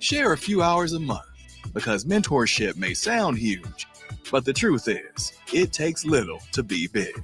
Share a few hours a month, because mentorship may sound huge, but the truth is, it takes little to be big.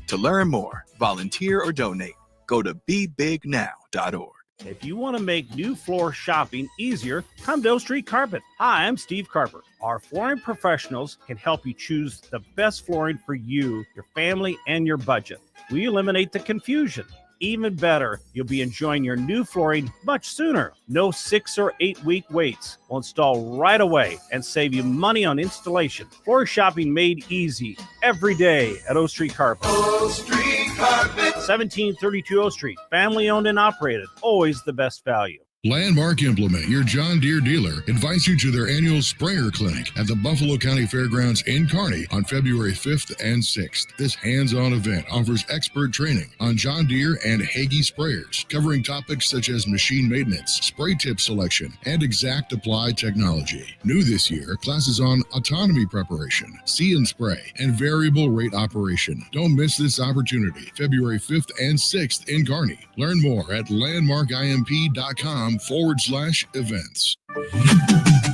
To learn more, volunteer, or donate, go to bebignow.org. If you want to make new floor shopping easier, come to O Street Carpet. Hi, I'm Steve Carper. Our flooring professionals can help you choose the best flooring for you, your family, and your budget. We eliminate the confusion. Even better, you'll be enjoying your new flooring much sooner. No 6 or 8 week waits. We'll install right away and save you money on installation. Floor shopping made easy every day at O Street Carpet. O Street Carpet. 1732 O Street. Family owned and operated. Always the best value. Landmark Implement, your John Deere dealer, invites you to their annual sprayer clinic at the Buffalo County Fairgrounds in Kearney on February 5th and 6th. This hands-on event offers expert training on John Deere and Hagie sprayers, covering topics such as machine maintenance, spray tip selection, and exact applied technology. New this year, classes on autonomy preparation, see and spray, and variable rate operation. Don't miss this opportunity, February 5th and 6th in Kearney. Learn more at landmarkimp.com/events.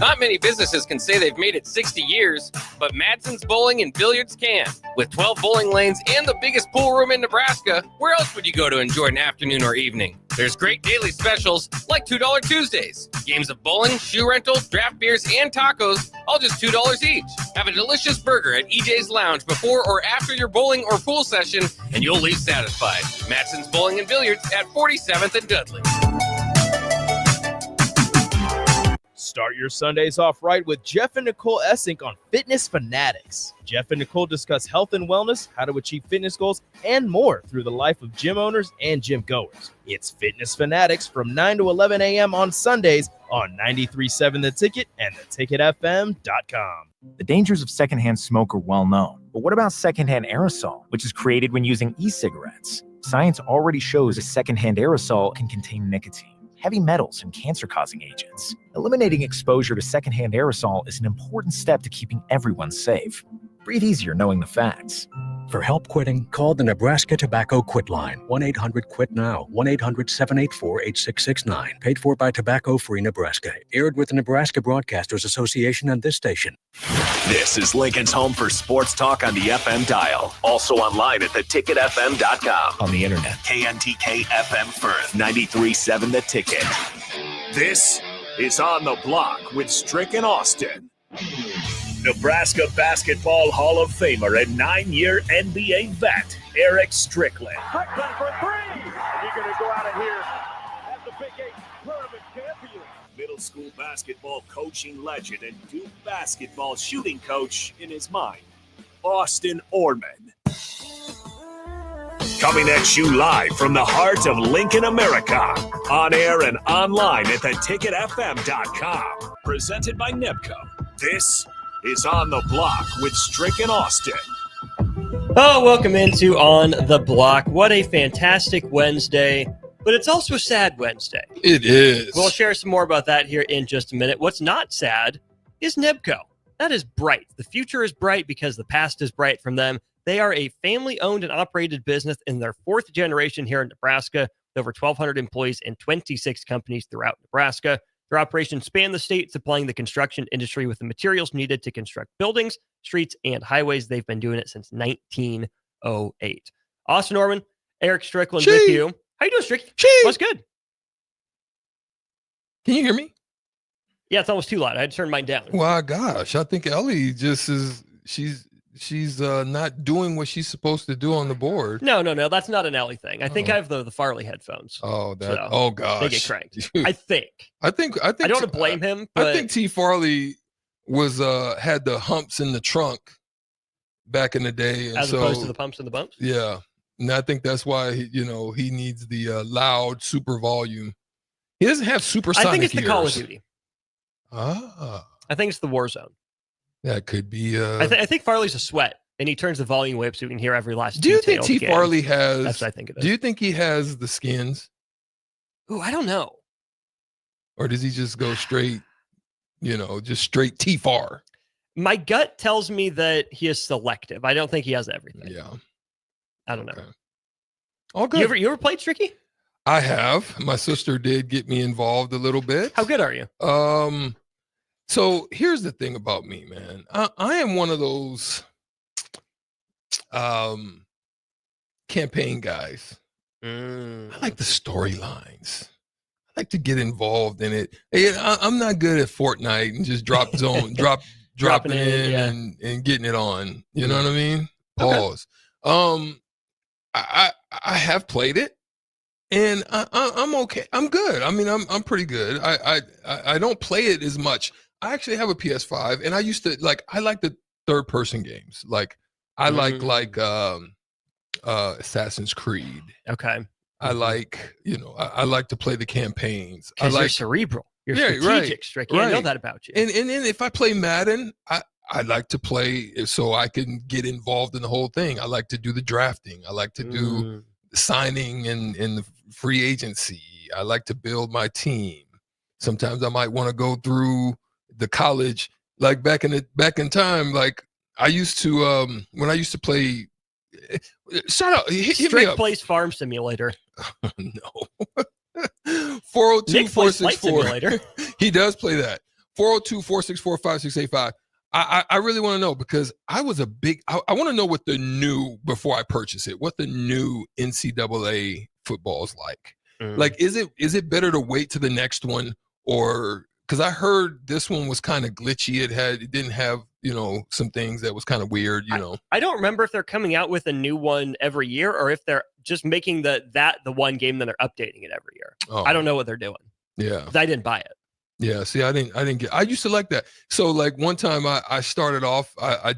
Not many businesses can say they've made it 60 years, but Madsen's Bowling and Billiards can. With 12 bowling lanes and the biggest pool room in Nebraska, where else would you go to enjoy an afternoon or evening? There's great daily specials like $2 Tuesdays. Games of bowling, shoe rentals, draft beers, and tacos, all just $2 each. Have a delicious burger at EJ's Lounge before or after your bowling or pool session, and you'll leave satisfied. Madsen's Bowling and Billiards at 47th and Dudley. Start your Sundays off right with Jeff and Nicole Essink on Fitness Fanatics. Jeff and Nicole discuss health and wellness, how to achieve fitness goals, and more through the life of gym owners and gym goers. It's Fitness Fanatics from 9 to 11 a.m. on Sundays on 93.7 The Ticket and theticketfm.com. The dangers of secondhand smoke are well known. But what about secondhand aerosol, which is created when using e-cigarettes? Science already shows a secondhand aerosol can contain nicotine, heavy metals, and cancer-causing agents. Eliminating exposure to secondhand aerosol is an important step to keeping everyone safe. Breathe easier knowing the facts. For help quitting, call the Nebraska Tobacco Quit Line, 1-800-QUIT-NOW, 1-800-784-8669. Paid for by Tobacco Free Nebraska. Aired with the Nebraska Broadcasters Association and this station. This is Lincoln's home for sports talk on the FM dial. Also online at theticketfm.com. On the internet. KNTK FM Firth, 93.7 The Ticket. This is On the Block with Strick and Austin. Nebraska Basketball Hall of Famer and 9-year NBA vet, Eric Strickland. Strickland for three. He's going to go out of here as the Big 8 tournament champion. Middle school basketball coaching legend and Duke basketball shooting coach in his mind, Austin Orman. Coming at you live from the heart of Lincoln, America. On air and online at theticketfm.com. Presented by NEBCO. This is On the Block with Strick and Austin. Oh, welcome into On the Block. What a fantastic Wednesday, but it's also a sad Wednesday. It is. We'll share some more about that here in just a minute. What's not sad is NEBCO. That is bright. The future is bright because the past is bright from them. They are a family-owned and operated business in their fourth generation here in Nebraska, with over 1,200 employees and 26 companies throughout Nebraska. Their operations span the state, supplying the construction industry with the materials needed to construct buildings, streets, and highways. They've been doing it since 1908. Austin Orman, Eric Strickland with you. How you doing, Strick? What's good? Can you hear me? Yeah, it's almost too loud. I had to turn mine down. Well, gosh, I think Ellie just is, she's not doing what she's supposed to do on the board. No. That's not an Ellie thing. I think I have the Farley headphones. Oh, that. So oh gosh, they get cranked. I think. I don't want to blame him. But I think T. Farley was had the humps in the trunk back in the day, and as opposed to the pumps and the bumps. Yeah, and I think that's why he needs the loud super volume. He doesn't have supersonic. I think it's the ears. Call of Duty. Ah, I think it's the Warzone. That could be. I think Farley's a sweat, and he turns the volume way up so we can hear every last. Do you think T. game. Farley has? That's what I think it is. Do you think he has the skins? Oh, I don't know. Or does he just go straight? Just straight T. Far. My gut tells me that he is selective. I don't think he has everything. Yeah. I don't know. Okay. All good. You ever played Stricky? I have. My sister did get me involved a little bit. How good are you? So here's the thing about me, man. I am one of those campaign guys. I like the storylines. I like to get involved in it. I'm not good at Fortnite and just dropping it in and getting it on. You know what I mean? Pause. Okay. I have played it. And I'm okay. I'm good. I mean, I'm pretty good. I don't play it as much. I actually have a PS5, and I used to I like the third person games. Like I like Assassin's Creed. Okay. I like I like to play the campaigns. I Because like you're cerebral. You're strategic, Strick. Yeah, I know that about you. And then if I play Madden, I like to play so I can get involved in the whole thing. I like to do the drafting. I like to do signing and the free agency. I like to build my team. Sometimes I might want to go through the college, like back in time. Like I used to when I used to play. Shout out! Hit Strick me up. plays Farm Simulator. No. 402-464. He does play that. 402-464-5685. I really want to know because I was a big. I want to know what the new before I purchase it. What the new NCAA football is like. Like, is it better to wait to the next one, or because I heard this one was kind of glitchy. It didn't have some things that was kind of weird. I don't remember if they're coming out with a new one every year or if they're just making the one game, then they're updating it every year. Oh. I don't know what they're doing. Yeah, I didn't buy it. Yeah, see, I didn't get. I used to like that. So like one time I started off. I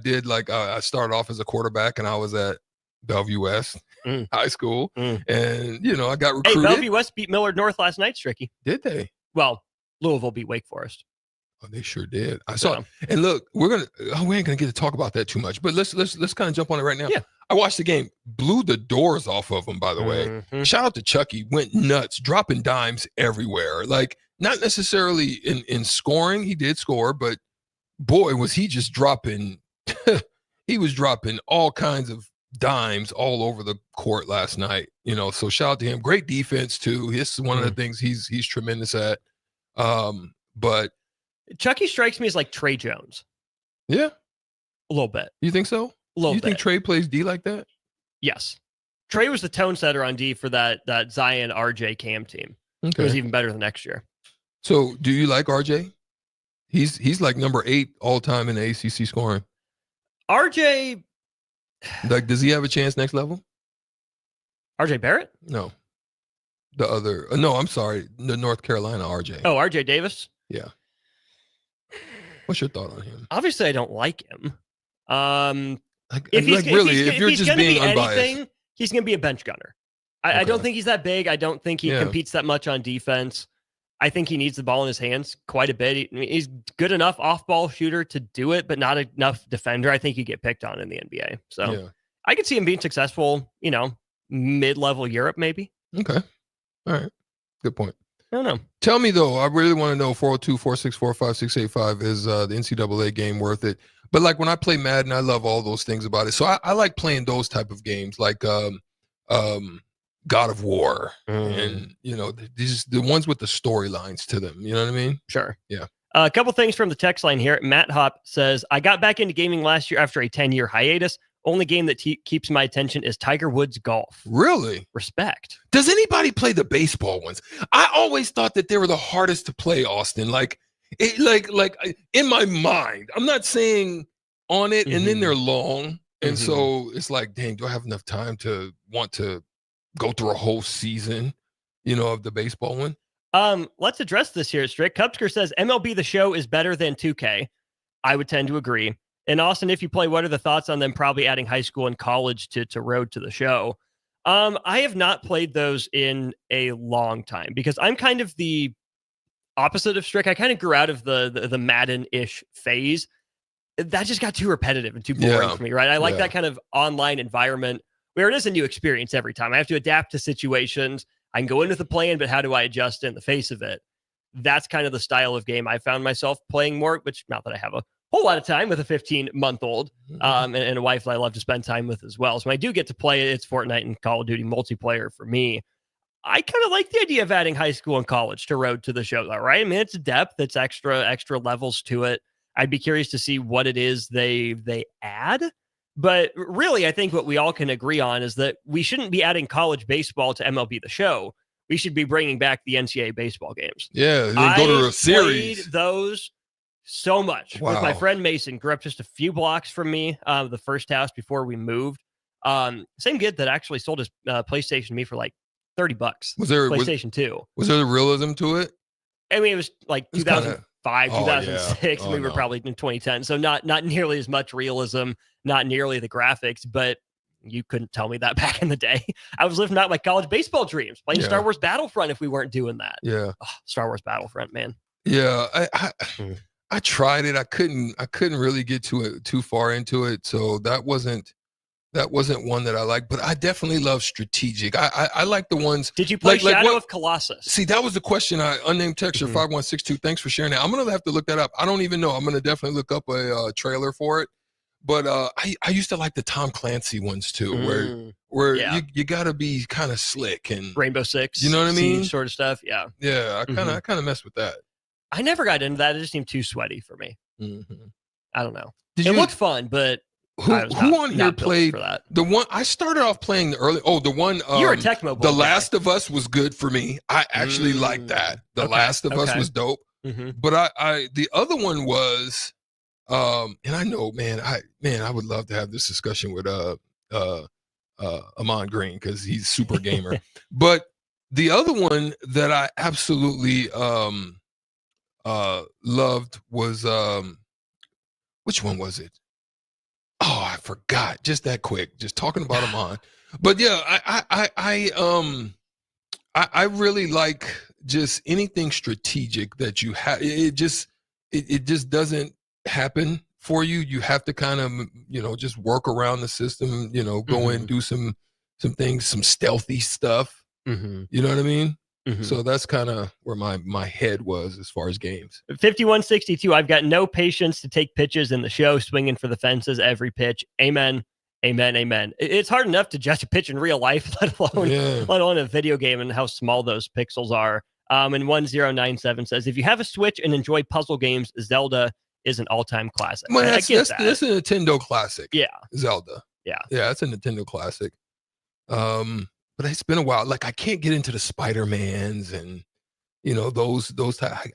started off as a quarterback, and I was at Bellevue West High School, and I got recruited. Hey, Bellevue West beat Millard North last night, Stricky. Did they? Well, Louisville beat Wake Forest. Oh, they sure did. I saw it. And look, we ain't gonna get to talk about that too much, but let's kind of jump on it right now. Yeah. I watched the game, blew the doors off of them, by the way. Shout out to Chucky, went nuts, dropping dimes everywhere. Like, not necessarily in scoring, he did score, but boy, was he just dropping, he was dropping all kinds of dimes all over the court last night. So shout out to him. Great defense too. This is one of the things he's tremendous at. But Chucky strikes me as like Trey Jones. Yeah. A little bit. You think so? You think Trey plays D like that? Yes. Trey was the tone setter on D for that Zion RJ Cam team. Okay. It was even better than next year. So do you like RJ? He's like number 8 all time in the ACC scoring. RJ, like, does he have a chance next level? RJ Barrett? No. The other, no, I'm sorry, the North Carolina RJ. Oh, RJ Davis? Yeah. What's your thought on him? Obviously, I don't like him. If you're just being unbiased, anything, he's going to be a bench gunner. I don't think he's that big. I don't think he competes that much on defense. I think he needs the ball in his hands quite a bit. He's good enough off-ball shooter to do it, but not enough defender. I think he'd get picked on in the NBA. So I could see him being successful, mid-level Europe maybe. Okay. All right. Good point. I don't know. Tell me, though, I really want to know, 402-464-5685, is the NCAA game worth it? But like when I play Madden, I love all those things about it. So I like playing those type of games, like God of War, and these the ones with the storylines to them. You know what I mean? Sure. Yeah. A couple things from the text line here. Matt Hop says, I got back into gaming last year after a 10-year hiatus. Only game that keeps my attention is Tiger Woods golf. Really? Respect. Does anybody play the baseball ones? I always thought that they were the hardest to play, Austin. Like in my mind, I'm not saying on it, and then they're long. And so it's like, dang, do I have enough time to want to go through a whole season, of the baseball one? Let's address this here, Strick. Cupsker says MLB The Show is better than 2K. I would tend to agree. And Austin, if you play, what are the thoughts on them probably adding high school and college to Road to the Show? I have not played those in a long time because I'm kind of the opposite of Strick. I kind of grew out of the Madden-ish phase. That just got too repetitive and too boring for me, right? I like that kind of online environment where it is a new experience every time. I have to adapt to situations. I can go in with a plan, but how do I adjust in the face of it? That's kind of the style of game I found myself playing more, which not that I have a whole lot of time with a 15-month-old and a wife that I love to spend time with as well. So when I do get to play it, it's Fortnite and Call of Duty multiplayer for me. I kind of like the idea of adding high school and college to Road to the Show, though, right? I mean, it's depth, it's extra levels to it. I'd be curious to see what it is they add. But really, I think what we all can agree on is that we shouldn't be adding college baseball to MLB The Show. We should be bringing back the NCAA baseball games. Yeah, then go to a series. Played those so much with my friend Mason. Grew up just a few blocks from me, the first house before we moved. Same kid that actually sold his PlayStation to me for like $30. Was there PlayStation 2? Was there a realism to it? I mean, it was like 2005, 2006. Yeah. We were probably in 2010, so not nearly as much realism, not nearly the graphics, but you couldn't tell me that back in the day. I was living out my college baseball dreams, playing Star Wars Battlefront if we weren't doing that. Yeah. Star Wars Battlefront, man. Yeah. I tried it. I couldn't really get too far into it. So that wasn't one that I liked, but I definitely love strategic. I like the ones. Did you play Shadow of Colossus? See, that was the question. Unnamed texture 5162. Thanks for sharing that. I'm going to have to look that up. I don't even know. I'm going to definitely look up a trailer for it. But I used to like the Tom Clancy ones too, where you got to be kind of slick and Rainbow Six. You know what I mean? Sort of stuff. Yeah. Yeah. I kind of mess with that. I never got into that. It just seemed too sweaty for me. I don't know. It looked fun, but who on here played that? The one I started off playing the early? Oh, the one. You're a Tecmo Bowl The guy. Last of Us was good for me. I actually liked that. The Last of Us was dope. But I the other one was, and I know, man, I would love to have this discussion with Amon Green because he's super gamer. But the other one that I absolutely loved was which one was it? Oh, I forgot. Just that quick. Just talking about Amon. But yeah, I really like just anything strategic that you have. It just doesn't happen for you. You have to kind of, just work around the system, go in, do some things, some stealthy stuff. You know what I mean? So that's kind of where my head was as far as games. 5162. I've got no patience to take pitches in the show, swinging for the fences every pitch. Amen. Amen. Amen. It's hard enough to judge a pitch in real life, let alone a video game and how small those pixels are. And 1097 says, if you have a Switch and enjoy puzzle games, Zelda is an all-time classic. Well, that's a Nintendo classic. Yeah. Zelda. Yeah. Yeah, it's a Nintendo classic. But it's been a while. Like I can't get into the Spider-Mans and those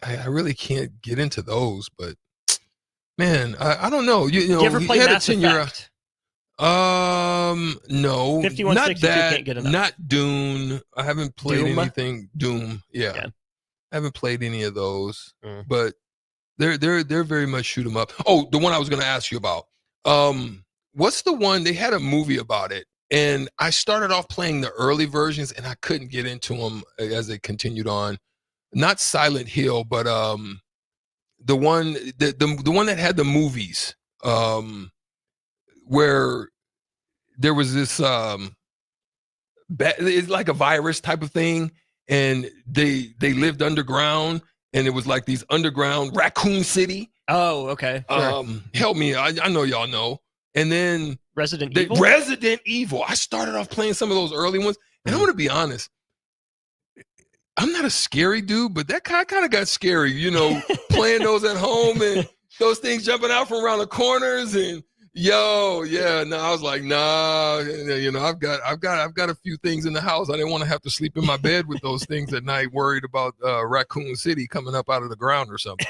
I really can't get into those. But man, I don't know. Did you ever play Mass Effect? No, 5162 not that. Can't get enough. Not Dune. I haven't played Doom? anything. Doom. Yeah. I haven't played any of those. But they're very much shoot 'em up. Oh, the one I was going to ask you about. What's the one? They had a movie about it. And I started off playing the early versions, and I couldn't get into them as they continued on. Not Silent Hill, but the one that had the movies, where there was this it's like a virus type of thing, and they lived underground, and it was like these underground Raccoon City. Oh, okay. Sure. Help me, I know y'all know. And then Resident Evil. Resident Evil. I started off playing some of those early ones, and I'm gonna be honest. I'm not a scary dude, but that kind of got scary, playing those at home and those things jumping out from around the corners and I was like, nah, I've got a few things in the house. I didn't want to have to sleep in my bed with those things at night, worried about Raccoon City coming up out of the ground or something.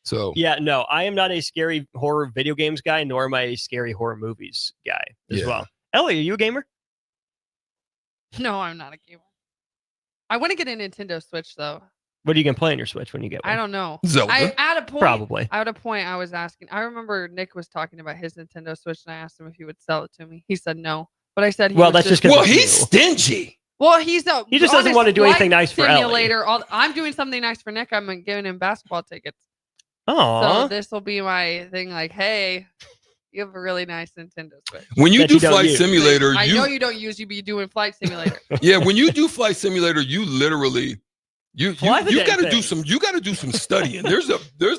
So yeah, no, I am not a scary horror video games guy, nor am I a scary horror movies guy as well. Ellie, are you a gamer? No, I'm not a gamer. I want to get a Nintendo Switch though. What are you gonna play on your Switch when you get one? I don't know. Zelda. At a point, probably. At a point, I was asking. I remember Nick was talking about his Nintendo Switch, and I asked him if he would sell it to me. He said no, but I said he's stingy. Well, he just doesn't want to do anything nice for Ellie. I'm doing something nice for Nick. I'm giving him basketball tickets. Oh, so this will be my thing. Like, hey, you have a really nice Nintendo Switch. When you do Flight Simulator, I know you don't use. You be doing Flight Simulator. Yeah, when you do Flight Simulator, you literally you got to do some studying. There's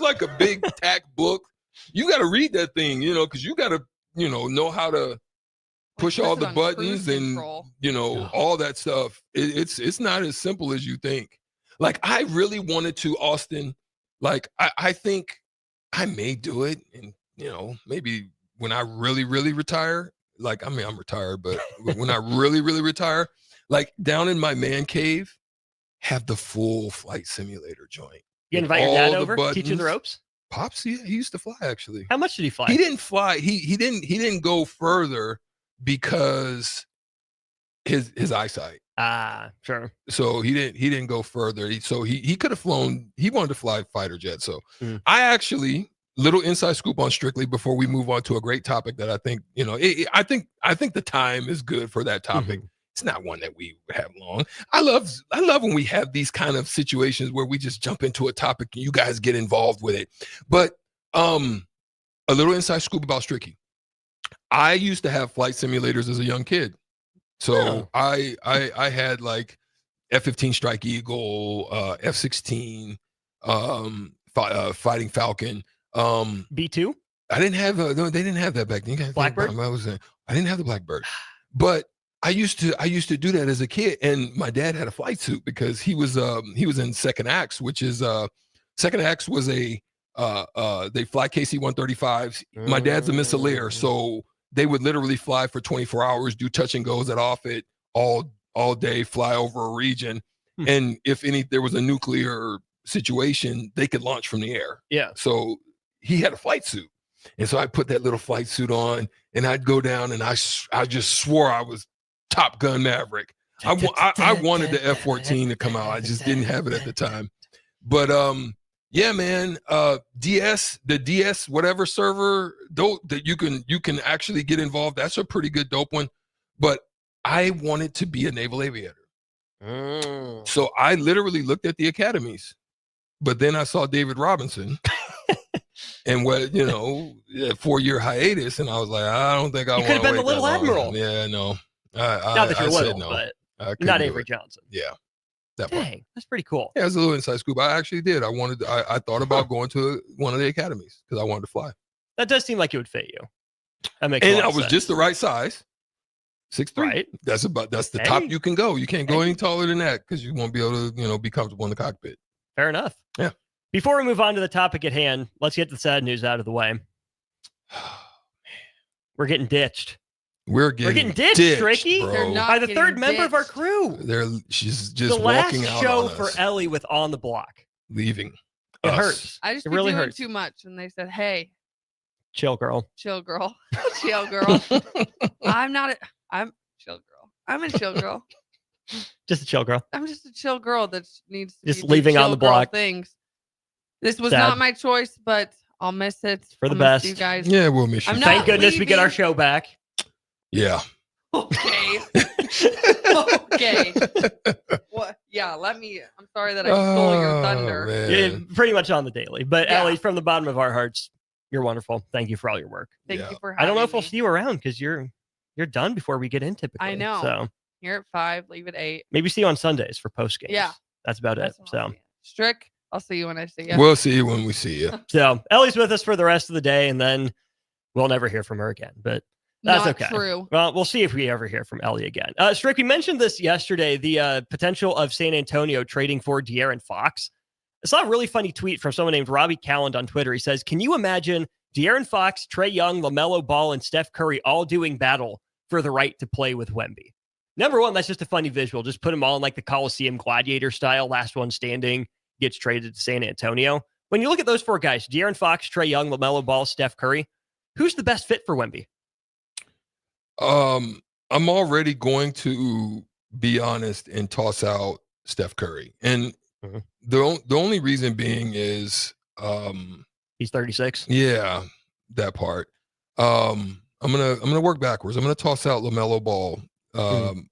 like a big tack book. You got to read that thing, because you got to know how to push all the buttons and control. all that stuff. It's not as simple as you think. Like I really wanted to, Austin. Like I think I may do it, and maybe when I really retire. Like I'm retired, but when I really retire, like down in my man cave, have the full flight simulator joint. You invite your dad over, teach you the ropes. Pops, he used to fly actually. How much did he fly? He didn't fly. He didn't go further because his eyesight. Ah, sure. So he didn't go further. He could have flown. He wanted to fly fighter jet. So I actually, little inside scoop on Strictly before we move on to a great topic that I think I think the time is good for that topic. It's not one that we have long. I love when we have these kind of situations where we just jump into a topic and you guys get involved with it. But a little inside scoop about Stricky. I used to have flight simulators as a young kid. So I had like F-15 Strike Eagle, F-16, Fighting Falcon. B2? I didn't have they didn't have that back then. Blackbird? I didn't have the Blackbird. But I used to do that as a kid, and my dad had a flight suit because he was in Second Acts, which is Second Acts was a they fly KC-135s. My dad's a missileer, so they would literally fly for 24 hours, do touch and goes at Offutt all day, fly over a region, and if there was a nuclear situation, they could launch from the air. Yeah. So he had a flight suit, and so I put that little flight suit on, and I'd go down, and I just swore I was Top Gun Maverick. I wanted the F-14 to come out. I just didn't have it at the time. But yeah, man, the DS whatever server that you can actually get involved. That's a pretty good dope one. But I wanted to be a naval aviator. So I literally looked at the academies. But then I saw David Robinson and what, 4-year hiatus, and I was like, I don't think I want to. You could have been the little admiral. Yeah, no. Not that you're little, no. but not Avery Johnson. Yeah. Dang, that's pretty cool. Yeah, it was a little inside scoop. I actually did. I thought about going to one of the academies because I wanted to fly. That does seem like it would fit you. That makes and a lot I of was sense. just the right size. 6'3". Right. That's the top you can go. You can't go any taller than that because you won't be able to, be comfortable in the cockpit. Fair enough. Yeah. Before we move on to the topic at hand, let's get the sad news out of the way. We're getting ditched. We're getting ditched, Stricky, by the third member of our crew. She's just the walking last out show on for us, Ellie with On the Block. leaving. It us. hurts. I just It be really doing hurts. too much, and they said, "Hey, Chill, girl. chill, girl, chill, girl." I'm chill, girl. I'm a chill girl. Just a chill girl. I'm just a chill girl that needs to Just be leaving chill On the girl Block. Things. This was Sad. not my choice, but I'll miss it. For the I'll miss best. you guys. Yeah, we'll miss you. I'm Thank not goodness we get our leaving. show back. Yeah. Okay. Okay. What? Yeah. I'm sorry that I stole your thunder. Man. Yeah, pretty much on the daily. But Yeah. Ellie, from the bottom of our hearts, you're wonderful. Thank you for all your work. Thank Yeah. you for. I don't know if having we'll me. see you around because you're done before we get in typically. I know. So Here at 5, leave at 8. maybe see you on Sundays for post games. Yeah. That's about That's it. what So. I'll see. Strick, I'll see you when I see you. We'll see you when we see you. So Ellie's with us for the rest of the day, and then we'll never hear from her again. But that's Not okay. true. Well, we'll see if we ever hear from Ellie again. Strick, we mentioned this yesterday, the potential of San Antonio trading for De'Aaron Fox. I saw a really funny tweet from someone named Robbie Calland on Twitter. He says, can you imagine De'Aaron Fox, Trae Young, LaMelo Ball, and Steph Curry all doing battle for the right to play with Wemby? Number one, that's just a funny visual. Just put them all in like the Coliseum gladiator style. Last one standing gets traded to San Antonio. When you look at those four guys, De'Aaron Fox, Trae Young, LaMelo Ball, Steph Curry, who's the best fit for Wemby? I'm already going to be honest and toss out Steph Curry. And the only reason being is he's 36. Yeah, that part. I'm gonna work backwards. I'm gonna toss out LaMelo Ball.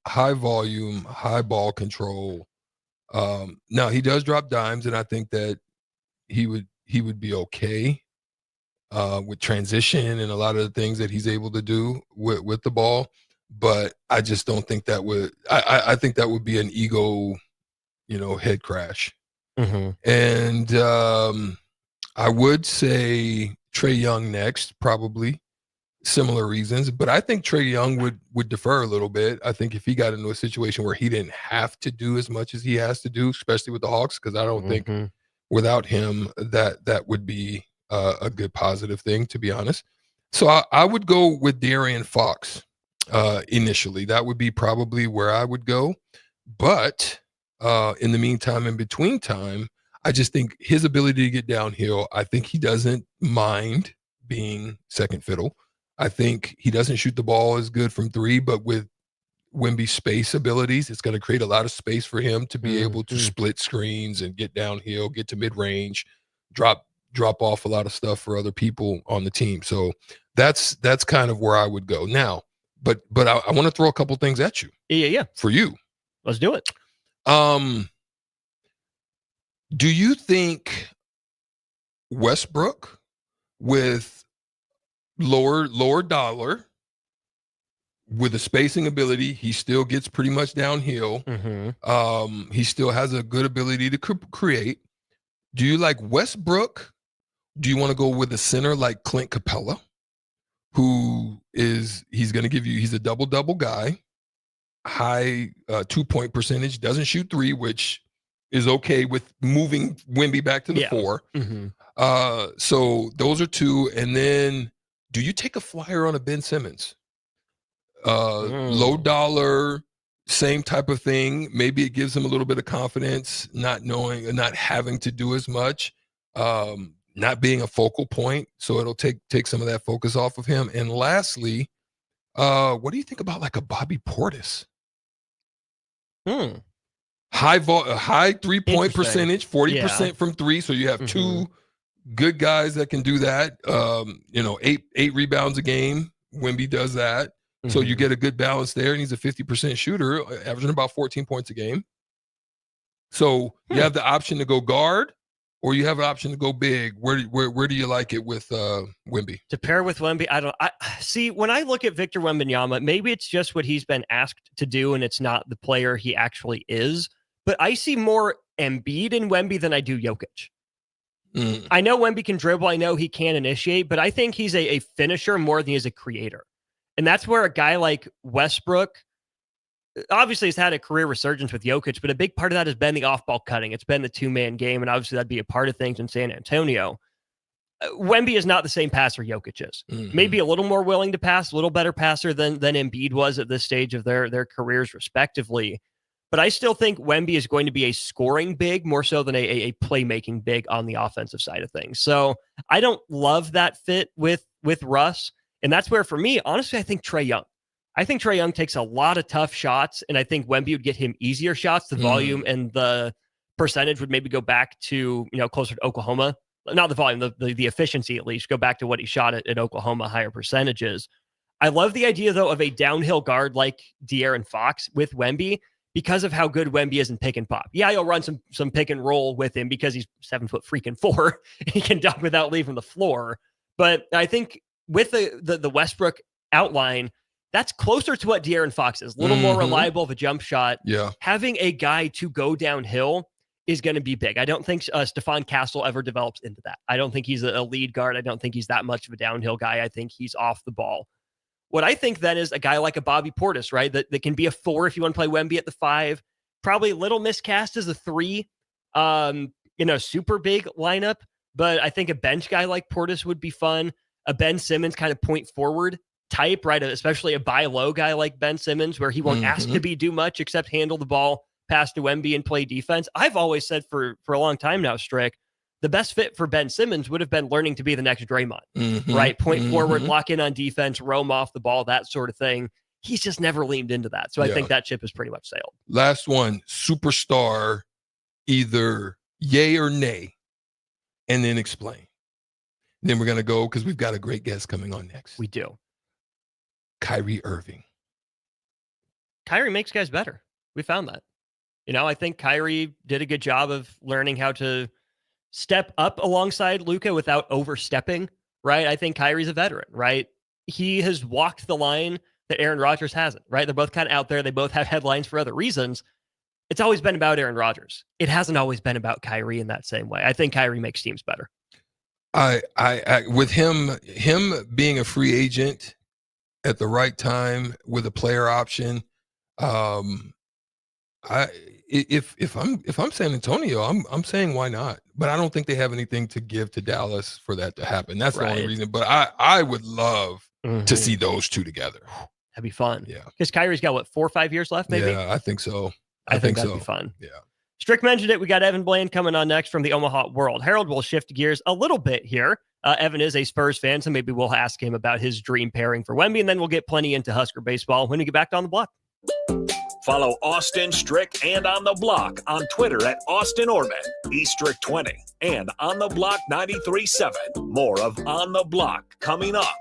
High volume, high ball control. Now he does drop dimes, and I think that he would be okay with transition and a lot of the things that he's able to do with the ball. But I just don't think that would. I think that would be an ego, head crash. And I would say Trae Young next, probably. similar reasons, but I think Trae Young would defer a little bit. I think if he got into a situation where he didn't have to do as much as he has to do, especially with the Hawks, because I don't think without him that would be a good positive thing, to be honest. So I would go with De'Aaron Fox initially. That would be probably where I would go. But in the meantime, in between time, I just think his ability to get downhill, I think he doesn't mind being second fiddle. I think he doesn't shoot the ball as good from three, but with Wemby's space abilities, it's going to create a lot of space for him to be able to split screens and get downhill, get to mid-range, drop off a lot of stuff for other people on the team. So that's kind of where I would go now. But I want to throw a couple things at you. Yeah. For you. Let's do it. Do you think Westbrook with lower dollar with a spacing ability, he still gets pretty much downhill. He still has a good ability to create. Do you like Westbrook? Do you want to go with a center like Clint Capella, he's going to give you, he's a double guy, high 2-point percentage, doesn't shoot three, which is okay with moving Wemby back to the 4. So those are two. And then do you take a flyer on a Ben Simmons? Low dollar, same type of thing. Maybe it gives him a little bit of confidence, not knowing and not having to do as much, not being a focal point. So it'll take some of that focus off of him. And lastly, what do you think about like a Bobby Portis? High 3-point percentage, 40% from three. So you have two good guys that can do that. 8 rebounds a game. Wemby does that. So you get a good balance there, and he's a 50% shooter, averaging about 14 points a game. So you have the option to go guard, or you have an option to go big. Where do you like it with Wemby? To pair with Wemby, I see when I look at Victor Wembanyama, maybe it's just what he's been asked to do, and it's not the player he actually is. But I see more Embiid in Wemby than I do Jokic. I know Wemby can dribble. I know he can initiate, but I think he's a finisher more than he is a creator. And that's where a guy like Westbrook, obviously has had a career resurgence with Jokic, but a big part of that has been the off-ball cutting. It's been the two-man game, and obviously that'd be a part of things in San Antonio. Wemby is not the same passer Jokic is. Maybe a little more willing to pass, a little better passer than Embiid was at this stage of their careers, respectively. But I still think Wemby is going to be a scoring big more so than a playmaking big on the offensive side of things. So I don't love that fit with Russ. And that's where, for me, honestly, I think Trae Young. I think Trae Young takes a lot of tough shots, and I think Wemby would get him easier shots. The volume and the percentage would maybe go back to, closer to Oklahoma. Not the volume, the efficiency at least. Go back to what he shot at Oklahoma, higher percentages. I love the idea, though, of a downhill guard like De'Aaron Fox with Wemby because of how good Wemby is in pick and pop. Yeah, he'll run some pick and roll with him because he's 7'4". He can dunk without leaving the floor. But I think with the Westbrook outline, that's closer to what De'Aaron Fox is. A little more reliable of a jump shot. Yeah. Having a guy to go downhill is going to be big. I don't think Stephon Castle ever develops into that. I don't think he's a lead guard. I don't think he's that much of a downhill guy. I think he's off the ball. What I think then is a guy like a Bobby Portis, right? That can be a 4 if you want to play Wemby at the 5. Probably a little miscast as a 3. Super big lineup. But I think a bench guy like Portis would be fun. A Ben Simmons kind of point forward type, right? Especially a buy low guy like Ben Simmons, where he won't ask to do much except handle the ball, pass to Wemby, and play defense. I've always said for a long time now, Strick, the best fit for Ben Simmons would have been learning to be the next Draymond, right? Point forward, lock in on defense, roam off the ball, that sort of thing. He's just never leaned into that. So I think that ship is pretty much sailed. Last one, superstar, either yay or nay, and then explain. Then we're going to go because we've got a great guest coming on next. We do. Kyrie Irving. Kyrie makes guys better. We found that. I think Kyrie did a good job of learning how to step up alongside Luka without overstepping, right? I think Kyrie's a veteran, right? He has walked the line that Aaron Rodgers hasn't, right? They're both kind of out there. They both have headlines for other reasons. It's always been about Aaron Rodgers. It hasn't always been about Kyrie in that same way. I think Kyrie makes teams better. I with him being a free agent at the right time with a player option, if I'm San Antonio, I'm saying why not? But I don't think they have anything to give to Dallas for that to happen. That's the only reason. But I would love to see those two together. That'd be fun. Yeah, because Kyrie's got what, 4 or 5 years left, maybe. Yeah, I think so. I think that'd so. be fun. Yeah. Strick mentioned it. We got Evan Blaine coming on next from the Omaha World Herald. We'll shift gears a little bit here. Evan is a Spurs fan, so maybe we'll ask him about his dream pairing for Wemby, and then we'll get plenty into Husker baseball when we get back to On the Block. Follow Austin, Strick, and On the Block on Twitter at Austin Orman, eStrick20, and On the Block 93.7. More of On the Block coming up.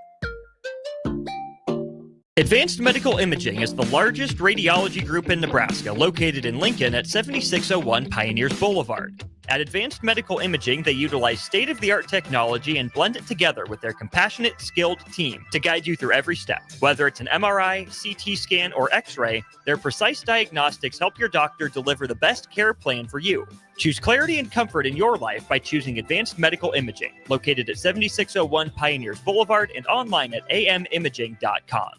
Advanced Medical Imaging is the largest radiology group in Nebraska, located in Lincoln at 7601 Pioneers Boulevard. At Advanced Medical Imaging, they utilize state-of-the-art technology and blend it together with their compassionate, skilled team to guide you through every step. Whether it's an MRI, CT scan, or X-ray, their precise diagnostics help your doctor deliver the best care plan for you. Choose clarity and comfort in your life by choosing Advanced Medical Imaging, located at 7601 Pioneers Boulevard and online at amimaging.com.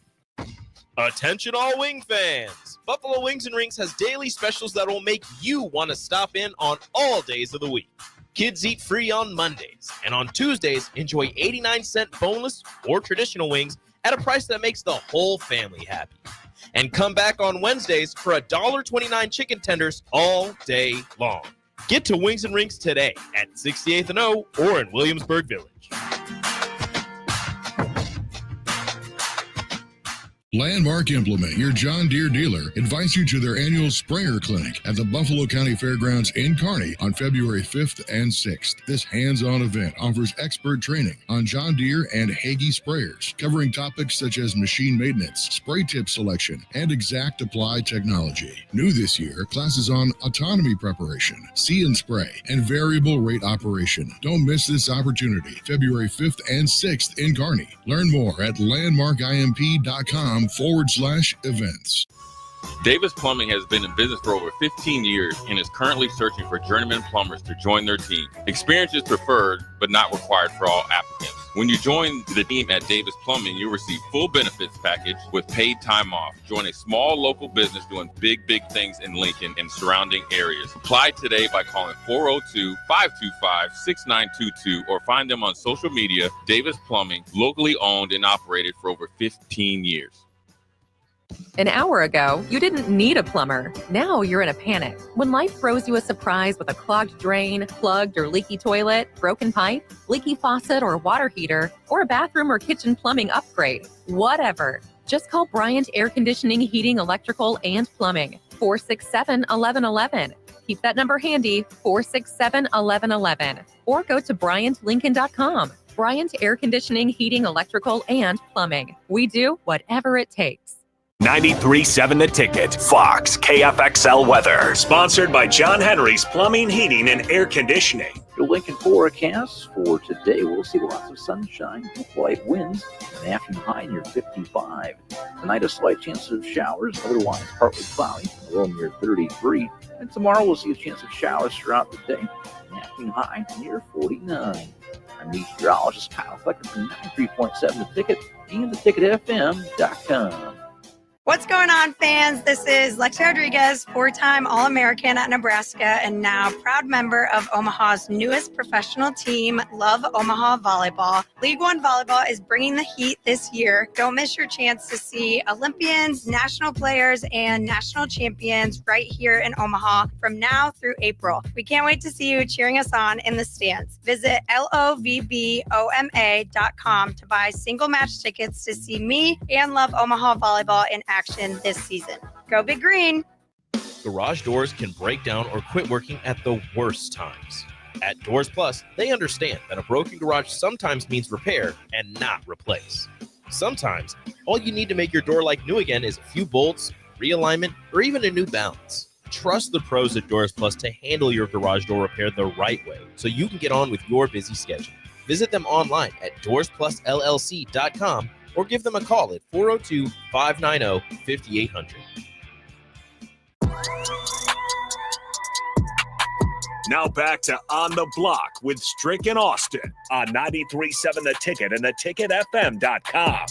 Attention all wing fans! Buffalo Wings and Rings has daily specials that will make you want to stop in on all days of the week. Kids eat free on Mondays, and on Tuesdays, enjoy 89-cent boneless or traditional wings at a price that makes the whole family happy. And come back on Wednesdays for $1.29 chicken tenders all day long. Get to Wings and Rings today at 68th and O or in Williamsburg Village. Landmark Implement, your John Deere dealer, invites you to their annual sprayer clinic at the Buffalo County Fairgrounds in Kearney on February 5th and 6th. This hands-on event offers expert training on John Deere and Hagie sprayers, covering topics such as machine maintenance, spray tip selection, and exact apply technology. New this year, classes on autonomy preparation, see and spray, and variable rate operation. Don't miss this opportunity, February 5th and 6th in Kearney. Learn more at landmarkimp.com/events. Davis Plumbing has been in business for over 15 years and is currently searching for journeyman plumbers to join their team. Experience is preferred, but not required for all applicants. When you join the team at Davis Plumbing, you'll receive full benefits package with paid time off. Join a small local business doing big things in Lincoln and surrounding areas. Apply today by calling 402-525-6922 or find them on social media. Davis Plumbing, locally owned and operated for over 15 years. An hour ago, you didn't need a plumber. Now you're in a panic. When life throws you a surprise with a clogged drain, plugged or leaky toilet, broken pipe, leaky faucet or water heater, or a bathroom or kitchen plumbing upgrade, whatever. Just call Bryant Air Conditioning, Heating, Electrical, and Plumbing, 467-1111. Keep that number handy, 467-1111. Or go to BryantLincoln.com. Bryant Air Conditioning, Heating, Electrical, and Plumbing. We do whatever it takes. 93.7 The Ticket, Fox, KFXL weather. Sponsored by John Henry's Plumbing, Heating, and Air Conditioning. Your Lincoln forecast for today, we'll see lots of sunshine, light winds, an afternoon high near 55. Tonight, a slight chance of showers, otherwise partly cloudy, a low near 33. And tomorrow, we'll see a chance of showers throughout the day, an afternoon high near 49. I'm meteorologist Kyle Flecker from 93.7 The Ticket and theticketfm.com. What's going on, fans? This is Lexi Rodriguez, four-time All-American at Nebraska and now proud member of Omaha's newest professional team, Love Omaha Volleyball. League One Volleyball is bringing the heat this year. Don't miss your chance to see Olympians, national players, and national champions right here in Omaha from now through April. We can't wait to see you cheering us on in the stands. Visit lovboma.com to buy single match tickets to see me and Love Omaha Volleyball in action this season. Go Big Green! Garage doors can break down or quit working at the worst times. At Doors Plus, they understand that a broken garage sometimes means repair and not replace. Sometimes, all you need to make your door like new again is a few bolts, realignment, or even a new balance. Trust the pros at Doors Plus to handle your garage door repair the right way so you can get on with your busy schedule. Visit them online at doorsplusllc.com or give them a call at 402-590-5800. Now back to On the Block with Strick and Austin on 93.7 The Ticket and theticketfm.com.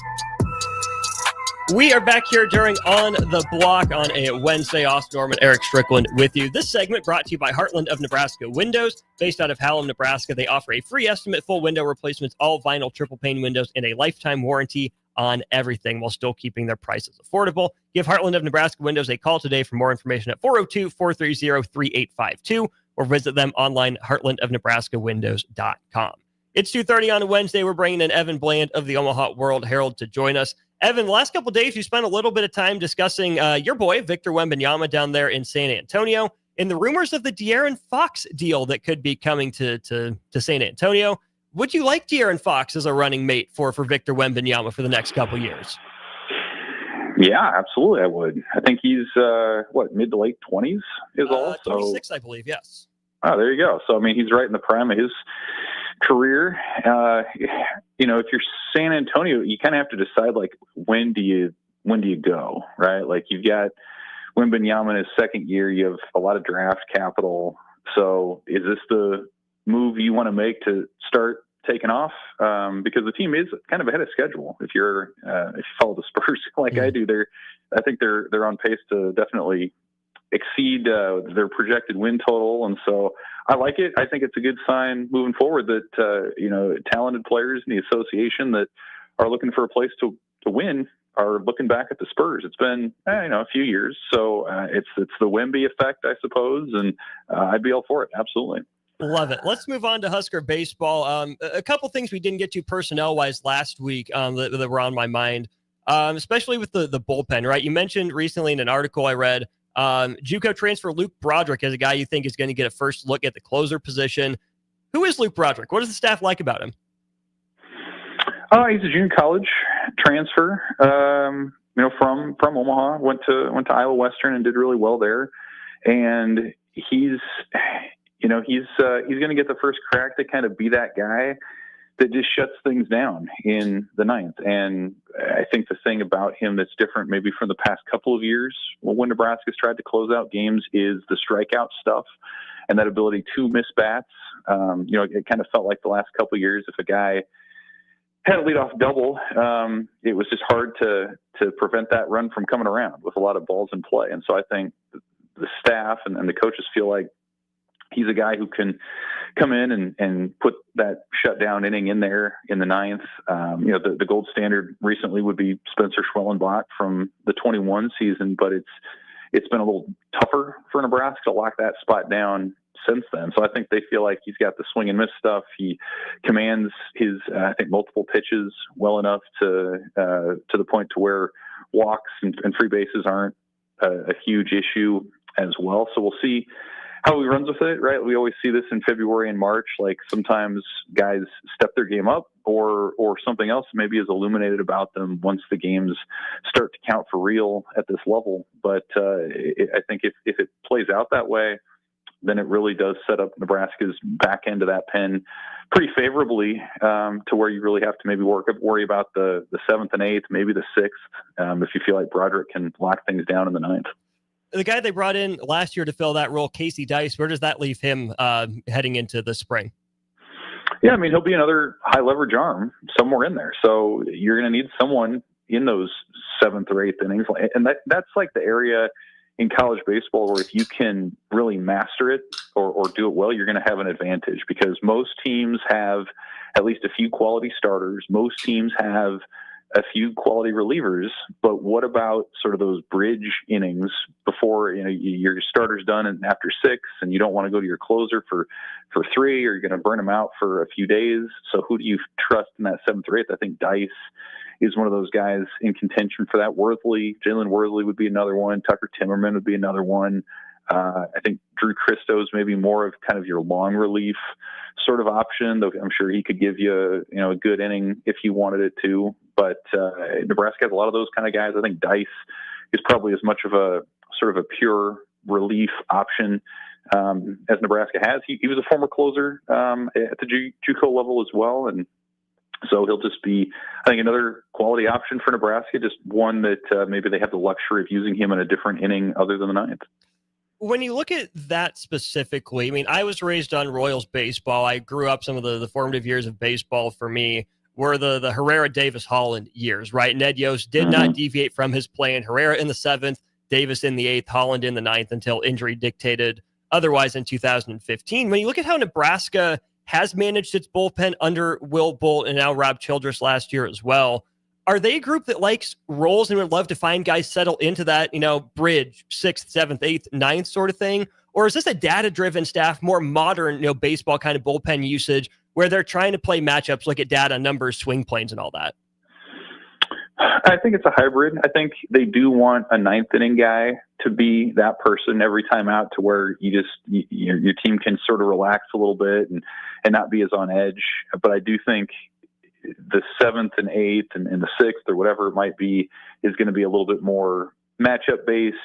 We are back here during On the Block on a Wednesday. Austin Norman, Eric Strickland with you. This segment brought to you by Heartland of Nebraska Windows. Based out of Hallam, Nebraska, they offer a free estimate, full window replacements, all vinyl triple pane windows, and a lifetime warranty on everything while still keeping their prices affordable. Give Heartland of Nebraska Windows a call today for more information at 402-430-3852 or visit them online, heartlandofnebraskawindows.com. It's 2:30 on a Wednesday. We're bringing in Evan Bland of the Omaha World Herald to join us. Evan, the last couple of days, you spent a little bit of time discussing your boy, Victor Wembanyama, down there in San Antonio, and the rumors of the De'Aaron Fox deal that could be coming to San Antonio. Would you like De'Aaron Fox as a running mate for Victor Wembanyama for the next couple of years? Yeah, absolutely, I would. I think he's, mid to late 20s is all? 26, I believe, yes. Oh, there you go. So, I mean, he's right in the prime of his career. If you're San Antonio, you kind of have to decide, like, when do you go, right? Like, you've got Wembanyama in his second year. You have a lot of draft capital. So is this the move you want to make to start taking off? Because the team is kind of ahead of schedule. If you follow the Spurs like I do, I think they're on pace to definitely exceed their projected win total. And so I like it. I think it's a good sign moving forward that, talented players in the association that are looking for a place to win are looking back at the Spurs. It's been, a few years. So it's the Wemby effect, I suppose. And I'd be all for it. Absolutely. Love it. Let's move on to Husker baseball. A couple things we didn't get to personnel-wise last week that were on my mind, especially with the bullpen, right? You mentioned recently in an article I read, JUCO transfer Luke Broderick as a guy you think is going to get a first look at the closer position. Who is Luke Broderick? What does the staff like about him? He's a junior college transfer, from Omaha, went to Iowa Western and did really well there. And he's going to get the first crack to kind of be that guy that just shuts things down in the ninth. And I think the thing about him that's different maybe from the past couple of years when Nebraska's tried to close out games is the strikeout stuff and that ability to miss bats. It kind of felt like the last couple of years, if a guy had a leadoff double, it was just hard to prevent that run from coming around with a lot of balls in play. And so I think the staff and the coaches feel like he's a guy who can come in and put that shutdown inning in there in the ninth. The gold standard recently would be Spencer Schwellenbach from the 21 season, but it's been a little tougher for Nebraska to lock that spot down since then. So I think they feel like he's got the swing and miss stuff. He commands his, multiple pitches well enough to the point to where walks and free bases aren't a huge issue as well. So we'll see how he runs with it, right? We always see this in February and March. Like sometimes guys step their game up or something else maybe is illuminated about them once the games start to count for real at this level. But I think if it plays out that way, then it really does set up Nebraska's back end of that pen pretty favorably to where you really have to maybe worry about the 7th and 8th, maybe the 6th, if you feel like Broderick can lock things down in the 9th. The guy they brought in last year to fill that role, Casey Dice, where does that leave him heading into the spring? Yeah, I mean, he'll be another high leverage arm somewhere in there. So you're going to need someone in those 7th or 8th innings. And that's like the area in college baseball where if you can really master it or do it well, you're going to have an advantage because most teams have at least a few quality starters. Most teams have a few quality relievers, but what about sort of those bridge innings before your starter's done and after 6 and you don't want to go to your closer for 3 or you're going to burn them out for a few days? So who do you trust in that 7th or 8th? I think Dice is one of those guys in contention for that. Jalen Worthley would be another one. Tucker Timmerman would be another one. I think Drew Christo's maybe more of kind of your long relief sort of option, though I'm sure he could give you a good inning if you wanted it to. But Nebraska has a lot of those kind of guys. I think Dice is probably as much of a sort of a pure relief option as Nebraska has. He was a former closer at the JUCO level as well, and so he'll just be, I think, another quality option for Nebraska, just one that maybe they have the luxury of using him in a different inning other than the 9th. When you look at that specifically, I mean, I was raised on Royals baseball. I grew up, some of the formative years of baseball for me were the Herrera, Davis, Holland years, right? Ned Yost did not deviate from his plan. Herrera in the 7th, Davis in the 8th, Holland in the 9th until injury dictated otherwise in 2015. When you look at how Nebraska has managed its bullpen under Will Bolt and now Rob Childress last year as well, are they a group that likes roles and would love to find guys settle into that, bridge 6th, 7th, 8th, 9th sort of thing? Or is this a data-driven staff, more modern, baseball kind of bullpen usage where they're trying to play matchups, look at data, numbers, swing planes, and all that? I think it's a hybrid. I think they do want a 9th inning guy to be that person every time out, to where your team can sort of relax a little bit and not be as on edge. But I do think the 7th and 8th and the 6th or whatever it might be is going to be a little bit more matchup based.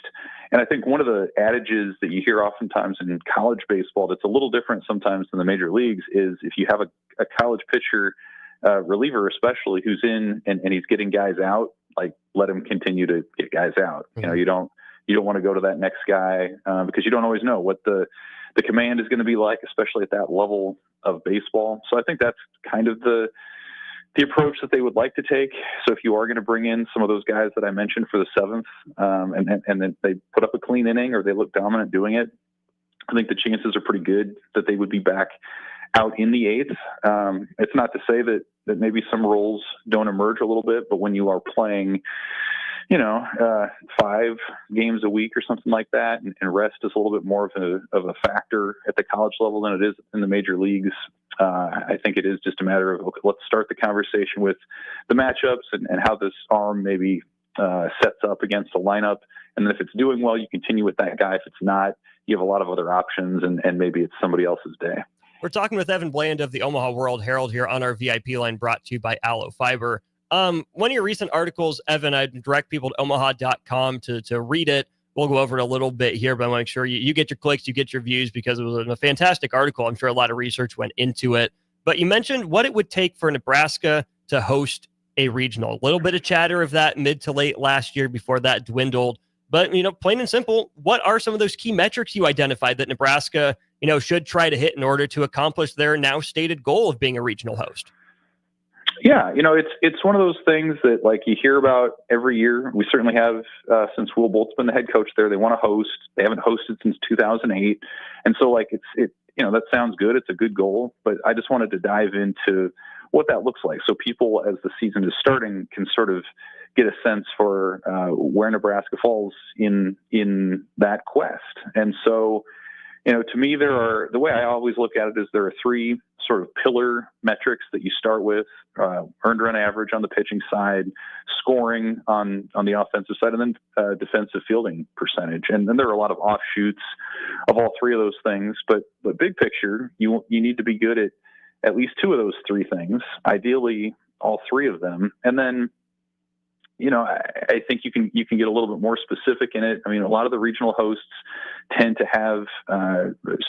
And I think one of the adages that you hear oftentimes in college baseball that's a little different sometimes than the major leagues is, if you have a college pitcher, reliever especially, who's in and he's getting guys out, like, let him continue to get guys out. You don't want to go to that next guy because you don't always know what the command is going to be like, especially at that level of baseball. So I think that's kind of the approach that they would like to take. So if you are going to bring in some of those guys that I mentioned for the 7th, and then they put up a clean inning or they look dominant doing it, I think the chances are pretty good that they would be back out in the 8th. It's not to say that maybe some roles don't emerge a little bit, but when you are playing, 5 games a week or something like that, and rest is a little bit more of a factor at the college level than it is in the major leagues. I think it is just a matter of, okay, let's start the conversation with the matchups and how this arm maybe sets up against a lineup. And then if it's doing well, you continue with that guy. If it's not, you have a lot of other options, and maybe it's somebody else's day. We're talking with Evan Bland of the Omaha World Herald here on our VIP line, brought to you by Aloe Fiber. One of your recent articles, Evan, I'd direct people to omaha.com to read it. We'll go over it a little bit here, but I want to make sure you get your clicks, you get your views, because it was a fantastic article. I'm sure a lot of research went into it. But you mentioned what it would take for Nebraska to host a regional. A little bit of chatter of that mid to late last year before that dwindled. But, plain and simple, what are some of those key metrics you identified that Nebraska, should try to hit in order to accomplish their now stated goal of being a regional host? Yeah, it's one of those things that, like, you hear about every year. We certainly have since Will Bolt's been the head coach there. They want to host. They haven't hosted since 2008, and so, like, that sounds good. It's a good goal, but I just wanted to dive into what that looks like, so people, as the season is starting, can sort of get a sense for where Nebraska falls in that quest. And so, to me, the way I always look at it is there are 3 sort of pillar metrics that you start with: earned run average on the pitching side, scoring on the offensive side, and then defensive fielding percentage. And then there are a lot of offshoots of all 3 of those things. But big picture, you need to be good at least 2 of those 3 things, ideally all 3 of them. And then, I think you can get a little bit more specific in it. I mean, a lot of the regional hosts tend to have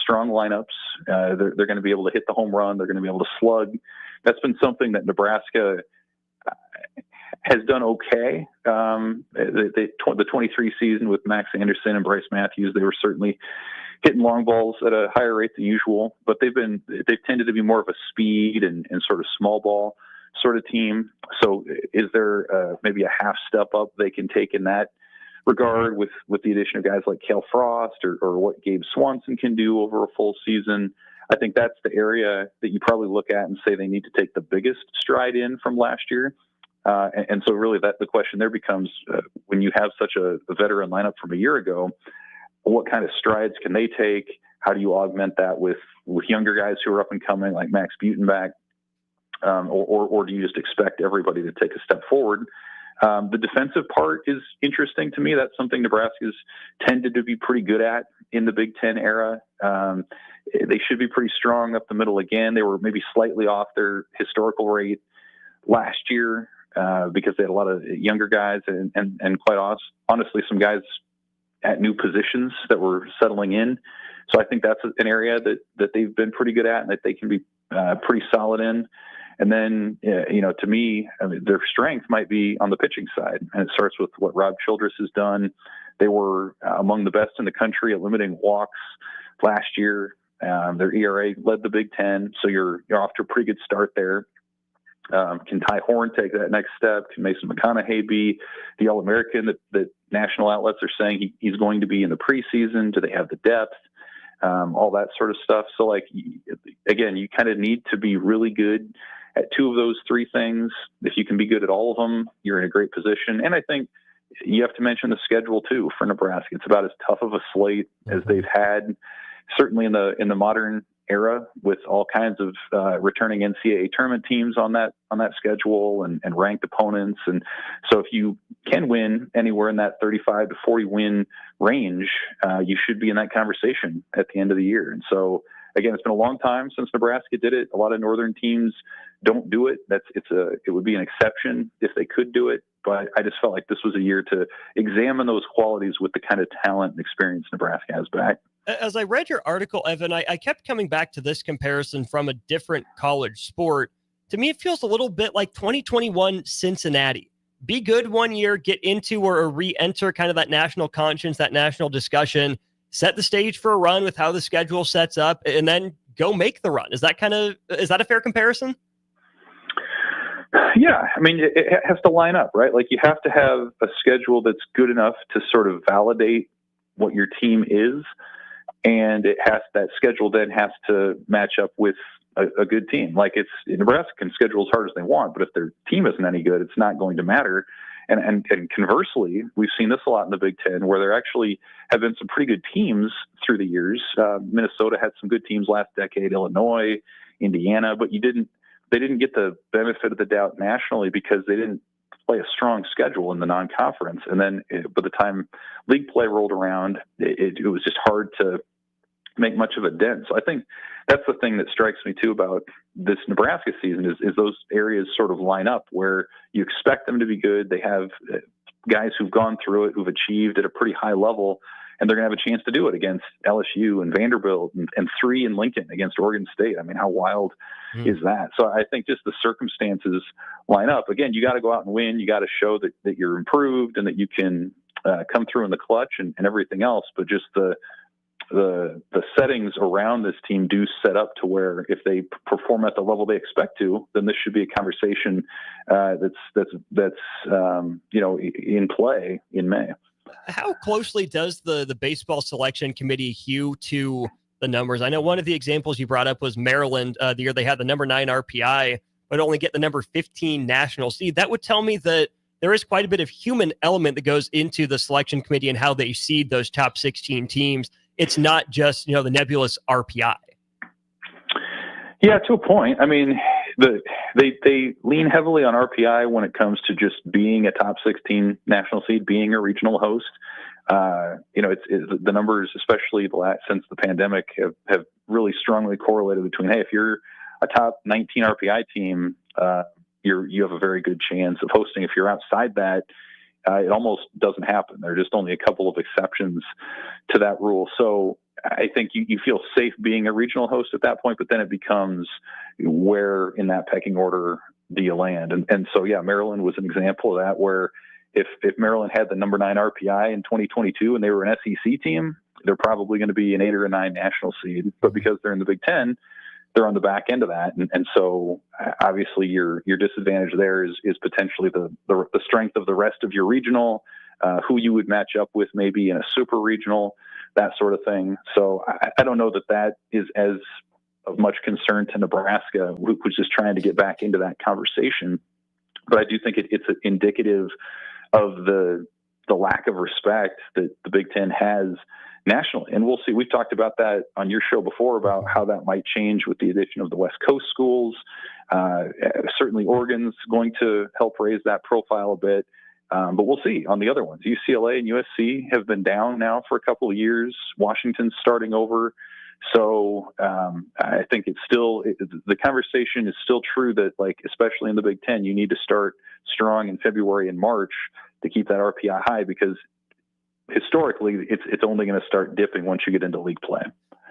strong lineups. They're going to be able to hit the home run. They're going to be able to slug. That's been something that Nebraska has done okay. The 23 season with Max Anderson and Bryce Matthews, they were certainly hitting long balls at a higher rate than usual, but they've tended to be more of a speed and sort of small ball sort of team. So is there maybe a half step up they can take in that regard with the addition of guys like Cale Frost or what Gabe Swanson can do over a full season? I think that's the area that you probably look at and say they need to take the biggest stride in from last year. And so really the question there becomes, when you have such a veteran lineup from a year ago, what kind of strides can they take? How do you augment that with younger guys who are up and coming, like Max Butenbach? Or do you just expect everybody to take a step forward? The defensive part is interesting to me. That's something Nebraska's tended to be pretty good at in the Big Ten era. They should be pretty strong up the middle again. They were maybe slightly off their historical rate last year because they had a lot of younger guys and quite honestly, some guys at new positions that were settling in. So I think that's an area that they've been pretty good at and that they can be pretty solid in. And then, to me, I mean, their strength might be on the pitching side. And it starts with what Rob Childress has done. They were among the best in the country at limiting walks last year. Their ERA led the Big Ten, so you're off to a pretty good start there. Can Ty Horn take that next step? Can Mason McConaughey be the All-American that national outlets are saying he's going to be in the preseason? Do they have the depth? All that sort of stuff. So, like, again, you kind of need to be really good at two of those three things. If you can be good at all of them, you're in a great position. And I think you have to mention the schedule too for Nebraska. It's about as tough of a slate as they've had, certainly in the modern era, with all kinds of returning NCAA tournament teams on that schedule and ranked opponents. And so if you can win anywhere in that 35 to 40 win range, you should be in that conversation at the end of the year. And so, again, it's been a long time since Nebraska did it. A lot of northern teams don't do it. It would be an exception if they could do it. But I just felt like this was a year to examine those qualities with the kind of talent and experience Nebraska has back. As I read your article, Evan, I kept coming back to this comparison from a different college sport. To me, it feels a little bit like 2021 Cincinnati. Be good one year, get into or re-enter kind of that national conscience, that national discussion, set the stage for a run with how the schedule sets up, and then go make the run. Is that a fair comparison? Yeah, I mean, it has to line up, right? Like, you have to have a schedule that's good enough to sort of validate what your team is, and that schedule then has to match up with a good team. Like, Nebraska can schedule as hard as they want, but if their team isn't any good, it's not going to matter. And conversely, we've seen this a lot in the Big Ten, where there actually have been some pretty good teams through the years. Minnesota had some good teams last decade, Illinois, Indiana, but they didn't get the benefit of the doubt nationally because they didn't play a strong schedule in the non-conference. And then by the time league play rolled around, it was just hard to make much of a dent. So I think that's the thing that strikes me too about this Nebraska season is those areas sort of line up where you expect them to be good. They have guys who've gone through it, who've achieved at a pretty high level, and they're going to have a chance to do it against LSU and Vanderbilt and 3 in Lincoln against Oregon State. I mean, how wild is that? So I think just the circumstances line up. Again, you got to go out and win. You got to show that you're improved and that you can come through in the clutch and everything else. But just the settings around this team do set up to where if they perform at the level they expect to, then this should be a conversation that's in play in May. How closely does the baseball selection committee hew to the numbers? I know one of the examples you brought up was Maryland, the year they had the number 9 RPI, but only get the number 15 national seed. That would tell me that there is quite a bit of human element that goes into the selection committee and how they seed those top 16 teams. It's not just, the nebulous RPI. Yeah, to a point. I mean, they lean heavily on RPI when it comes to just being a top 16 national seed, being a regional host. It's the numbers, especially since the pandemic, have really strongly correlated between, hey, if you're a top 19 RPI team, you have a very good chance of hosting. If you're outside that, it almost doesn't happen. There are just only a couple of exceptions to that rule. So I think you feel safe being a regional host at that point, but then it becomes where in that pecking order do you land? And so, yeah, Maryland was an example of that, where if Maryland had the number 9 RPI in 2022 and they were an SEC team, they're probably going to be an 8 or a 9 national seed. But because they're in the Big Ten, they're on the back end of that. And so obviously your disadvantage there is potentially the strength of the rest of your regional, who you would match up with maybe in a super regional, that sort of thing. So I don't know that is as of much concern to Nebraska, who's just trying to get back into that conversation. But I do think it's indicative of the lack of respect that the Big Ten has nationally. And we'll see. We've talked about that on your show before, about how that might change with the addition of the West Coast schools. Certainly Oregon's going to help raise that profile a bit. But we'll see on the other ones. UCLA and USC have been down now for a couple of years. Washington's starting over. So I think the conversation is still true that, like, especially in the Big Ten, you need to start strong in February and March to keep that RPI high, because historically it's only going to start dipping once you get into league play.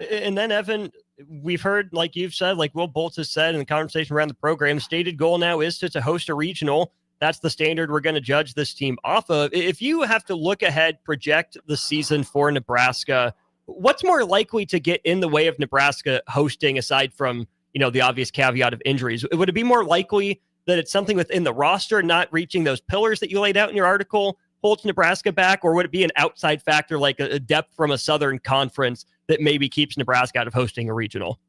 And then, Evan, we've heard, like you've said, like Will Boltz has said in the conversation around the program, stated goal now is to host a regional. That's the standard we're going to judge this team off of. If you have to look ahead, project the season for Nebraska, what's more likely to get in the way of Nebraska hosting aside from, the obvious caveat of injuries? Would it be more likely that it's something within the roster not reaching those pillars that you laid out in your article holds Nebraska back, or would it be an outside factor like a depth from a Southern Conference that maybe keeps Nebraska out of hosting a regional?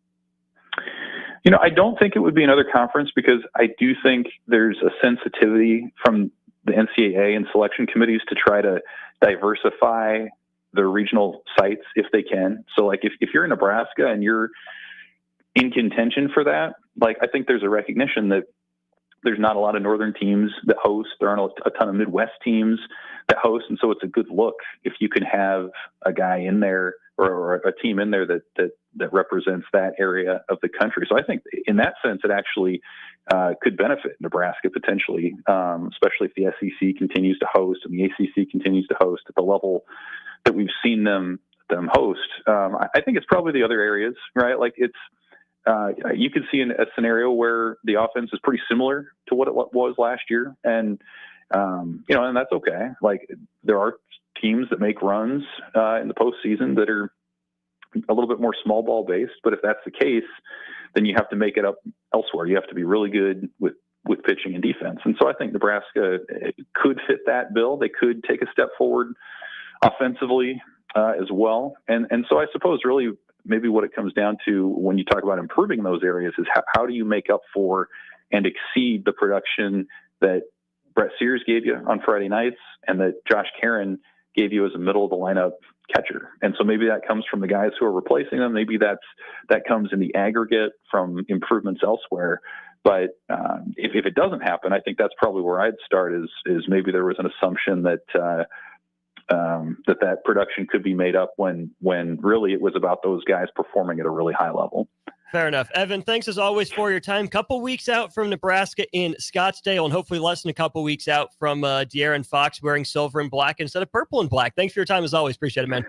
I don't think it would be another conference because I do think there's a sensitivity from the NCAA and selection committees to try to diversify their regional sites if they can. So like if you're in Nebraska and you're in contention for that, like I think there's a recognition that there's not a lot of northern teams that host. There aren't a ton of Midwest teams that host. And so it's a good look if you can have a guy in there or a team in there that represents that area of the country. So I think in that sense, it actually could benefit Nebraska potentially, especially if the SEC continues to host and the ACC continues to host at the level that we've seen them host. I think it's probably the other areas, right? Like it's, you could see a scenario where the offense is pretty similar to what it was last year. And, and that's okay. Like there are teams that make runs in the postseason that are a little bit more small ball based. But if that's the case, then you have to make it up elsewhere. You have to be really good with pitching and defense. And so I think Nebraska could fit that bill. They could take a step forward offensively as well. And so I suppose really maybe what it comes down to when you talk about improving those areas is how do you make up for and exceed the production that Brett Sears gave you on Friday nights and that Josh Caron gave you as a middle of the lineup catcher. And so maybe that comes from the guys who are replacing them. Maybe that comes in the aggregate from improvements elsewhere. But if it doesn't happen, I think that's probably where I'd start is maybe there was an assumption that that production could be made up when really it was about those guys performing at a really high level. Fair enough. Evan, thanks as always for your time. Couple weeks out from Nebraska in Scottsdale and hopefully less than a couple weeks out from De'Aaron Fox wearing silver and black instead of purple and black. Thanks for your time as always. Appreciate it, man.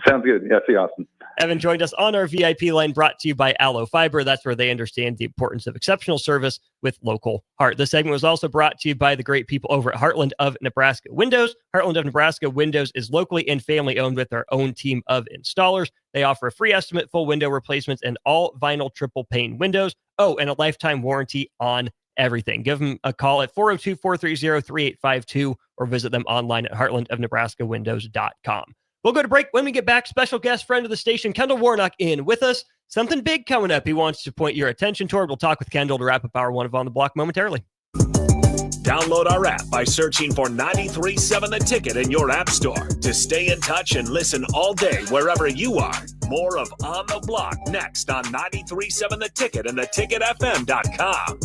Sounds good. Yeah, see you, Austin. Evan joined us on our VIP line brought to you by Aloe Fiber. That's where they understand the importance of exceptional service with local heart. This segment was also brought to you by the great people over at Heartland of Nebraska Windows. Heartland of Nebraska Windows is locally and family owned with their own team of installers. They offer a free estimate, full window replacements, and all vinyl triple pane windows. Oh, and a lifetime warranty on everything. Give them a call at 402-430-3852 or visit them online at heartlandofnebraskawindows.com. We'll go to break. When we get back, special guest friend of the station, Kendall Warnock, in with us. Something big coming up he wants to point your attention toward. We'll talk with Kendall to wrap up hour one of On the Block momentarily. Download our app by searching for 93.7 The Ticket in your app store to stay in touch and listen all day wherever you are. More of On the Block next on 93.7 The Ticket and theticketfm.com.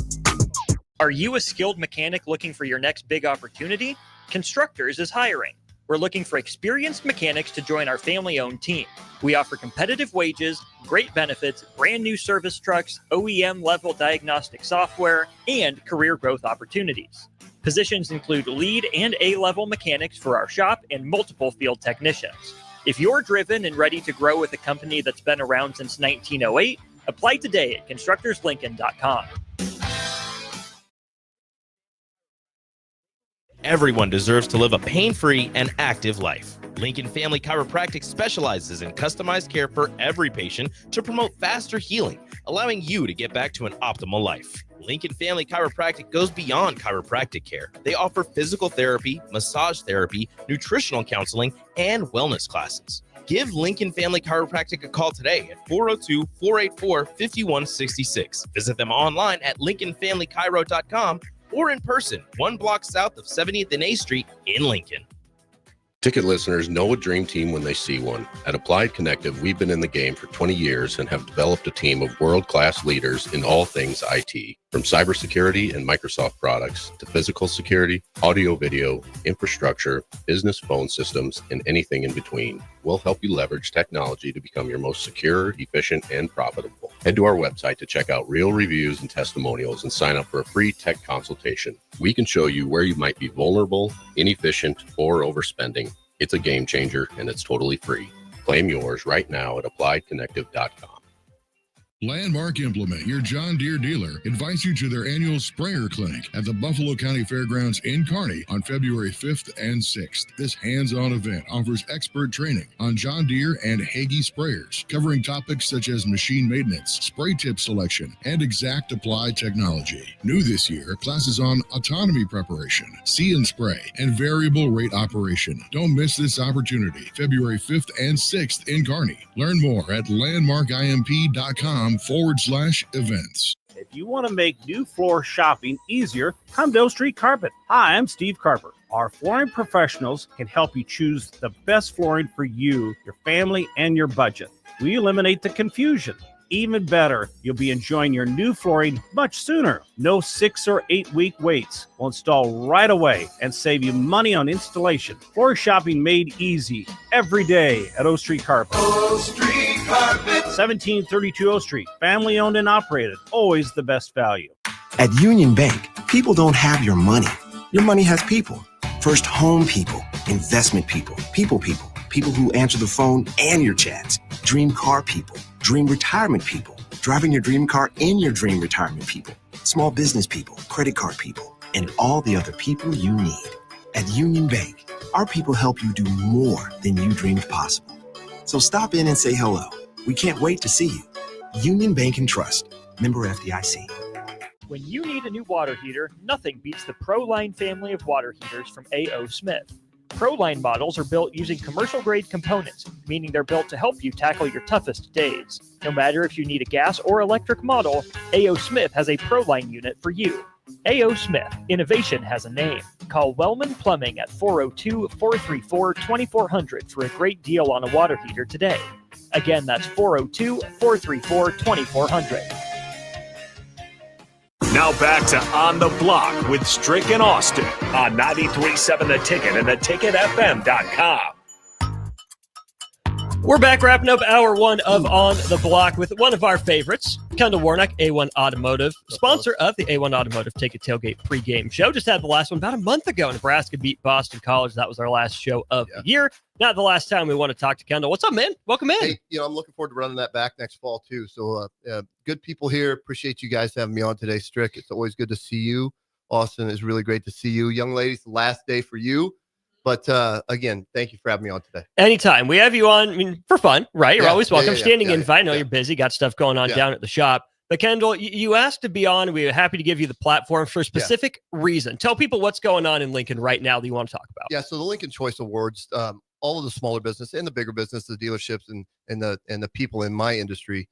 Are you a skilled mechanic looking for your next big opportunity? Constructors is hiring. We're looking for experienced mechanics to join our family-owned team. We offer competitive wages, great benefits, brand new service trucks, OEM-level diagnostic software, and career growth opportunities. Positions include lead and A-level mechanics for our shop and multiple field technicians. If you're driven and ready to grow with a company that's been around since 1908, apply today at constructorslincoln.com. Everyone deserves to live a pain-free and active life. Lincoln Family Chiropractic specializes in customized care for every patient to promote faster healing, allowing you to get back to an optimal life. Lincoln Family Chiropractic goes beyond chiropractic care. They offer physical therapy, massage therapy, nutritional counseling, and wellness classes. Give Lincoln Family Chiropractic a call today at 402-484-5166. Visit them online at lincolnfamilychiro.com or in person, 1 block south of 70th and A Street in Lincoln. Ticket listeners know a dream team when they see one. At Applied Connective, we've been in the game for 20 years and have developed a team of world-class leaders in all things IT. From cybersecurity and Microsoft products to physical security, audio-video, infrastructure, business phone systems, and anything in between. We'll help you leverage technology to become your most secure, efficient, and profitable. Head to our website to check out real reviews and testimonials and sign up for a free tech consultation. We can show you where you might be vulnerable, inefficient, or overspending. It's a game changer, and it's totally free. Claim yours right now at appliedconnective.com. Landmark Implement, your John Deere dealer, invites you to their annual sprayer clinic at the Buffalo County Fairgrounds in Kearney on February 5th and 6th. This hands-on event offers expert training on John Deere and Hagie sprayers, covering topics such as machine maintenance, spray tip selection, and exact applied technology. New this year, classes on autonomy preparation, see and spray, and variable rate operation. Don't miss this opportunity, February 5th and 6th in Kearney. Learn more at landmarkimp.com/events. If you want to make new floor shopping easier, come to Strick Carpet. Hi, I'm Steve Carper. Our flooring professionals can help you choose the best flooring for you, your family, and your budget. We eliminate the confusion. Even better, you'll be enjoying your new flooring much sooner. No 6 or 8 week waits. We'll install right away and save you money on installation. Floor shopping made easy every day at O Street Carpet. O Street Carpet. 1732 O Street. Family owned and operated. Always the best value. At Union Bank, people don't have your money. Your money has people. First home people, investment people, people who answer the phone and your chats, dream car people, dream retirement people, driving your dream car in your dream retirement people, small business people, credit card people, and all the other people you need. At Union Bank, our people help you do more than you dreamed possible. So stop in and say hello. We can't wait to see you. Union Bank and Trust, member FDIC. When you need a new water heater, nothing beats the ProLine family of water heaters from A.O. Smith. ProLine models are built using commercial-grade components, meaning they're built to help you tackle your toughest days. No matter if you need a gas or electric model, A.O. Smith has a ProLine unit for you. A.O. Smith, innovation has a name. Call Wellman Plumbing at 402-434-2400 for a great deal on a water heater today. Again, that's 402-434-2400. Now back to On the Block with Strick and Austin on 93.7 The Ticket and theticketfm.com. We're back wrapping up hour one of On the Block with one of our favorites, Kendall Warnock, A1 Automotive, sponsor of the A1 Automotive Ticket Tailgate pregame show. Just had the last one about a month ago. Nebraska beat Boston College. That was our last show of the year. Not the last time we want to talk to Kendall. What's up, man? Welcome in. Hey, I'm looking forward to running that back next fall, too. So good people here. Appreciate you guys having me on today, Strick. It's always good to see you. Austin, it's really great to see you. Young ladies, the last day for you. But again, thank you for having me on today. Anytime. We have you on for fun, right? You're always welcome. Standing invite. I know you're busy, got stuff going on down at the shop. But Kendall, you asked to be on. We're happy to give you the platform for a specific reason. Tell people what's going on in Lincoln right now that you want to talk about. Yeah, so the Lincoln Choice Awards, all of the smaller business and the bigger business, the dealerships and the people in my industry,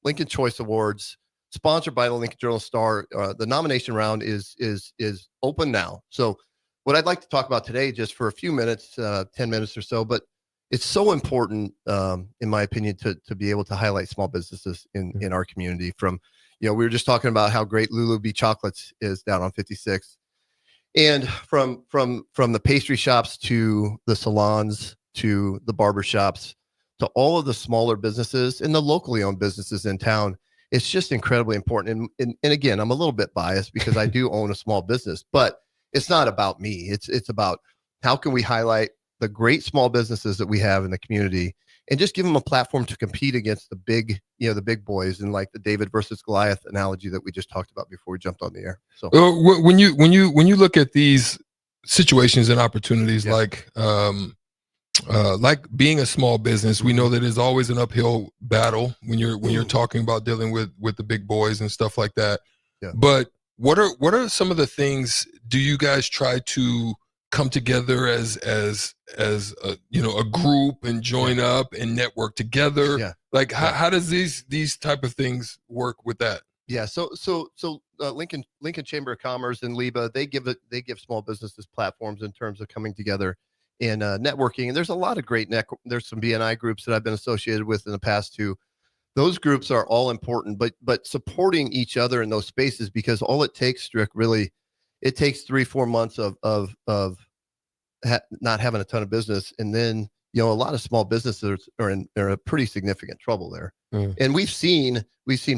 Lincoln Choice Awards, sponsored by the Lincoln Journal-Star. The nomination round is open now. So what I'd like to talk about today, just for a few minutes, 10 minutes or so, but it's so important, in my opinion, to be able to highlight small businesses in our community. From, we were just talking about how great Lulu Bee Chocolates is down on 56, and from the pastry shops to the salons to the barber shops to all of the smaller businesses and the locally owned businesses in town. It's just incredibly important. And again, I'm a little bit biased because I do own a small business, but it's not about me. It's about how can we highlight the great small businesses that we have in the community and just give them a platform to compete against the big boys, and like the David versus Goliath analogy that we just talked about before we jumped on the air. So when you look at these situations and opportunities, like being a small business, we know that it's always an uphill battle when you're talking about dealing with the big boys and stuff like that. Yeah. But what are some of the things? Do you guys try to come together as a group and join up and network together? Yeah. Like how does these type of things work with that? Yeah. So Lincoln Chamber of Commerce and LIBA, they give small businesses platforms in terms of coming together and networking. And there's a lot of great there's some BNI groups that I've been associated with in the past too. Those groups are all important, but supporting each other in those spaces, because all it takes, Strick, really, it takes 3-4 months of not having a ton of business, and then a lot of small businesses are in a pretty significant trouble there. And we've seen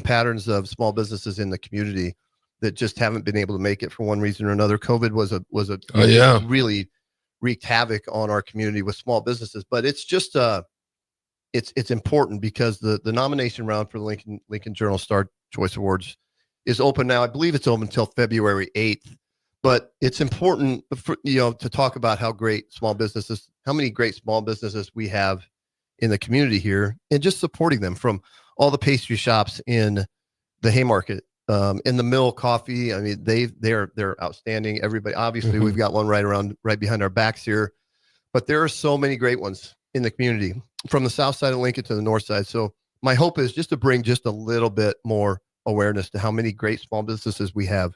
patterns of small businesses in the community that just haven't been able to make it for one reason or another. COVID was really wreaked havoc on our community with small businesses, but it's just it's important because the nomination round for the Lincoln Journal-Star Choice Awards is open now. I believe it's open until February 8th. But it's important for, to talk about how many great small businesses we have in the community here, and just supporting them, from all the pastry shops in the Haymarket, in the Mill Coffee. I mean, they're outstanding. Everybody, obviously, we've got one right behind our backs here, but there are so many great ones in the community, from the south side of Lincoln to the north side. So my hope is just to bring just a little bit more awareness to how many great small businesses we have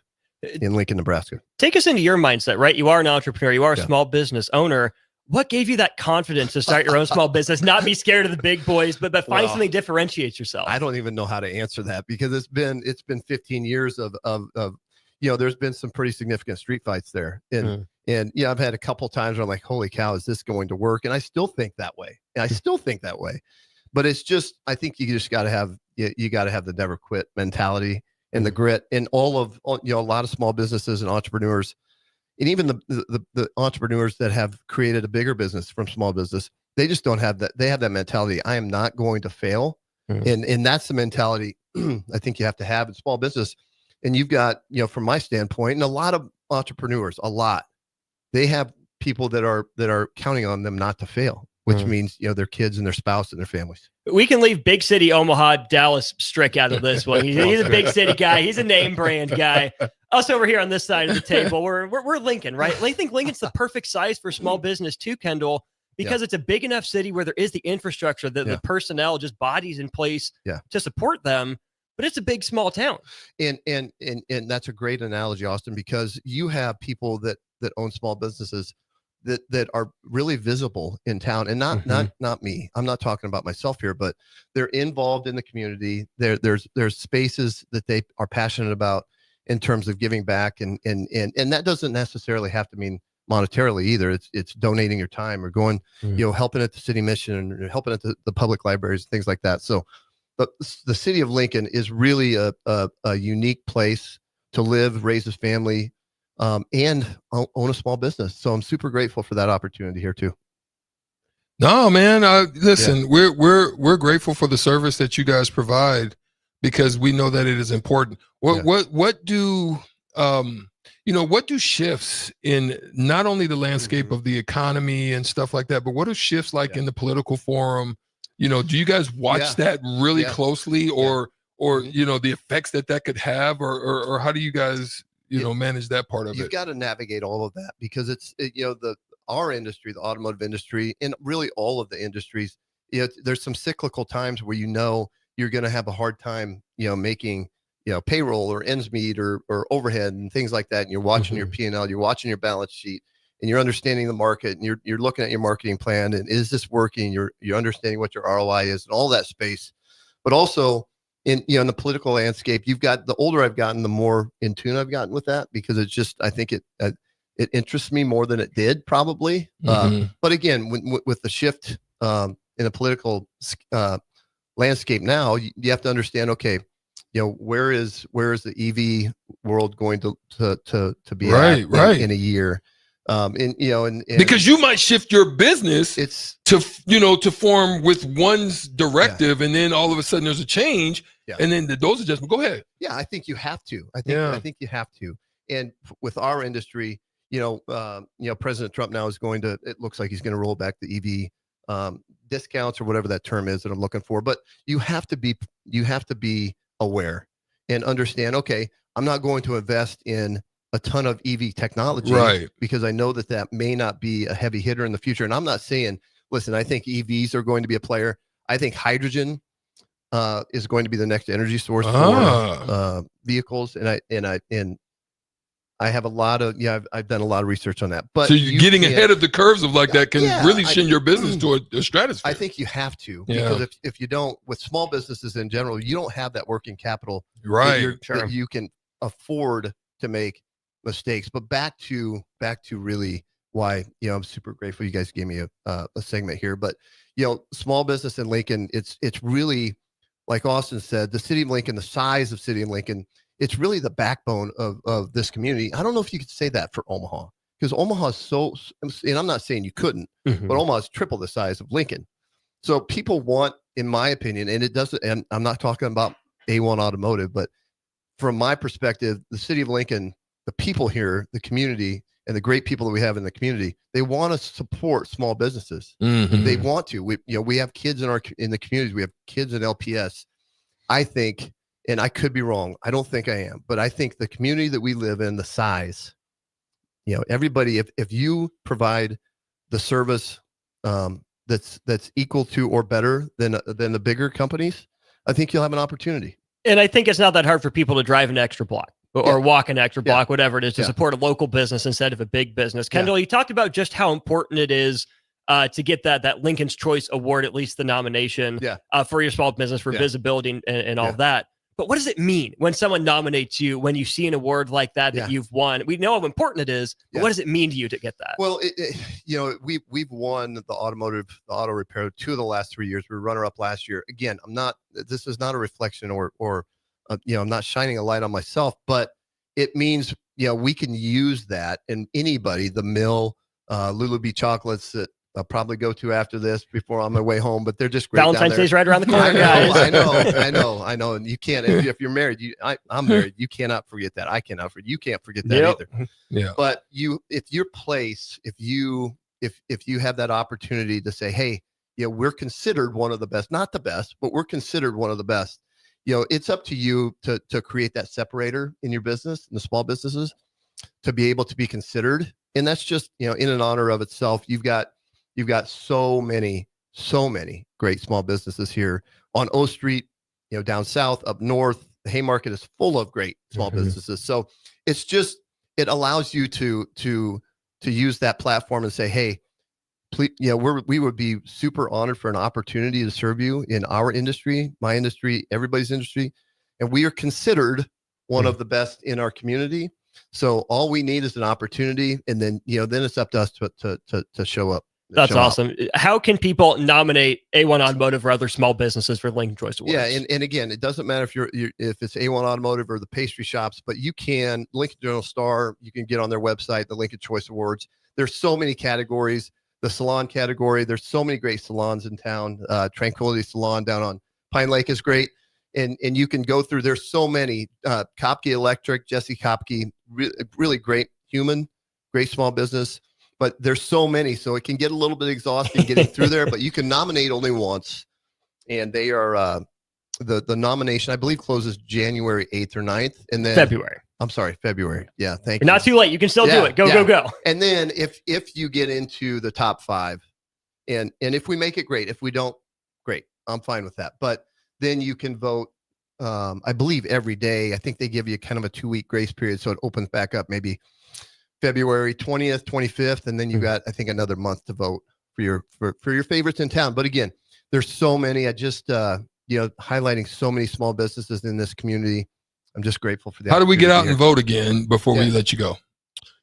in Lincoln, Nebraska. Take us into your mindset, right? You are an entrepreneur. You are a small business owner. What gave you that confidence to start your own small business, not be scared of the big boys, but find something that differentiates yourself? I don't even know how to answer that, because it's been 15 years of there's been some pretty significant street fights there. And I've had a couple times where I'm like, holy cow, is this going to work? And I still think that way. But it's just, I think you just got to have, you got to have the never quit mentality and the grit, and a lot of small businesses and entrepreneurs, and even the entrepreneurs that have created a bigger business from small business, they just don't have that. They have that mentality. I am not going to fail. And that's the mentality I think you have to have in small business. And you've got, from my standpoint, and a lot of entrepreneurs, they have people that are counting on them not to fail, which means, their kids and their spouse and their families. We can leave big city Omaha, Dallas Strick out of this one. He's a big city guy. He's a name brand guy. Us over here on this side of the table, we're Lincoln, right? I think Lincoln's the perfect size for small business too, Kendall, because it's a big enough city where there is the infrastructure, the personnel, just bodies in place to support them. But it's a big, small town. And that's a great analogy, Austin, because you have people that own small businesses that are really visible in town, and not me. I'm not talking about myself here, but they're involved in the community. There's spaces that they are passionate about in terms of giving back, and that doesn't necessarily have to mean monetarily either. It's donating your time or going, helping at the city mission or helping at the public libraries, things like that. So the city of Lincoln is really a unique place to live, raise his family, and own a small business. So I'm super grateful for that opportunity here too. No, man. Listen, we're grateful for the service that you guys provide, because we know that it is important. What do shifts in not only the landscape of the economy and stuff like that, but what are shifts like in the political forum? Do you guys watch that really closely, or the effects that could have, or how do you guys manage that part of it? You've got to navigate all of that, because our industry, the automotive industry, and really all of the industries, there's some cyclical times where you're going to have a hard time, making payroll or ends meet or overhead and things like that. And you're watching your P&L, you're watching your balance sheet, and you're understanding the market, and you're looking at your marketing plan, and is this working? You're understanding what your ROI is and all that space. But also in the political landscape, the older I've gotten, the more in tune I've gotten with that, because it's just, I think it interests me more than it did probably. But again, with the shift in the political landscape now, you have to understand, okay, where is the EV world going to be in a year? And because you might shift your business to form with one's directive, and then all of a sudden there's a change, and then those adjustments. Go ahead. Yeah, I think you have to. I think you have to. And with our industry, President Trump now is it looks like he's going to roll back the EV discounts, or whatever that term is that I'm looking for. But you have to be aware and understand, okay, I'm not going to invest in a ton of EV technology, because I know that may not be a heavy hitter in the future. And I'm not saying, listen, I think EVs are going to be a player. I think hydrogen is going to be the next energy source for vehicles. And I have I've done a lot of research on that. But so you're getting ahead of the curves of that can really send your business to a stratosphere. I think you have to, because if you don't, with small businesses in general, you don't have that working capital that you can afford to make mistakes. But back to really why I'm super grateful you guys gave me a segment here. But small business in Lincoln, it's really, like Austin said, the city of Lincoln, the size of city of Lincoln, it's really the backbone of this community. I don't know if you could say that for Omaha, because Omaha is and I'm not saying you couldn't, but Omaha is triple the size of Lincoln. So people want, in my opinion, and it doesn't, and I'm not talking about A1 Automotive, but from my perspective, the city of Lincoln, the people here, the community, and the great people that we have in the community, they want to support small businesses. Mhm. They want to. We have kids in the communities. We have kids in LPS. I think, and I could be wrong, I don't think I am, but I think the community that we live in, the size, everybody, if you provide the service that's equal to or better than the bigger companies, I think you'll have an opportunity. And I think it's not that hard for people to drive an extra block or walk an extra block, whatever it is, to support a local business instead of a big business. Kendall, you talked about just how important it is to get that Lincoln's Choice Award, at least the nomination for your small business, for visibility and all of that. But what does it mean when someone nominates you, when you see an award like that you've won? We know how important it is, but what does it mean to you to get that? Well, we've won the auto repair 2 of the last 3 years. We were runner-up last year. Again, this is not a reflection or I'm not shining a light on myself, but it means, we can use that, and anybody, the mill, Lulu Bee chocolates that I'll probably go to after this before on my way home, but they're just great. Valentine's Day's right around the corner, guys. I know. And you can't, if you're married, I'm married, you cannot forget that. I cannot forget. You can't forget that either. Yeah. But if you have that opportunity to say, hey, we're considered one of the best, not the best, but we're considered one of the best. It's up to you to create that separator in your business, in the small businesses, to be able to be considered. And that's just, in an honor of itself. You've got so many great small businesses here on O Street, down south, up north. The Haymarket is full of great small businesses. So it's just, it allows you to use that platform and say, hey, please, we would be super honored for an opportunity to serve you in our industry, my industry, everybody's industry. And we are considered one of the best in our community. So all we need is an opportunity. And then, then it's up to us to show up. That's awesome. How can people nominate A1 Automotive or other small businesses for Lincoln Choice Awards? Yeah, and again, it doesn't matter if it's A1 Automotive or the pastry shops, but you can, Lincoln Journal Star, you can get on their website, the Lincoln Choice Awards. There's so many categories. The salon category, there's so many great salons in town. Tranquility Salon down on Pine Lake is great. And you can go through, there's so many. Kopke Electric, Jesse Kopke, really great human, great small business. But there's so many, so it can get a little bit exhausting getting through there. But you can nominate only once, and they are the nomination, I believe, closes January 8th or 9th, and then February. I'm sorry, February. Yeah, thank You're you. not too late. You can still do it. Go. And then if you get into the top 5, and if we make it, great. If we don't, great. I'm fine with that. But then you can vote. I believe every day. I think they give you kind of a 2-week grace period, so it opens back up maybe February 20th, 25th, and then you got, I think, another month to vote for your favorites in town. But again, there's so many. I just highlighting so many small businesses in this community. I'm just grateful for that. How do we get out and vote again before we let you go?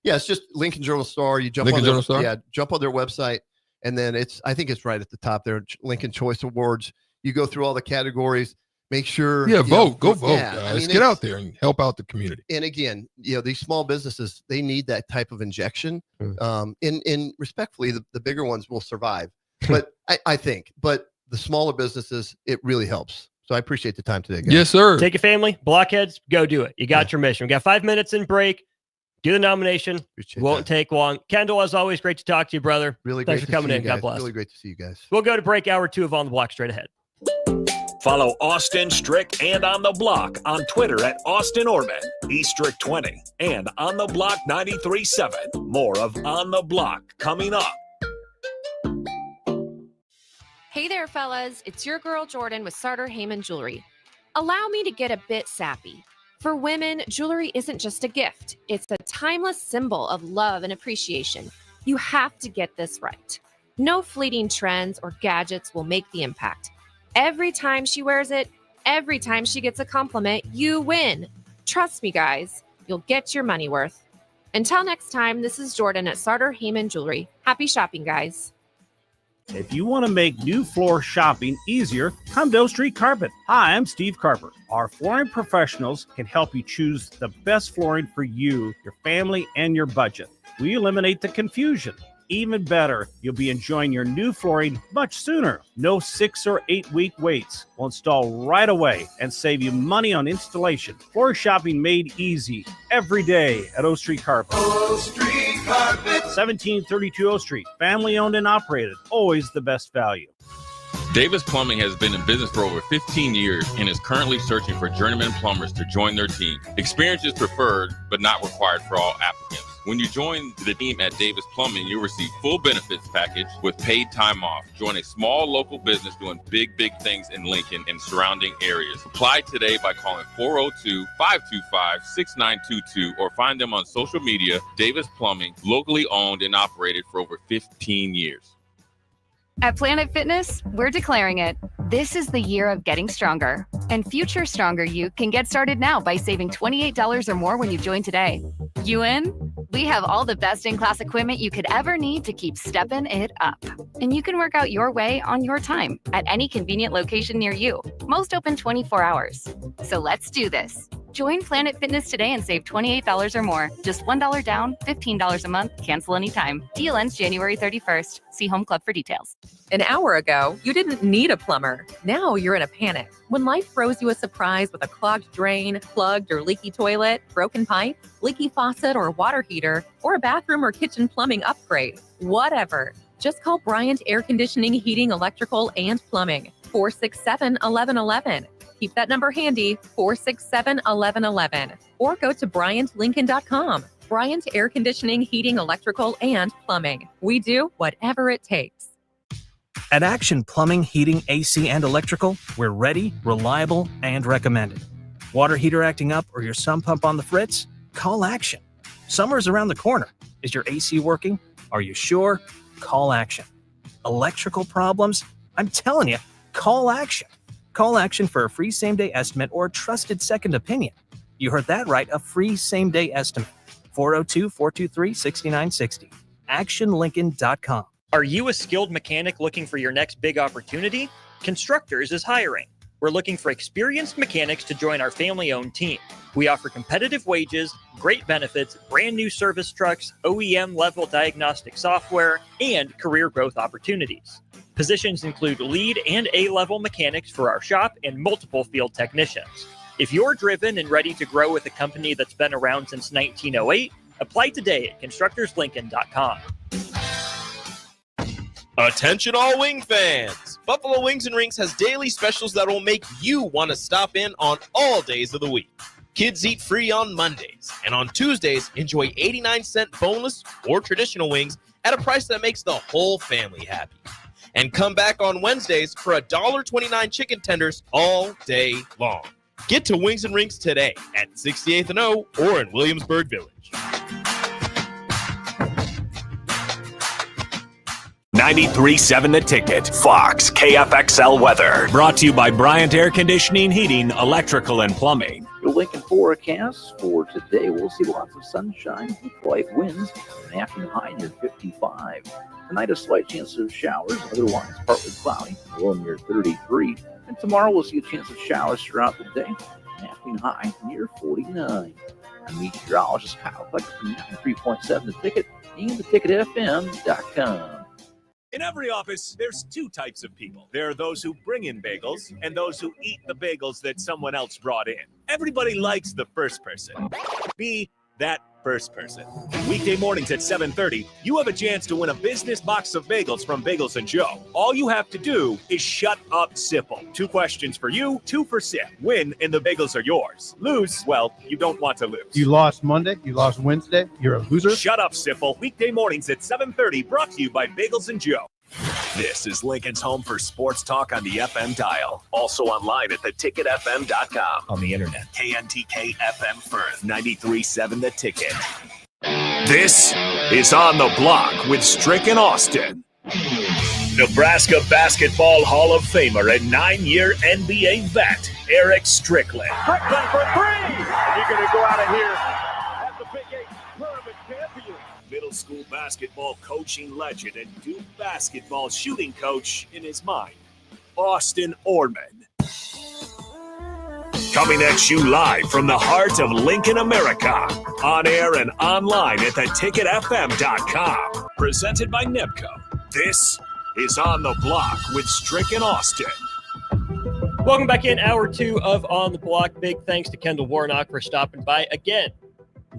Yeah, it's just Lincoln Journal Star. You jump Lincoln on Journal Star? Yeah, jump on their website, and then I think it's right at the top there, Lincoln Choice Awards. You go through all the categories. Make sure. Yeah, vote. Go vote, Yeah, guys. Get out there and help out the community. And again, these small businesses, they need that type of injection. And respectfully, the bigger ones will survive. But I think, but the smaller businesses, it really helps. So I appreciate the time today, guys. Yes, sir. Take your family, blockheads, go do it. You got your mission. We got 5 minutes in break. Do the nomination. Won't take long. Kendall, as always, great to talk to you, brother. Really Thanks great for to coming see in. you guys. God bless. Really great to see you guys. We'll go to break hour 2 of On the Block straight ahead. Follow Austin Strick and On the Block on Twitter at Austin Orman, eStrick20, and On the Block 93.7. More of On the Block coming up. Hey there, fellas. It's your girl Jordan with Sartor Heyman Jewelry. Allow me to get a bit sappy. For women, jewelry isn't just a gift. It's a timeless symbol of love and appreciation. You have to get this right. No fleeting trends or gadgets will make the impact. Every time she wears it, every time she gets a compliment, you win. Trust me, guys, you'll get your money worth. Until next time, this is Jordan at Sartor Heyman Jewelry. Happy shopping, guys. If you want to make new floor shopping easier, come to O Street Carpet. Hi, I'm Steve Carper. Our flooring professionals can help you choose the best flooring for you, your family, and your budget. We eliminate the confusion. even better, you'll be enjoying your new flooring much sooner. No 6 or 8 week waits. We'll install right away and save you money on installation. Floor shopping made easy every day at O Street Carpet. O Street Carpet. 1732 O Street. Family owned and operated. Always the best value. Davis Plumbing has been in business for over 15 years and is currently searching for journeyman plumbers to join their team. Experience is preferred, but not required for all applicants. When you join the team at Davis Plumbing, you'll receive full benefits package with paid time off. Join a small local business doing big things in Lincoln and surrounding areas. Apply today by calling 402-525-6922 or find them on social media. Davis Plumbing, locally owned and operated for over 15 years. At Planet Fitness, we're declaring it. This is the year of getting stronger. And future stronger you can get started now by saving $28 or more when you join today. You in? We have all the best in-class equipment you could ever need to keep stepping it up. And you can work out your way on your time at any convenient location near you. Most open 24 hours. So let's do this. Join Planet Fitness today and save $28 or more. Just $1 down, $15 a month, cancel anytime. Deal ends January 31st. See Home Club for details. An hour ago, you didn't need a plumber. Now you're in a panic. When life throws you a surprise with a clogged drain, plugged or leaky toilet, broken pipe, leaky faucet or water heater, or a bathroom or kitchen plumbing upgrade, whatever. Just call Bryant Air Conditioning, Heating, Electrical, and Plumbing. 467-1111. Keep that number handy, 467-1111. Or go to BryantLincoln.com. Bryant Air Conditioning, Heating, Electrical, and Plumbing. We do whatever it takes. At Action Plumbing, Heating, AC, and Electrical, we're ready, reliable, and recommended. Water heater acting up or your sump pump on the fritz? Call Action. Summer's around the corner. Is your AC working? Are you sure? Call Action. Electrical problems? I'm telling you, call Action. Call Action for a free same-day estimate or a trusted second opinion. You heard that right, a free same-day estimate. 402-423-6960. ActionLincoln.com. Are you a skilled mechanic looking for your next big opportunity? Constructors is hiring. We're looking for experienced mechanics to join our family-owned team. We offer competitive wages, great benefits, brand new service trucks, OEM-level diagnostic software, and career growth opportunities. Positions include lead and A-level mechanics for our shop and multiple field technicians. If you're driven and ready to grow with a company that's been around since 1908, apply today at constructorslincoln.com. Attention all wing fans! Buffalo Wings and Rings has daily specials that will make you want to stop in on all days of the week. Kids eat free on Mondays, and on Tuesdays, enjoy 89-cent boneless or traditional wings at a price that makes the whole family happy. And come back on Wednesdays for $1.29 chicken tenders all day long. Get to Wings and Rings today at 68th and O or in Williamsburg Village. 93.7 The Ticket, Fox, KFXL weather. Brought to you by Bryant Air Conditioning, Heating, Electrical, and Plumbing. Your Lincoln forecast for today, we'll see lots of sunshine with light winds, an afternoon high near 55. Tonight, a slight chance of showers, otherwise partly cloudy, low near 33. And tomorrow, we'll see a chance of showers throughout the day, an afternoon high near 49. I'm meteorologist Kyle Fletcher from 93.7 The Ticket and theticketfm.com. In every office, there's two types of people. There are those who bring in bagels and those who eat the bagels that someone else brought in. Everybody likes the first person. Be that first person. Weekday mornings at 7:30, you have a chance to win a business box of bagels from Bagels & Joe. All you have to do is shut up, Sipple. 2 questions for you, 2 for Sip. Win, and the bagels are yours. Lose, well, you don't want to lose. You lost Monday, you lost Wednesday, you're a loser. Shut up, Sipple. Weekday mornings at 7:30, brought to you by Bagels & Joe. This is Lincoln's home for sports talk on the FM dial. Also online at theticketfm.com. On the internet. KNTK FM Firth, 93.7 The Ticket. This is On the Block with Strick and Austin. Nebraska Basketball Hall of Famer and 9-year NBA vet, Eric Strickland. Strickland for 3! And you're going to go out of here as the Big 8 tournament champion. Middle school basketball coaching legend and Duke basketball shooting coach in his mind, Austin Orman. Coming at you live from the heart of Lincoln, America. On air and online at theticketfm.com. Presented by Nebco. This is On the Block with Strick and Austin. Welcome back in hour 2 of On the Block. Big thanks to Kendall Warnock for stopping by. Again,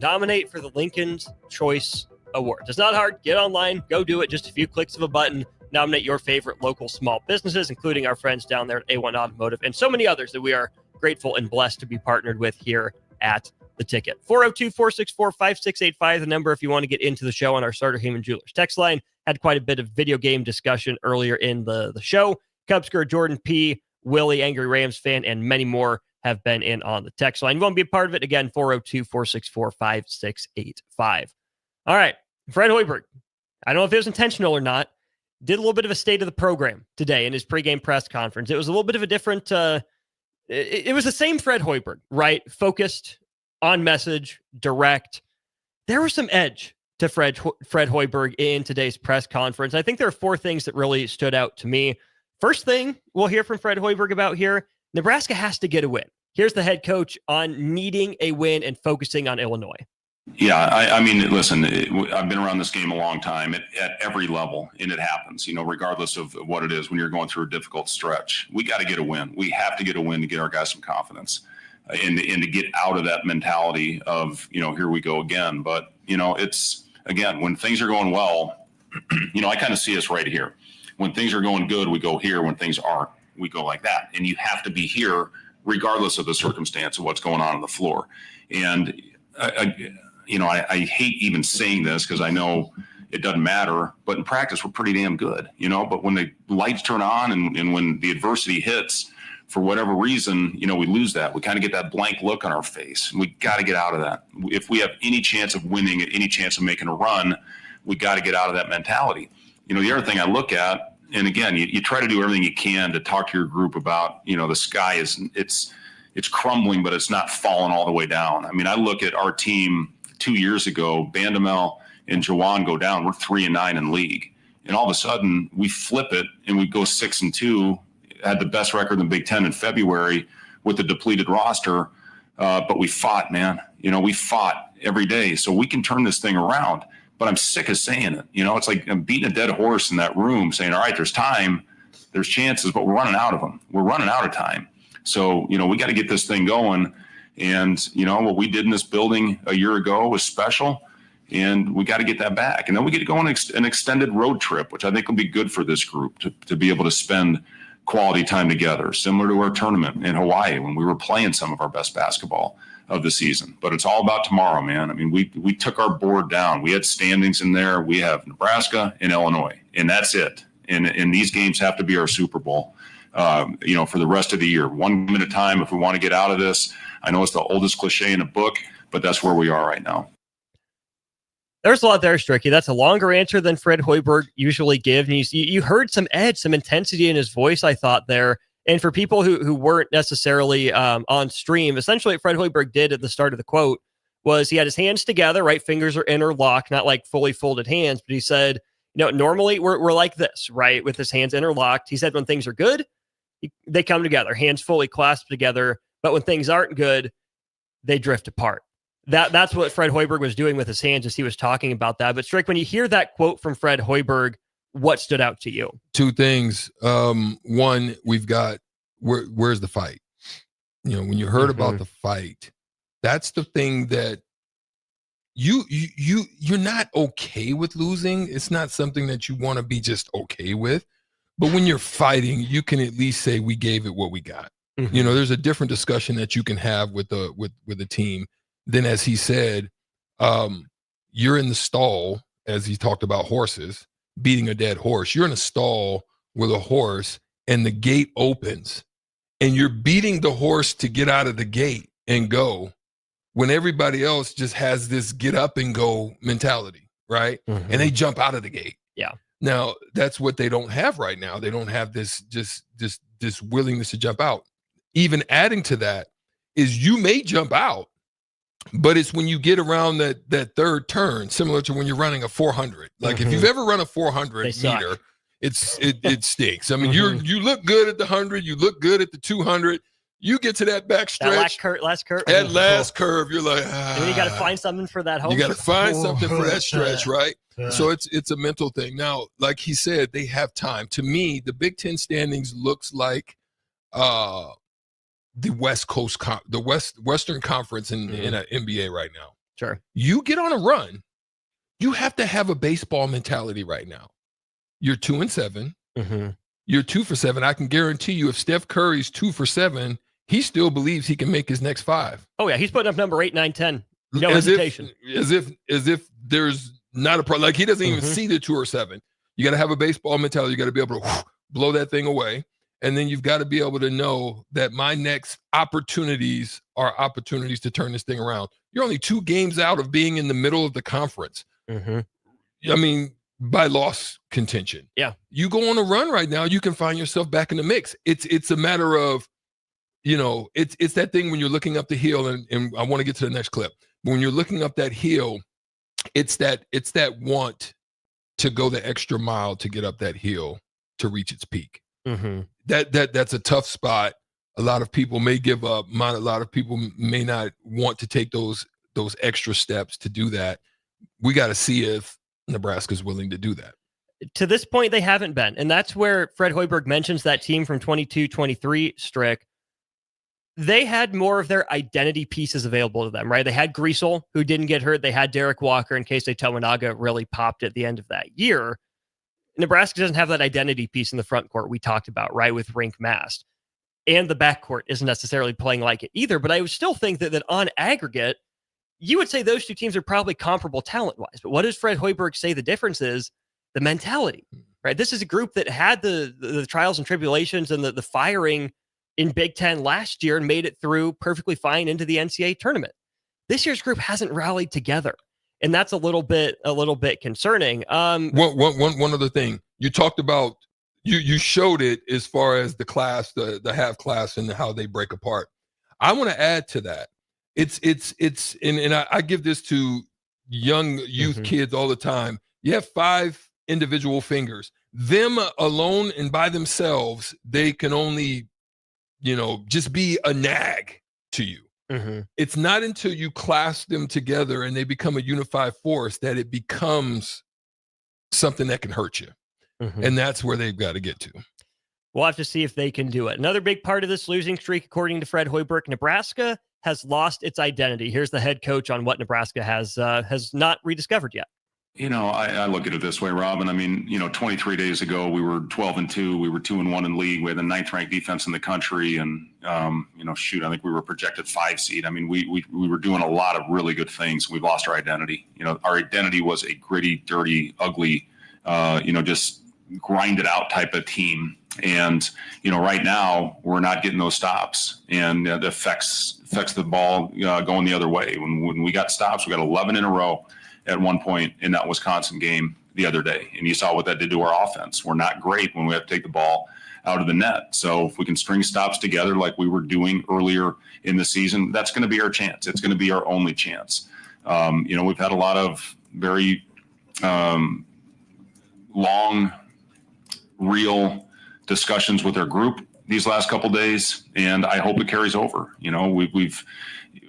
nominate for the Lincoln's Choice Award. It's not hard. Get online. Go do it. Just a few clicks of a button. Nominate your favorite local small businesses, including our friends down there at A1 Automotive and so many others that we are grateful and blessed to be partnered with here at The Ticket. 402-464-5685, the number if you want to get into the show on our Starter Heyman Jewelers text line. Had quite a bit of video game discussion earlier in the show. Cubsker, Jordan P., Willie, Angry Rams fan, and many more have been in on the text line. You want to be a part of it? Again, 402-464-5685. All right, Fred Hoiberg, I don't know if it was intentional or not, did a little bit of a state of the program today in his pregame press conference. It was a little bit of a different... It was the same Fred Hoiberg, right? Focused, on message, direct. There was some edge to Fred Hoiberg in today's press conference. I think there are 4 things that really stood out to me. First thing we'll hear from Fred Hoiberg about here, Nebraska has to get a win. Here's the head coach on needing a win and focusing on Illinois. Yeah, I mean, listen, I've been around this game a long time at every level, and it happens, regardless of what it is when you're going through a difficult stretch. We got to get a win. We have to get a win to get our guys some confidence and to get out of that mentality of, here we go again. But, it's, again, when things are going well, I kind of see us right here. When things are going good, we go here. When things aren't, we go like that. And you have to be here regardless of the circumstance of what's going on the floor. And, I hate even saying this because I know it doesn't matter, but in practice, we're pretty damn good, but when the lights turn on and when the adversity hits, for whatever reason, we lose that. We kind of get that blank look on our face. We got to get out of that. If we have any chance of winning, any chance of making a run, we got to get out of that mentality. The other thing I look at, and again, you try to do everything you can to talk to your group about, the sky it's crumbling, but it's not falling all the way down. I mean, I look at our team 2 years ago, Bandamel and Jawan go down. We're 3-9 in league. And all of a sudden we flip it and we go 6-2, had the best record in the Big Ten in February with a depleted roster. But we fought, man. We fought every day. So we can turn this thing around. But I'm sick of saying it. It's like I'm beating a dead horse in that room saying, all right, there's time, there's chances, but we're running out of them. We're running out of time. So, we got to get this thing going. And, what we did in this building a year ago was special, and we got to get that back. And then we get to go on an extended road trip, which I think will be good for this group to be able to spend quality time together, similar to our tournament in Hawaii when we were playing some of our best basketball of the season. But it's all about tomorrow, man. I mean, we took our board down. We had standings in there. We have Nebraska and Illinois, and that's it. And these games have to be our Super Bowl. For the rest of the year, 1 game at a time. If we want to get out of this, I know it's the oldest cliche in a book, but that's where we are right now. There's a lot there, Stricky. That's a longer answer than Fred Hoiberg usually gives. And you heard some edge, some intensity in his voice, I thought there. And for people who weren't necessarily on stream, essentially what Fred Hoiberg did at the start of the quote was he had his hands together, right? Fingers are interlocked, not like fully folded hands. But he said, normally we're like this, right? With his hands interlocked. He said when things are good, they come together, hands fully clasped together. But when things aren't good, they drift apart. That's what Fred Hoiberg was doing with his hands as he was talking about that. But Strick, when you hear that quote from Fred Hoiberg, what stood out to you? 2 things. One, we've got where's the fight? When you heard about the fight, that's the thing that you're not okay with losing. It's not something that you want to be just okay with. But when you're fighting, you can at least say we gave it what we got. There's a different discussion that you can have with the team than, as he said, you're in the stall, as he talked about horses, beating a dead horse. You're in a stall with a horse and the gate opens and you're beating the horse to get out of the gate and go when everybody else just has this get up and go mentality, right? And they jump out of the gate. Yeah. Now that's what they don't have right now. They don't have this willingness to jump out. Even adding to that is you may jump out, but it's when you get around that third turn, similar to when you're running a 400. Like if you've ever run a 400 meter, it stinks. I mean, you look good at the 100, you look good at the 200, You get to that back stretch. That last curve. That last curve, you're like, And then you got to find something for that home. You got to find something for that stretch, right? So it's a mental thing. Now, like he said, they have time. To me, the Big Ten standings looks like the West Coast, Western Conference in the NBA right now. Sure. You get on a run, you have to have a baseball mentality right now. You're 2-7. You're 2 for 7. I can guarantee you, if Steph Curry's 2 for 7, he still believes he can make his next 5. Oh yeah, he's putting up number 8, 9, 10. No as hesitation. As if there's not a problem. Like he doesn't even see the 2 or 7. You got to have a baseball mentality. You got to be able to blow that thing away. And then you've got to be able to know that my next opportunities are opportunities to turn this thing around. You're only 2 games out of being in the middle of the conference. I mean, by loss contention. Yeah. You go on a run right now, you can find yourself back in the mix. It's a matter of, it's that thing when you're looking up the hill, and I want to get to the next clip. When you're looking up that hill, it's that want to go the extra mile to get up that hill to reach its peak. That's a tough spot. A lot of people may give up. A lot of people may not want to take those extra steps to do that. We got to see if Nebraska's willing to do that. To this point, they haven't been. And that's where Fred Hoiberg mentions that team from 22-23, Strick. They had more of their identity pieces available to them, right? They had Greasel, who didn't get hurt. They had Derek Walker in case Tominaga really popped at the end of that year. Nebraska doesn't have that identity piece in the front court we talked about, right, with Rink Mast. And the backcourt isn't necessarily playing like it either. But I would still think that on aggregate, you would say those two teams are probably comparable talent-wise. But what does Fred Hoiberg say the difference is? The mentality, right? This is a group that had the trials and tribulations and the firing in Big Ten last year and made it through perfectly fine into the NCAA tournament. This year's group hasn't rallied together, and that's a little bit concerning. One other thing you talked about, you showed it as far as the class, the half class, and how they break apart. I want to add to that. And I give this to young youth kids all the time. You have 5 individual fingers. Them alone and by themselves, they can only, just be a nag to you. It's not until you clasp them together and they become a unified force that it becomes something that can hurt you. And that's where they've got to get to. We'll have to see if they can do it. Another big part of this losing streak, according to Fred Hoiberg, Nebraska has lost its identity. Here's the head coach on what Nebraska has not rediscovered yet. I look at it this way, Robin. I mean, 23 days ago, we were 12-2. We were 2-1 in league. We had the 9th ranked defense in the country. And, I think we were projected 5 seed. I mean, we were doing a lot of really good things. We've lost our identity. Our identity was a gritty, dirty, ugly, just grinded out type of team. And, right now we're not getting those stops, and that affects the ball going the other way. When we got stops, we got 11 in a row at one point in that Wisconsin game the other day. And you saw what that did to our offense. We're not great when we have to take the ball out of the net. So if we can string stops together like we were doing earlier in the season, that's going to be our chance. It's going to be our only chance. We've had a lot of very long, real discussions with our group these last couple of days, and I hope it carries over.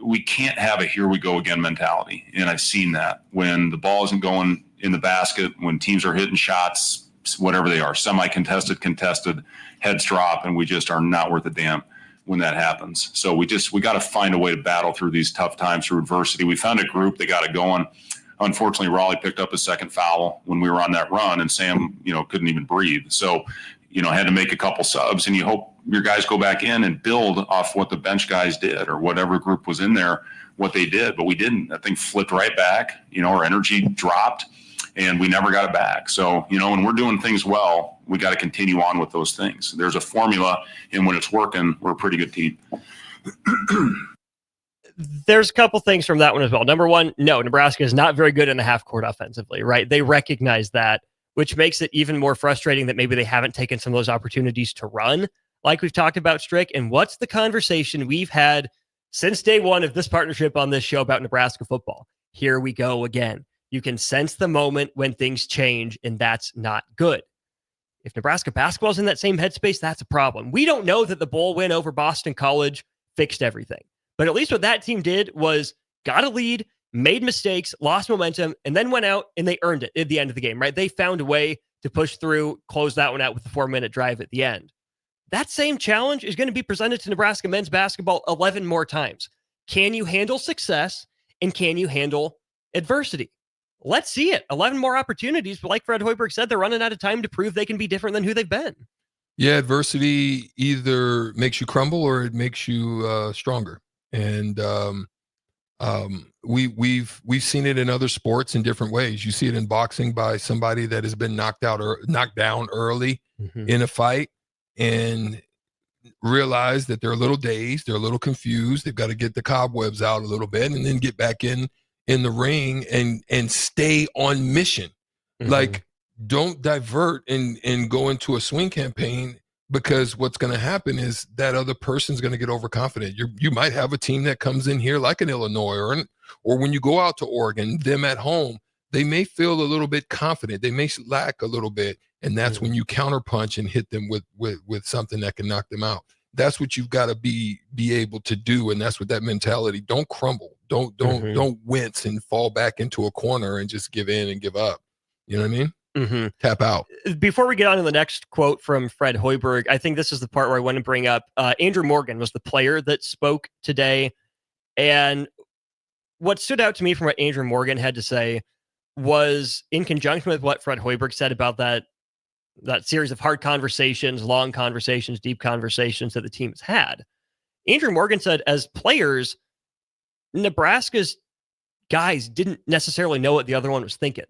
We can't have a here we go again mentality. And I've seen that when the ball isn't going in the basket, when teams are hitting shots, whatever they are, semi-contested, contested, heads drop, and we just are not worth a damn when that happens. So we got to find a way to battle through these tough times, through adversity. We found a group that got it going. Unfortunately, Raleigh picked up his second foul when we were on that run, and Sam, couldn't even breathe. So, had to make a couple subs, and you hope your guys go back in and build off what the bench guys did, or whatever group was in there, what they did, but we didn't. That thing flipped right back. Our energy dropped, and we never got it back. So, when we're doing things well, we got to continue on with those things. There's a formula, and when it's working, we're a pretty good team. There's a couple things from that one as well. Number one, no, Nebraska is not very good in the half court offensively, right? They recognize that, which makes it even more frustrating that maybe they haven't taken some of those opportunities to run, like we've talked about, Strick. And what's the conversation we've had since day one of this partnership on this show about Nebraska football? Here we go again. You can sense the moment when things change, and that's not good. If Nebraska basketball is in that same headspace, that's a problem. We don't know that the bowl win over Boston College fixed everything. But at least what that team did was got a lead, made mistakes, lost momentum, and then went out and they earned it at the end of the game, right? They found a way to push through, close that one out with a 4-minute drive at the end. That same challenge is going to be presented to Nebraska men's basketball 11 more times. Can you handle success and can you handle adversity? Let's see it. 11 more opportunities, but like Fred Hoiberg said, they're running out of time to prove they can be different than who they've been. Yeah, adversity either makes you crumble or it makes you stronger. And we've seen it in other sports in different ways. You see it in boxing by somebody that has been knocked down early in a fight and realize that they're a little dazed, they're a little confused, they've got to get the cobwebs out a little bit and then get back in the ring and stay on mission. Like, don't divert and go into a swing campaign, because what's going to happen is that other person's going to get overconfident. You might have a team that comes in here like an Illinois or when you go out to Oregon, them at home, they may feel a little bit confident. They may lack a little bit. And that's when you counterpunch and hit them with something that can knock them out. That's what you've got to be able to do. And that's what that mentality, don't crumble. Don't wince and fall back into a corner and just give in and give up. You know what I mean? Tap out. Before we get on to the next quote from Fred Hoiberg, I think this is the part where I want to bring up Andrew Morgan was the player that spoke today. And what stood out to me from what Andrew Morgan had to say was in conjunction with what Fred Hoiberg said about that series of hard conversations, long conversations, deep conversations that the team has had. Andrew Morgan said, as players, Nebraska's guys didn't necessarily know what the other one was thinking.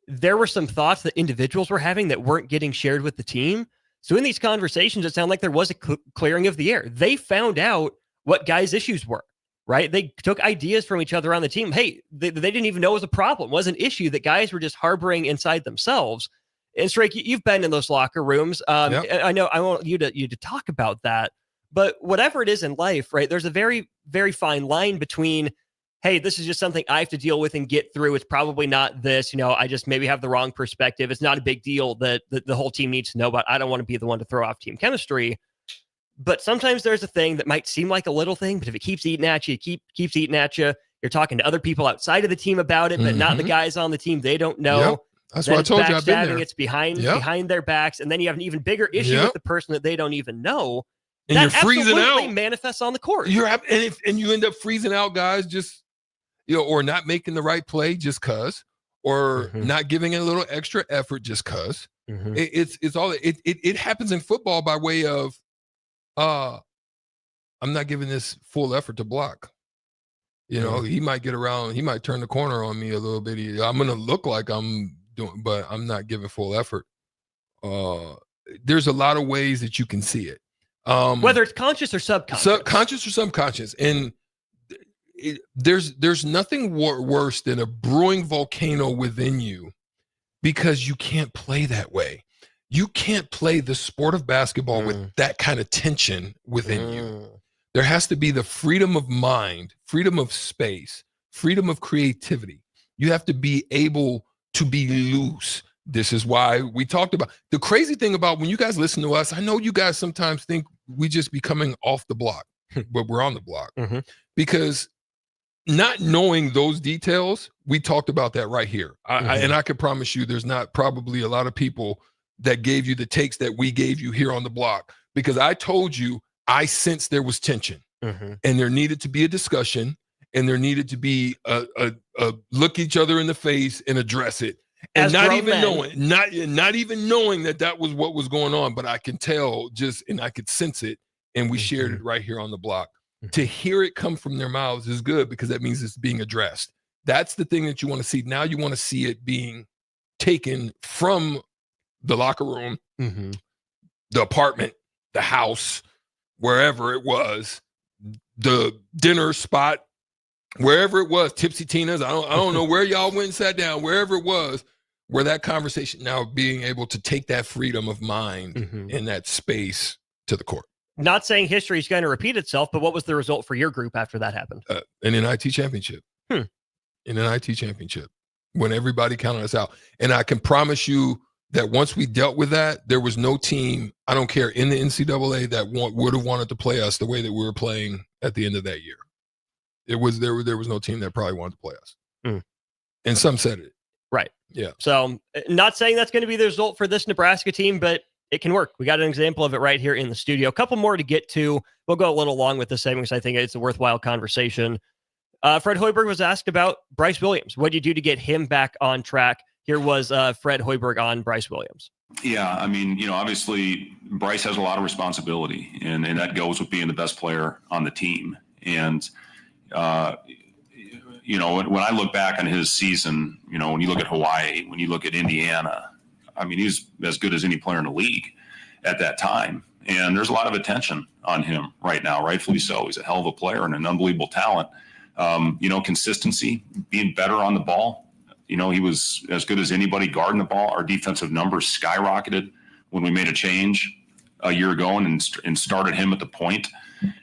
There were some thoughts that individuals were having that weren't getting shared with the team. So in these conversations, it sounded like there was a clearing of the air. They found out what guys' issues were, right? They took ideas from each other on the team. Hey, they didn't even know it was a problem, it was an issue that guys were just harboring inside themselves. And Strick, you've been in those locker rooms. Yep. I know I want you to talk about that, but whatever it is in life, right? There's a very, very fine line between, hey, this is just something I have to deal with and get through. It's probably not this, I just maybe have the wrong perspective. It's not a big deal that the whole team needs to know about. I don't want to be the one to throw off team chemistry. But sometimes there's a thing that might seem like a little thing, but if it keeps eating at you, keeps eating at you, you're talking to other people outside of the team about it, but not the guys on the team. They don't know. Yep. That's what I told you. I've been there. It's behind their backs, and then you have an even bigger issue with the person that they don't even know. And you're freezing out. Manifests on the court. And you end up freezing out guys just, or not making the right play just cause, or not giving it a little extra effort just cause. It's all it happens in football by way of, I'm not giving this full effort to block. He might get around, he might turn the corner on me a little bit. I'm going to look like I'm doing, but I'm not giving full effort. There's a lot of ways that you can see it. Whether it's conscious or subconscious. Conscious or subconscious. And there's nothing worse than a brewing volcano within you, because you can't play that way. You can't play the sport of basketball with that kind of tension within you. There has to be the freedom of mind, freedom of space, freedom of creativity. You have to be able to be loose. This is why we talked about the crazy thing about when you guys listen to us. I know you guys sometimes think we just be coming off the block, but we're on the block because not knowing those details, we talked about that right here. And I can promise you there's not probably a lot of people that gave you the takes that we gave you here on the block, because I told you I sensed there was tension and there needed to be a discussion and there needed to be a look each other in the face and address it. And not even knowing that was what was going on, but I can tell and I could sense it. And we shared it right here on the block. To hear it come from their mouths is good, because that means it's being addressed. That's the thing that you want to see. Now you want to see it being taken from the locker room, the apartment, the house, wherever it was, the dinner spot, wherever it was, Tipsy Tina's. I don't know where y'all went and sat down, wherever it was, where that conversation, now being able to take that freedom of mind in that space to the court. Not saying history is going to repeat itself, but what was the result for your group after that happened? An NIT championship. In an NIT championship, when everybody counted us out. And I can promise you that once we dealt with that, there was no team, I don't care, in the NCAA that would have wanted to play us the way that we were playing at the end of that year. There was no team that probably wanted to play us. And some said it. Right. Yeah. So not saying that's going to be the result for this Nebraska team, but it can work. We got an example of it right here in the studio. A couple more to get to. We'll go a little long with this segment because I think it's a worthwhile conversation. Fred Hoiberg was asked about Bryce Williams. What do you do to get him back on track? Here was Fred Hoiberg on Bryce Williams. Yeah, I mean, obviously Bryce has a lot of responsibility, and that goes with being the best player on the team. And, when I look back on his season, when you look at Hawaii, when you look at Indiana, I mean, he's as good as any player in the league at that time. And there's a lot of attention on him right now, rightfully so. He's a hell of a player and an unbelievable talent. Consistency, being better on the ball. He was as good as anybody guarding the ball. Our defensive numbers skyrocketed when we made a change a year ago and started him at the point.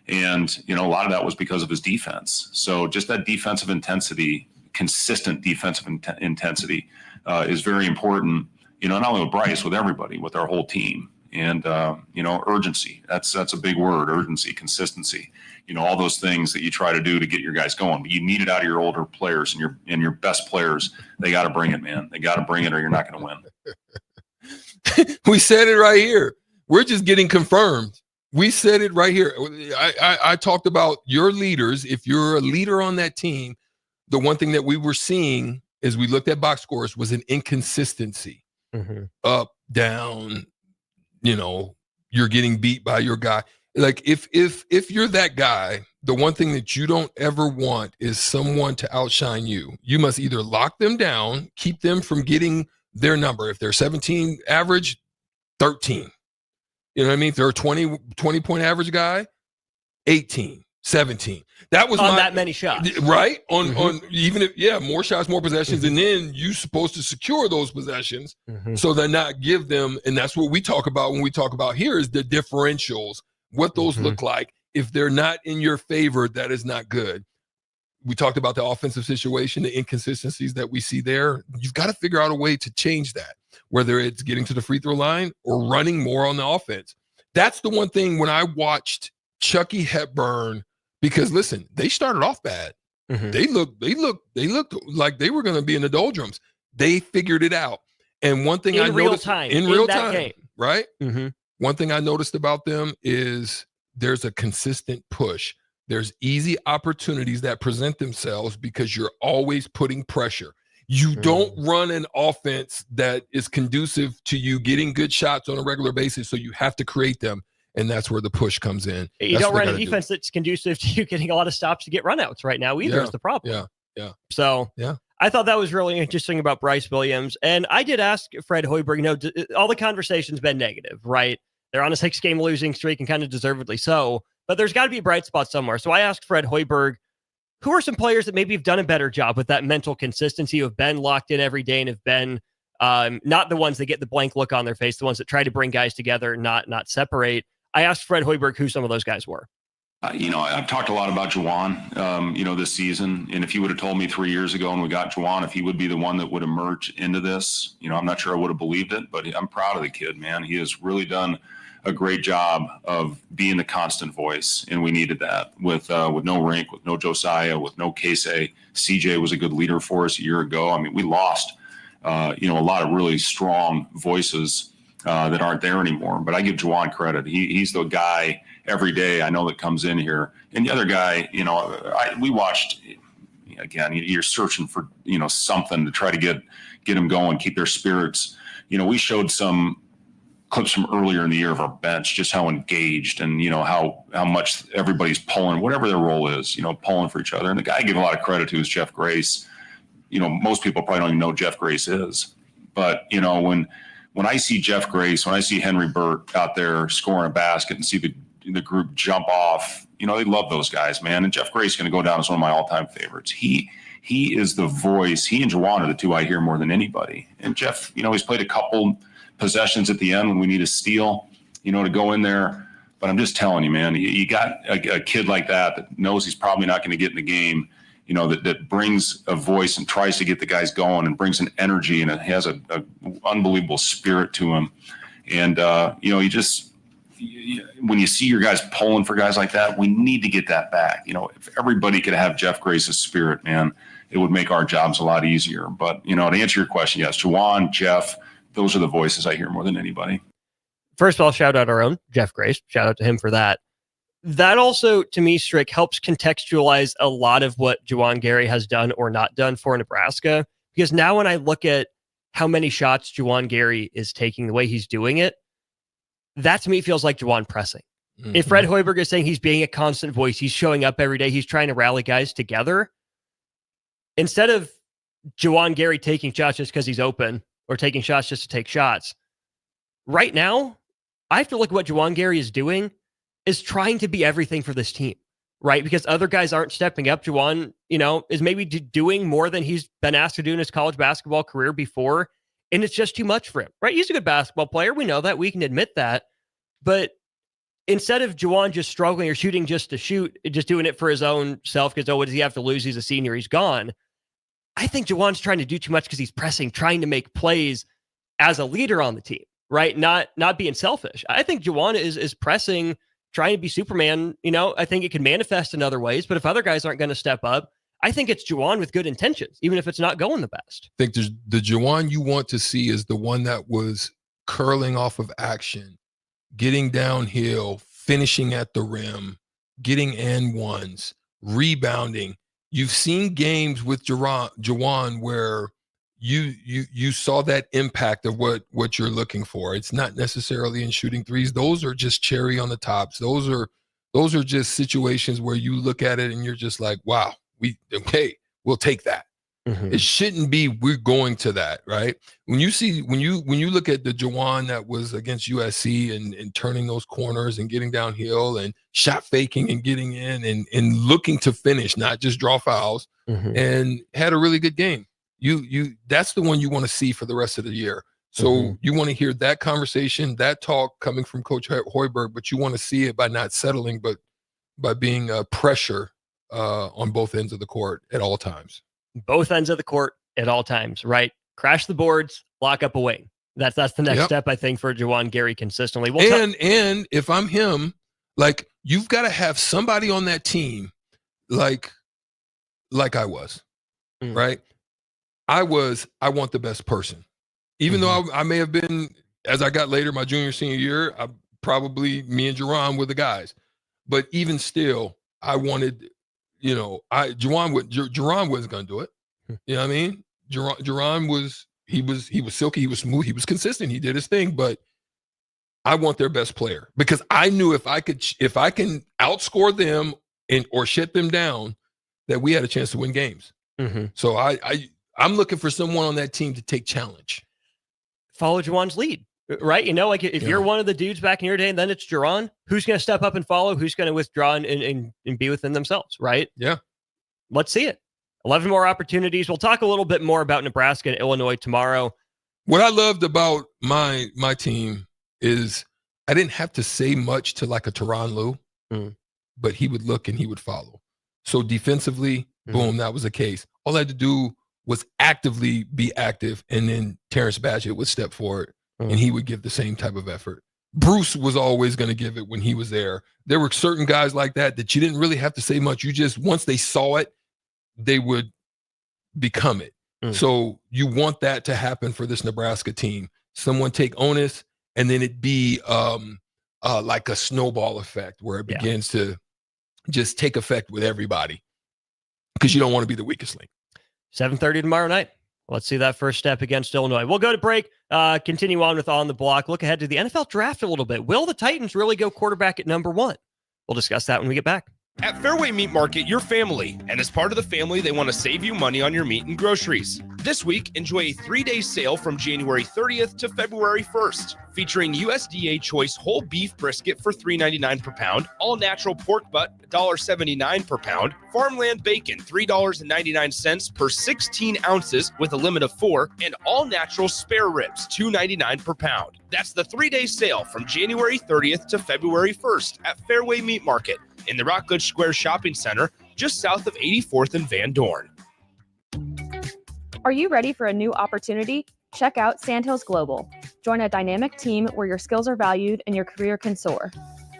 And, a lot of that was because of his defense. So just that defensive intensity, consistent defensive intensity is very important, not only with Bryce, with everybody, with our whole team. And, urgency, that's a big word, urgency, consistency, all those things that you try to do to get your guys going. But you need it out of your older players and your best players. They got to bring it, man. They got to bring it or you're not going to win. We said it right here. We're just getting confirmed. We said it right here. I talked about your leaders. If you're a leader on that team, the one thing that we were seeing as we looked at box scores was an inconsistency. Up, down, you're getting beat by your guy. Like if you're that guy, the one thing that you don't ever want is someone to outshine you. You must either lock them down, keep them from getting their number. If they're 17 average, 13. You know what I mean? If they're a 20 point average guy, 18, 17. That was on that many shots. Right? On even if more shots, more possessions, and then you're supposed to secure those possessions so that not give them, and that's what we talk about when we talk about here is the differentials, what those look like. If they're not in your favor, that is not good. We talked about the offensive situation, the inconsistencies that we see there. You've got to figure out a way to change that, whether it's getting to the free throw line or running more on the offense. That's the one thing when I watched Chucky Hepburn, because listen, they started off bad. They looked like they were going to be in the doldrums. They figured it out. And one thing I noticed in real time, game. Right? One thing I noticed about them is there's a consistent push. There's easy opportunities that present themselves because you're always putting pressure. You don't run an offense that is conducive to you getting good shots on a regular basis, so you have to create them, and that's where the push comes in. You don't run a defense that's conducive to you getting a lot of stops to get runouts right now either is the problem. Yeah. So I thought that was really interesting about Bryce Williams. And I did ask Fred Hoiberg, all the conversation's been negative, right? They're on a 6-game losing streak and kind of deservedly so, but there's got to be a bright spot somewhere. So I asked Fred Hoiberg, who are some players that maybe have done a better job with that mental consistency, who have been locked in every day and have been not the ones that get the blank look on their face, the ones that try to bring guys together, not separate. I asked Fred Hoiberg who some of those guys were. I've talked a lot about Juwan, this season. And if you would have told me 3 years ago when we got Juwan, if he would be the one that would emerge into this, I'm not sure I would have believed it, but I'm proud of the kid, man. He has really done a great job of being the constant voice, and we needed that with no Rink, with no Josiah, with no Casey. CJ was a good leader for us a year ago. I mean, we lost, a lot of really strong voices that aren't there anymore. But I give Juwan credit. He's the guy every day I know that comes in here. And the other guy, we watched. Again, you're searching for something to try to get them going, keep their spirits. We showed some clips from earlier in the year of our bench, just how engaged and, how much everybody's pulling, whatever their role is, pulling for each other. And the guy I give a lot of credit to is Jeff Grace. Most people probably don't even know who Jeff Grace is. But, when I see Jeff Grace, when I see Henry Burt out there scoring a basket and see the group jump off, they love those guys, man. And Jeff Grace is going to go down as one of my all-time favorites. He is the voice. He and Juwan are the two I hear more than anybody. And Jeff, he's played a couple possessions at the end when we need a steal, to go in there. But I'm just telling you, man, you got a kid like that knows he's probably not going to get in the game, that brings a voice and tries to get the guys going and brings an energy, and it has a unbelievable spirit to him. And, when you see your guys pulling for guys like that, we need to get that back. If everybody could have Jeff Grace's spirit, man, it would make our jobs a lot easier. But, to answer your question, yes, Juwan, Jeff, those are the voices I hear more than anybody. First of all, shout out our own Jeff Grace. Shout out to him for that. That also, to me, Strick, helps contextualize a lot of what Juwan Gary has done or not done for Nebraska. Because now when I look at how many shots Juwan Gary is taking, the way he's doing it, that to me feels like Juwan pressing. Mm-hmm. If Fred Hoiberg is saying he's being a constant voice, he's showing up every day, he's trying to rally guys together. Instead of Juwan Gary taking shots just because he's open or taking shots just to take shots, right now, I have to look at what Juwan Gary is doing is trying to be everything for this team, right? Because other guys aren't stepping up. Juwan, is maybe doing more than he's been asked to do in his college basketball career before. And it's just too much for him, right? He's a good basketball player. We know that. We can admit that. But instead of Juwan just struggling or shooting just to shoot, just doing it for his own self because, what does he have to lose? He's a senior. He's gone. I think Juwan's trying to do too much because he's pressing, trying to make plays as a leader on the team, right? Not being selfish. I think Juwan is pressing, trying to be Superman. I think it can manifest in other ways. But if other guys aren't going to step up, I think it's Juwan with good intentions, even if it's not going the best. I think the Juwan you want to see is the one that was curling off of action, getting downhill, finishing at the rim, getting and ones, rebounding. You've seen games with Juwan where you saw that impact of what you're looking for. It's not necessarily in shooting threes. Those are just cherry on the tops. Those are just situations where you look at it and you're just like, wow. We'll take that. Mm-hmm. It shouldn't be we're going to that, right? When you look at the Juwan that was against USC and turning those corners and getting downhill and shot faking and getting in and looking to finish, not just draw fouls, mm-hmm. and had a really good game. You that's the one you want to see for the rest of the year. So mm-hmm. you want to hear that conversation, that talk coming from Coach Hoiberg, but you want to see it by not settling, but by being pressure on both ends of the court at all times. Both ends of the court at all times, right? Crash the boards, lock up a wing. That's the next step, I think, for Juwan Gary consistently. And if I'm him, like, you've got to have somebody on that team like I was, right? I want the best person. Even though I may have been, as I got later, my junior, senior year, me and Jerron were the guys. But even still, I wanted... Jerron wasn't going to do it. You know what I mean? Jerron was silky, he was smooth, he was consistent, he did his thing, but I want their best player because I knew if I can outscore them or shut them down, that we had a chance to win games. Mm-hmm. So I'm looking for someone on that team to take challenge. Follow Juwan's lead. Right? If you're one of the dudes back in your day and then it's Jerron, who's going to step up and follow? Who's going to withdraw and be within themselves? Right? Yeah. Let's see it. 11 more opportunities. We'll talk a little bit more about Nebraska and Illinois tomorrow. What I loved about my team is I didn't have to say much to like a Tyronn Lue, but he would look and he would follow. So defensively, boom, that was the case. All I had to do was actively be active, and then Terrence Batchett would step forward. And he would give the same type of effort. Bruce was always going to give it when he was there. There were certain guys like that you didn't really have to say much. You just, once they saw it, they would become it. So you want that to happen for this Nebraska team. Someone take onus, and then it be like a snowball effect where it begins to just take effect with everybody because you don't want to be the weakest link. 7:30 tomorrow night. Let's see that first step against Illinois. We'll go to break, continue on with On the Block, look ahead to the NFL draft a little bit. Will the Titans really go quarterback at number 1? We'll discuss that when we get back. At Fairway Meat Market, you're family. And as part of the family, they want to save you money on your meat and groceries. This week, enjoy a 3-day sale from January 30th to February 1st, featuring USDA Choice whole beef brisket for $3.99 per pound, all-natural pork butt, $1.79 per pound, farmland bacon, $3.99 per 16 ounces with a limit of 4, and all-natural spare ribs, $2.99 per pound. That's the 3-day sale from January 30th to February 1st at Fairway Meat Market in the Rockledge Square Shopping Center, just south of 84th and Van Dorn. Are you ready for a new opportunity? Check out Sandhills Global. Join a dynamic team where your skills are valued and your career can soar.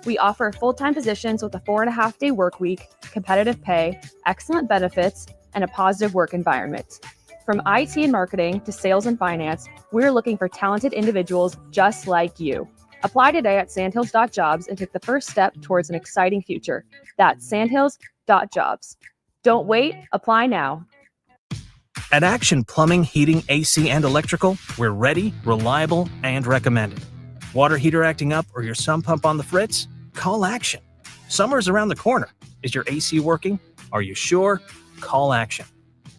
We offer full-time positions with a 4.5-day work week, competitive pay, excellent benefits, and a positive work environment. From IT and marketing to sales and finance, we're looking for talented individuals just like you. Apply today at sandhills.jobs and take the first step towards an exciting future. That's sandhills.jobs. Don't wait, apply now. At Action Plumbing, Heating, AC, and Electrical, we're ready, reliable, and recommended. Water heater acting up or your sump pump on the fritz? Call Action. Summer's around the corner. Is your AC working? Are you sure? Call Action.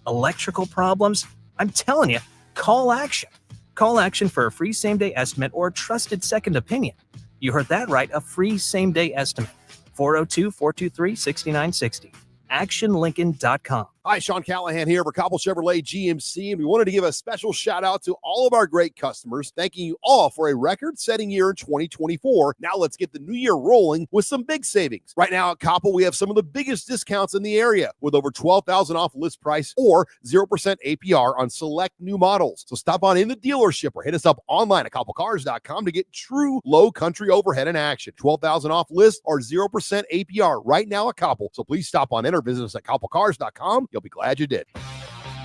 Electrical problems? I'm telling you, call Action. Call Action for a free same-day estimate or a trusted second opinion. You heard that right, a free same-day estimate. 402-423-6960. ActionLincoln.com. Hi, Sean Callahan here for Cobble Chevrolet GMC, and we wanted to give a special shout out to all of our great customers, thanking you all for a record-setting year in 2024. Now let's get the new year rolling with some big savings. Right now at Cobble, we have some of the biggest discounts in the area with over $12,000 off list price or 0% APR on select new models. So stop on in the dealership or hit us up online at cobblecars.com to get true low country overhead in action. $12,000 off list or 0% APR right now at Cobble. So please stop on in or visit us at cobblecars.com. You'll be glad you did.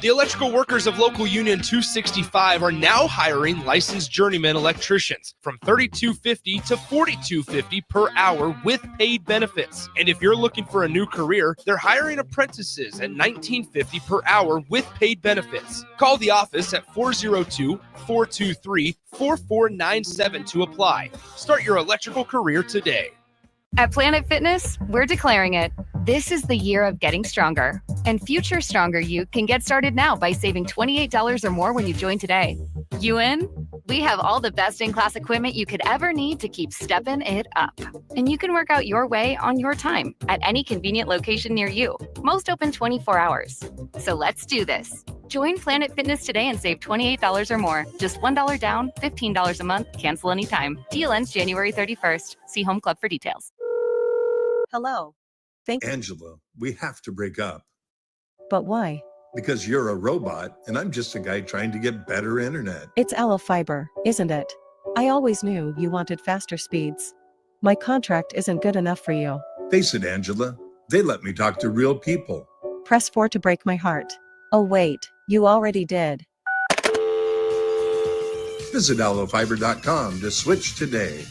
The electrical workers of Local Union 265 are now hiring licensed journeyman electricians from $32.50 to $42.50 per hour with paid benefits. And if you're looking for a new career, they're hiring apprentices at $19.50 per hour with paid benefits. Call the office at 402-423-4497 to apply. Start your electrical career today. At Planet Fitness, we're declaring it. This is the year of getting stronger. And future stronger you can get started now by saving $28 or more when you join today. You in? We have all the best in-class equipment you could ever need to keep stepping it up. And you can work out your way on your time at any convenient location near you. Most open 24 hours. So let's do this. Join Planet Fitness today and save $28 or more. Just $1 down, $15 a month, cancel anytime. Deal ends January 31st. See Home Club for details. Hello. Angela, we have to break up. But why? Because you're a robot and I'm just a guy trying to get better internet. It's Aloe Fiber, isn't it? I always knew you wanted faster speeds. My contract isn't good enough for you. Face it, Angela, they let me talk to real people. Press 4 to break my heart. Oh wait, you already did. Visit aloefiber.com to switch today.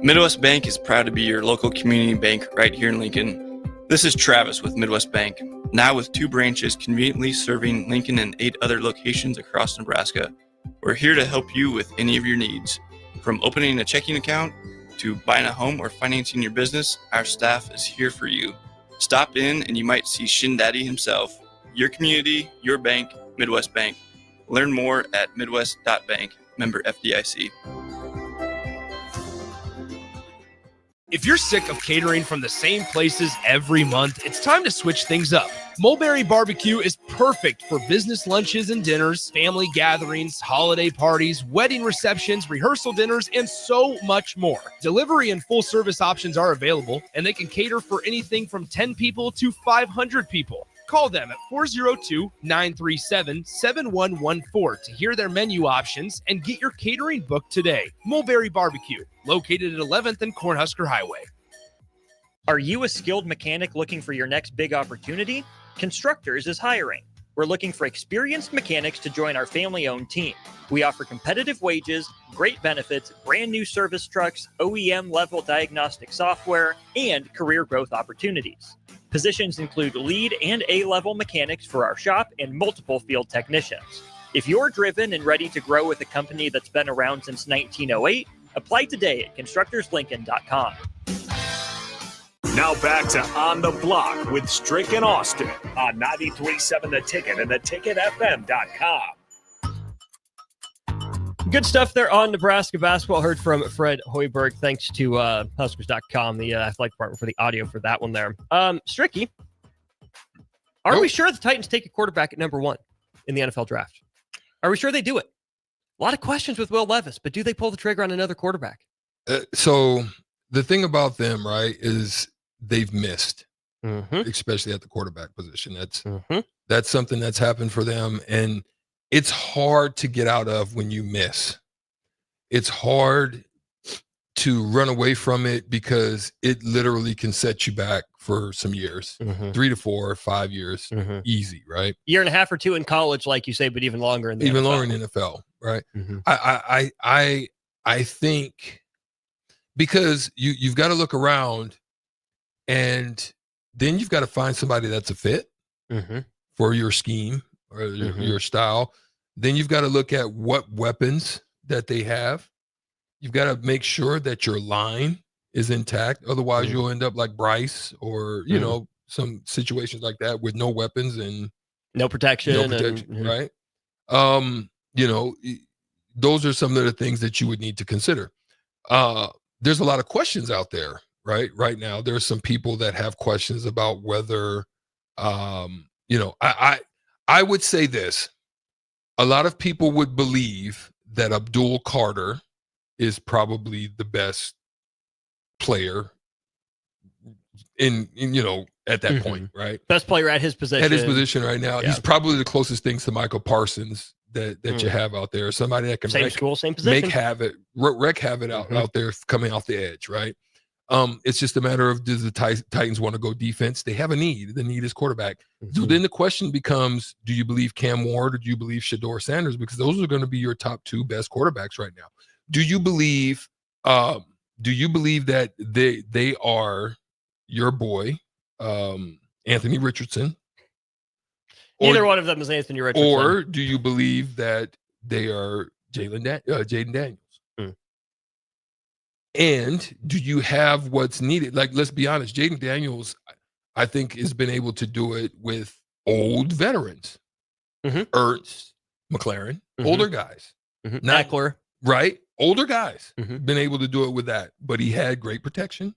Midwest Bank is proud to be your local community bank right here in Lincoln. This is Travis with Midwest Bank, now with 2 branches conveniently serving Lincoln and 8 other locations across Nebraska. We're here to help you with any of your needs. From opening a checking account to buying a home or financing your business, our staff is here for you. Stop in and you might see Shin Daddy himself. Your community, your bank, Midwest Bank. Learn more at midwest.bank, member FDIC. If you're sick of catering from the same places every month, it's time to switch things up. Mulberry Barbecue is perfect for business lunches and dinners, family gatherings, holiday parties, wedding receptions, rehearsal dinners, and so much more. Delivery and full service options are available, and they can cater for anything from 10 people to 500 people. Call them at 402-937-7114 to hear their menu options and get your catering booked today. Mulberry Barbecue, located at 11th and Cornhusker Highway. Are you a skilled mechanic looking for your next big opportunity? Constructors is hiring. We're looking for experienced mechanics to join our family-owned team. We offer competitive wages, great benefits, brand new service trucks, OEM-level diagnostic software, and career growth opportunities. Positions include lead and A-level mechanics for our shop and multiple field technicians. If you're driven and ready to grow with a company that's been around since 1908, apply today at constructorslincoln.com. Now back to On the Block with Strick and Austin on 93.7 The Ticket and theticketfm.com. Good stuff there on Nebraska basketball. Heard from Fred Hoiberg. Thanks to Huskers.com, the athletic department, for the audio for that one there. Stricky, are we sure the Titans take a quarterback at number 1 in the NFL draft? Are we sure they do it? A lot of questions with Will Levis, but do they pull the trigger on another quarterback? So the thing about them, right, is they've missed. especially at the quarterback position. That's something that's happened for them, and it's hard to get out of when you miss. It's hard to run away from it because it literally can set you back for some years, 3 to 4 or 5 years, easy, right? Year and a half or two in college, like you say, but even longer in the NFL. Longer in the NFL, right? I think because you've got to look around, and then you've got to find somebody that's a fit for your scheme or your style. Then you've got to look at what weapons that they have. You've got to make sure that your line is intact. Otherwise, you'll end up like Bryce or, some situations like that with no weapons and no protection. Right? Those are some of the things that you would need to consider. There's a lot of questions out there, right? Right now, there's some people that have questions about whether, I would say this. A lot of people would believe that Abdul Carter is probably the best player in at that point, right? Best player at his position. At his position right now. Yeah. He's probably the closest things to Michael Parsons that you have out there. Somebody that can same school, same position. wreck havoc out there coming off the edge, right? It's just a matter of, does the Titans want to go defense? They have a need. The need is quarterback. So then the question becomes, do you believe Cam Ward or do you believe Shedeur Sanders? Because those are going to be your top 2 best quarterbacks right now. Do you believe that they are your boy, Anthony Richardson? Neither one of them is Anthony Richardson. Or do you believe that they are Jaden Daniels? And do you have what's needed? Like, let's be honest, Jaden Daniels, I think, has been able to do it with old veterans. Ertz, McLaren, older guys. Eckler. Right? Older guys been able to do it with that, but he had great protection,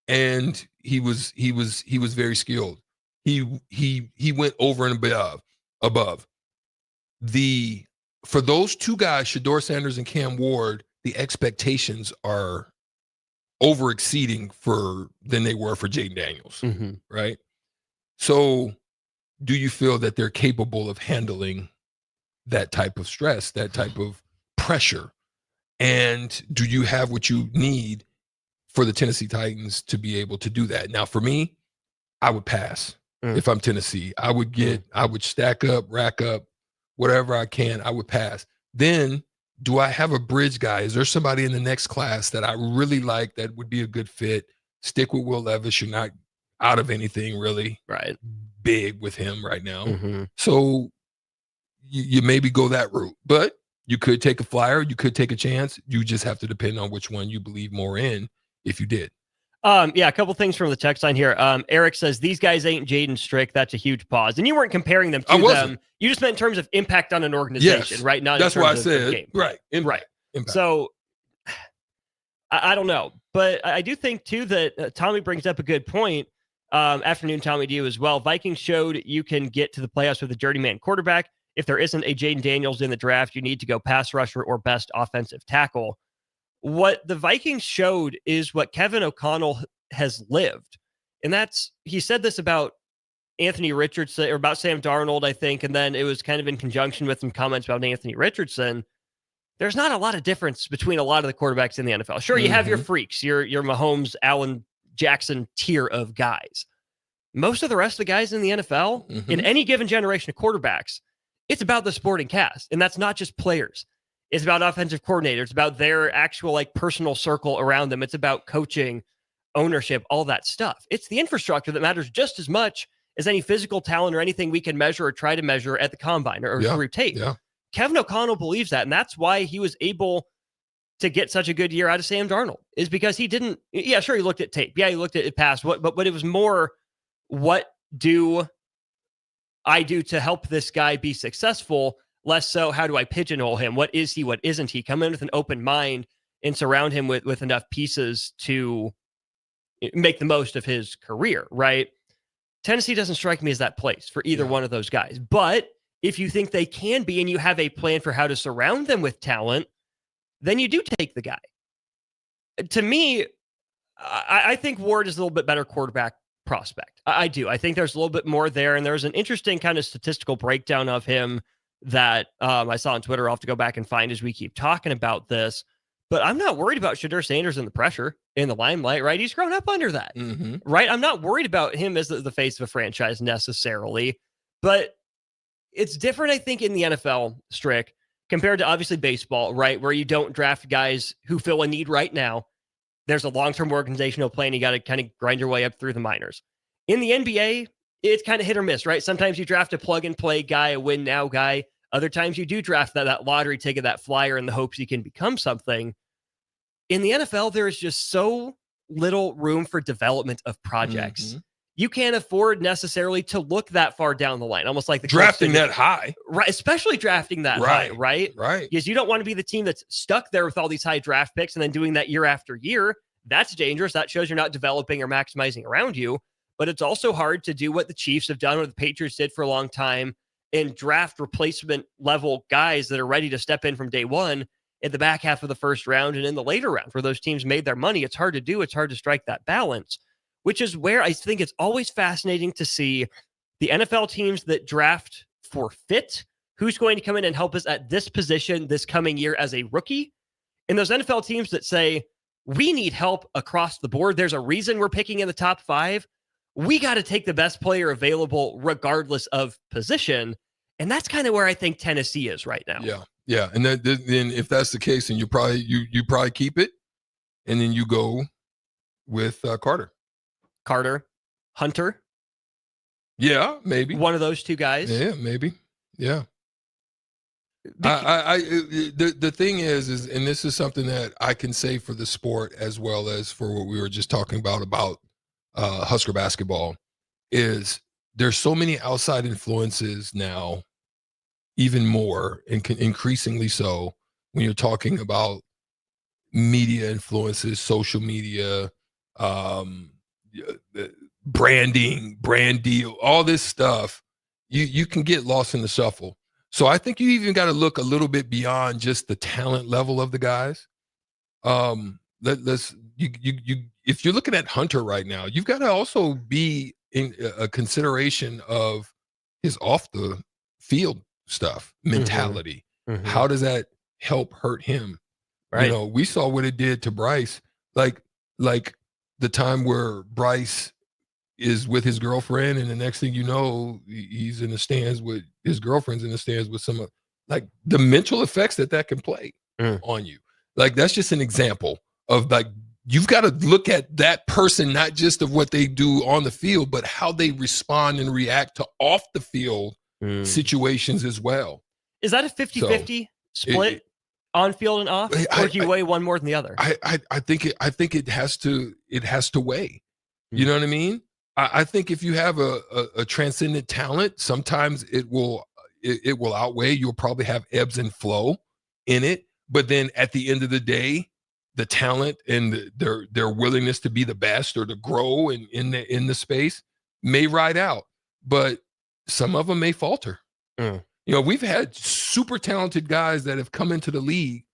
and he was very skilled. He went over and above. For those 2 guys, Shedeur Sanders and Cam Ward, the expectations are over exceeding than they were for Jaden Daniels, right? So, do you feel that they're capable of handling that type of stress, that type of pressure? And do you have what you need for the Tennessee Titans to be able to do that? Now, for me, I would pass. If I'm Tennessee, I would stack up, rack up, whatever I can. I would pass. Then, do I have a bridge guy? Is there somebody in the next class that I really like that would be a good fit? Stick with Will Levis. You're not out of anything really big with him right now. So you maybe go that route, but you could take a flyer. You could take a chance. You just have to depend on which one you believe more in if you did. A couple things from the text line here. Eric says, these guys ain't Jaden Strick. That's a huge pause. And you weren't comparing them to them. You just meant in terms of impact on an organization, right? Not that's in terms why I of said, game. Right. Impact. Impact. So I don't know. But I do think, too, that Tommy brings up a good point. Afternoon, Tommy, to you as well. Vikings showed you can get to the playoffs with a journeyman quarterback. If there isn't a Jaden Daniels in the draft, you need to go pass rusher or best offensive tackle. What the Vikings showed is what Kevin O'Connell has lived. And he said this about Anthony Richardson, or about Sam Darnold, I think, and then it was kind of in conjunction with some comments about Anthony Richardson. There's not a lot of difference between a lot of the quarterbacks in the NFL. Sure, you have your freaks, your Mahomes, Allen, Jackson tier of guys. Most of the rest of the guys in the NFL, in any given generation of quarterbacks, it's about the sporting cast. And that's not just players. It's about offensive coordinators. It's about their actual personal circle around them. It's about coaching, ownership, all that stuff. It's the infrastructure that matters just as much as any physical talent or anything we can measure or try to measure at the combine or through tape. Yeah. Kevin O'Connell believes that, and that's why he was able to get such a good year out of Sam Darnold, is because he didn't. Yeah, sure, he looked at tape. Yeah, he looked at it past. But it was more, what do I do to help this guy be successful? Less so, how do I pigeonhole him? What is he? What isn't he? Come in with an open mind and surround him with enough pieces to make the most of his career, right? Tennessee doesn't strike me as that place for either one of those guys. But if you think they can be and you have a plan for how to surround them with talent, then you do take the guy. To me, I think Ward is a little bit better quarterback prospect. I do. I think there's a little bit more there, and there's an interesting kind of statistical breakdown of him that I saw on Twitter. I'll have to go back and find as we keep talking about this. But I'm not worried about Shedeur Sanders and the pressure in the limelight, right? He's grown up under that, right? I'm not worried about him as the face of a franchise necessarily, but it's different, I think, in the NFL, Strick, compared to obviously baseball, right? Where you don't draft guys who fill a need right now. There's a long-term organizational plan. You got to kind of grind your way up through the minors. In the NBA, it's kind of hit or miss, right? Sometimes you draft a plug-and-play guy, a win-now guy. Other times you do draft that lottery ticket, that flyer, in the hopes he can become something. In the NFL, there is just so little room for development of projects. You can't afford necessarily to look that far down the line, almost like the drafting that high, right? Especially drafting that high, right? Because you don't want to be the team that's stuck there with all these high draft picks and then doing that year after year. That's dangerous. That shows you're not developing or maximizing around you. But it's also hard to do what the Chiefs have done, or the Patriots did for a long time, and draft replacement level guys that are ready to step in from day one in the back half of the first round and in the later round where those teams made their money. It's hard to do. It's hard to strike that balance, which is where I think it's always fascinating to see the NFL teams that draft for fit, who's going to come in and help us at this position this coming year as a rookie, and those NFL teams that say, we need help across the board. There's a reason we're picking in the top 5. We got to take the best player available regardless of position. And that's kind of where I think Tennessee is right now. Yeah. And then if that's the case, then you probably keep it. And then you go with Carter, Hunter. Yeah, maybe. One of those two guys. Yeah, maybe. Yeah. The thing is, and this is something that I can say for the sport as well as for what we were just talking about Husker basketball, is there's so many outside influences now, even more and increasingly so when you're talking about media influences, social media, branding, brand deal, all this stuff. You can get lost in the shuffle. So I think you even got to look a little bit beyond just the talent level of the guys. If you're looking at Hunter right now, you've got to also be in a consideration of his off the field stuff, mentality. How does that help hurt him? Right. You know, we saw what it did to Bryce, like the time where Bryce is with his girlfriend, and the next thing you know, he's in the stands with his girlfriend's in the stands with some, like, the mental effects that can play on you. Like, that's just an example of, like, you've got to look at that person, not just of what they do on the field, but how they respond and react to off the field situations as well. Is that a 50-50 split on field and off, or do you weigh one more than the other? I think it has to weigh. You know what I mean? I think if you have a transcendent talent, sometimes it will outweigh. You'll probably have ebbs and flow in it, but then at the end of the day, the talent and their willingness to be the best or to grow in the space may ride out, but some of them may falter. You know, we've had super talented guys that have come into the league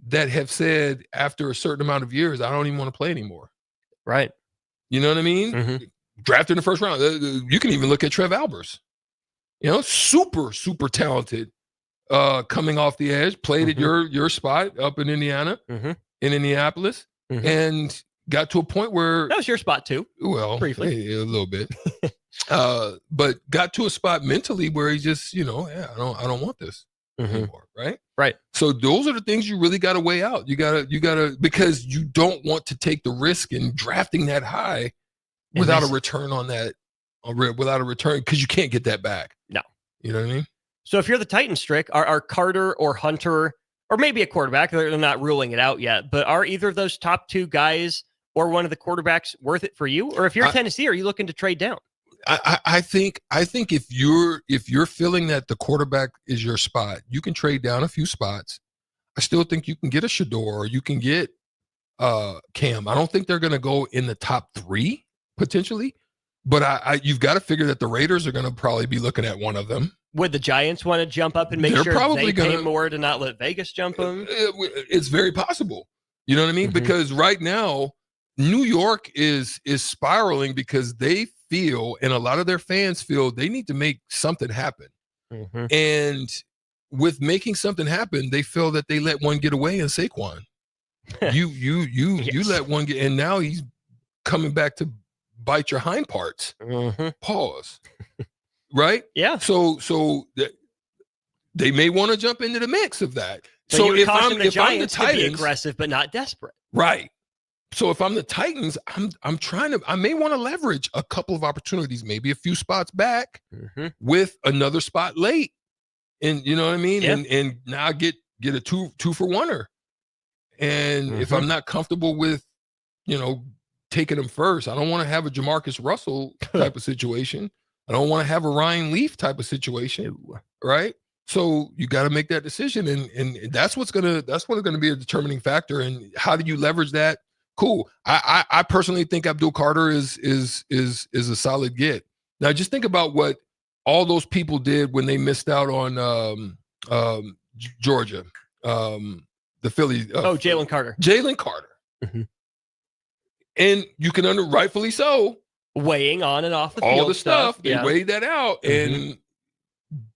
that have said after a certain amount of years, I don't even want to play anymore. Right. You know what I mean? Drafted in the first round. You can even look at Trev Albers. You know, super, super talented, coming off the edge, played at your spot up in Indiana, in Indianapolis, and got to a point where that was your spot too. Well, briefly, a little bit, but got to a spot mentally where he just, I don't want this anymore, right? Right. So those are the things you really got to weigh out. You gotta because you don't want to take the risk in drafting that high without a return on that, without a return, because you can't get that back. No. You know what I mean? So if you're the Titans, Strick, are Carter or Hunter, or maybe a quarterback, they're not ruling it out yet, but are either of those top two guys or one of the quarterbacks worth it for you? Or if you're Tennessee, are you looking to trade down? I think if you're feeling that the quarterback is your spot, you can trade down a few spots. I still think you can get a Shedeur, or you can get Cam. I don't think they're going to go in the top 3 potentially, but you've got to figure that the Raiders are going to probably be looking at one of them. Would the Giants want to jump up and make sure they pay more to not let Vegas jump them? It's very possible. You know what I mean? Because right now, New York is spiraling because they feel, and a lot of their fans feel, they need to make something happen. Mm-hmm. And with making something happen, they feel that they let one get away in Saquon. You let one get, and now he's coming back to bite your hind parts. Mm-hmm. Pause. Right? Yeah. So they may want to jump into the mix of that. So if I'm the Giants to be Titans, aggressive but not desperate. right? So if I'm the Titans, I'm trying to. I may want to leverage a couple of opportunities, maybe a few spots back with another spot late, and you know what I mean. Yeah. And now get a two for oneer. And if I'm not comfortable with, taking him first, I don't want to have a Jamarcus Russell type of situation. I don't want to have a Ryan Leaf type of situation, right? So you got to make that decision, and that's what's gonna be a determining factor. And how do you leverage that? Cool. I personally think Abdul Carter is a solid get. Now just think about what all those people did when they missed out on Georgia, the Philly. Jalen Carter. Jalen Carter. Mm-hmm. And you can rightfully so, weighing on and off the field all the stuff. They yeah. weighed that out, and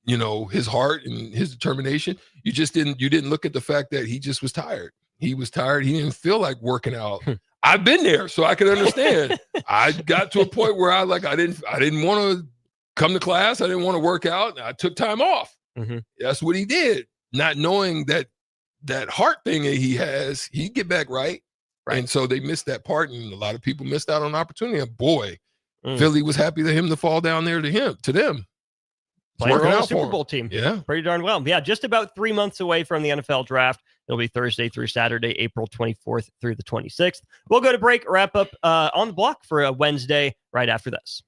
his heart and his determination. You didn't look at the fact that he just was tired. He was tired. He didn't feel like working out. I've been there, so I can understand. I got to a point where I didn't want to come to class. I didn't want to work out. I took time off. Mm-hmm. That's what he did, not knowing that heart thing that he has, he'd get back right. And so they missed that part, and a lot of people missed out on opportunity. And boy, Philly was happy to him to fall down there to them. Playing on a Super Bowl team. Yeah. Pretty darn well. Yeah, just about 3 months away from the NFL draft. It'll be Thursday through Saturday, April 24th through the 26th. We'll go to break, wrap up on the block for a Wednesday right after this.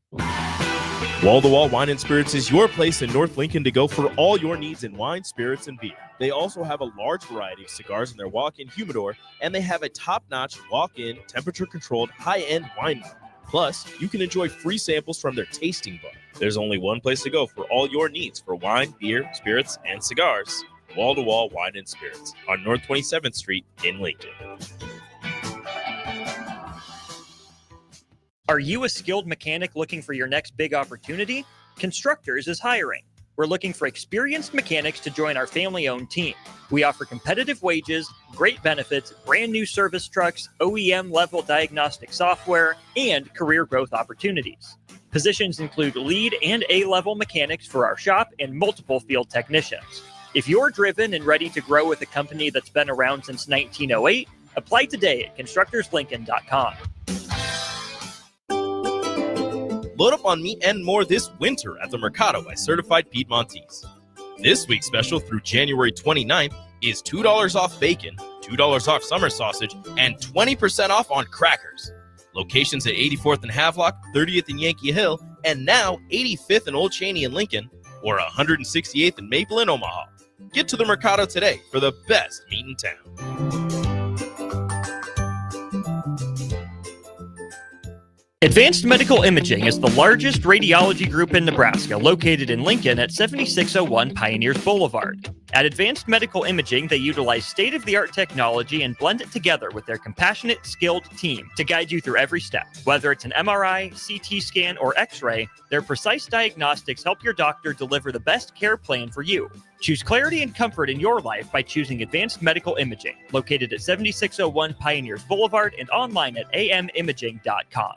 Wall to Wall Wine and Spirits is your place in North Lincoln to go for all your needs in wine, spirits, and beer. They also have a large variety of cigars in their walk-in humidor, and they have a top-notch walk-in, temperature-controlled, high-end wine bar. Plus, you can enjoy free samples from their tasting book. There's only one place to go for all your needs for wine, beer, spirits, and cigars. Wall to Wall Wine and Spirits on North 27th Street in Lincoln. Are you a skilled mechanic looking for your next big opportunity? Constructors is hiring. We're looking for experienced mechanics to join our family-owned team. We offer competitive wages, great benefits, brand new service trucks, OEM-level diagnostic software, and career growth opportunities. Positions include lead and A-level mechanics for our shop and multiple field technicians. If you're driven and ready to grow with a company that's been around since 1908, apply today at constructorslincoln.com. Load up on meat and more this winter at the Mercado by Certified Piedmontese. This week's special through January 29th is $2 off bacon, $2 off summer sausage, and 20% off on crackers. Locations at 84th and Havelock, 30th and Yankee Hill, and now 85th and Old Cheney in Lincoln, or 168th and Maple in Omaha. Get to the Mercado today for the best meat in town. Advanced Medical Imaging is the largest radiology group in Nebraska, located in Lincoln at 7601 Pioneers Boulevard. At Advanced Medical Imaging, they utilize state-of-the-art technology and blend it together with their compassionate, skilled team to guide you through every step. Whether it's an MRI, CT scan, or X-ray, their precise diagnostics help your doctor deliver the best care plan for you. Choose clarity and comfort in your life by choosing Advanced Medical Imaging, located at 7601 Pioneers Boulevard and online at amimaging.com.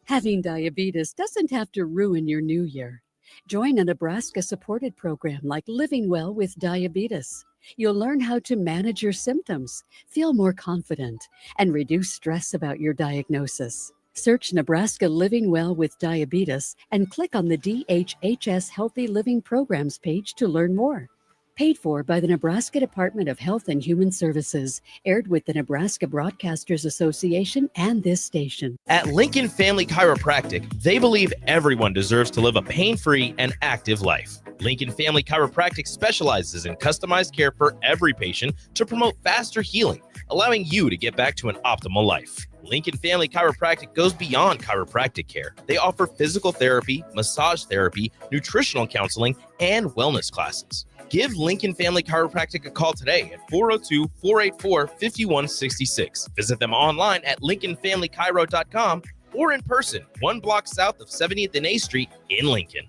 Having diabetes doesn't have to ruin your new year. Join a Nebraska-supported program like Living Well with Diabetes. You'll learn how to manage your symptoms, feel more confident, and reduce stress about your diagnosis. Search Nebraska Living Well with Diabetes and click on the DHHS Healthy Living Programs page to learn more. Paid for by the Nebraska Department of Health and Human Services, aired with the Nebraska Broadcasters Association and this station. At Lincoln Family Chiropractic, they believe everyone deserves to live a pain-free and active life. Lincoln Family Chiropractic specializes in customized care for every patient to promote faster healing, allowing you to get back to an optimal life. Lincoln Family Chiropractic goes beyond chiropractic care. They offer physical therapy, massage therapy, nutritional counseling, and wellness classes. Give Lincoln Family Chiropractic a call today at 402-484-5166. Visit them online at lincolnfamilychiro.com or in person, 1 block south of 70th and A Street in Lincoln.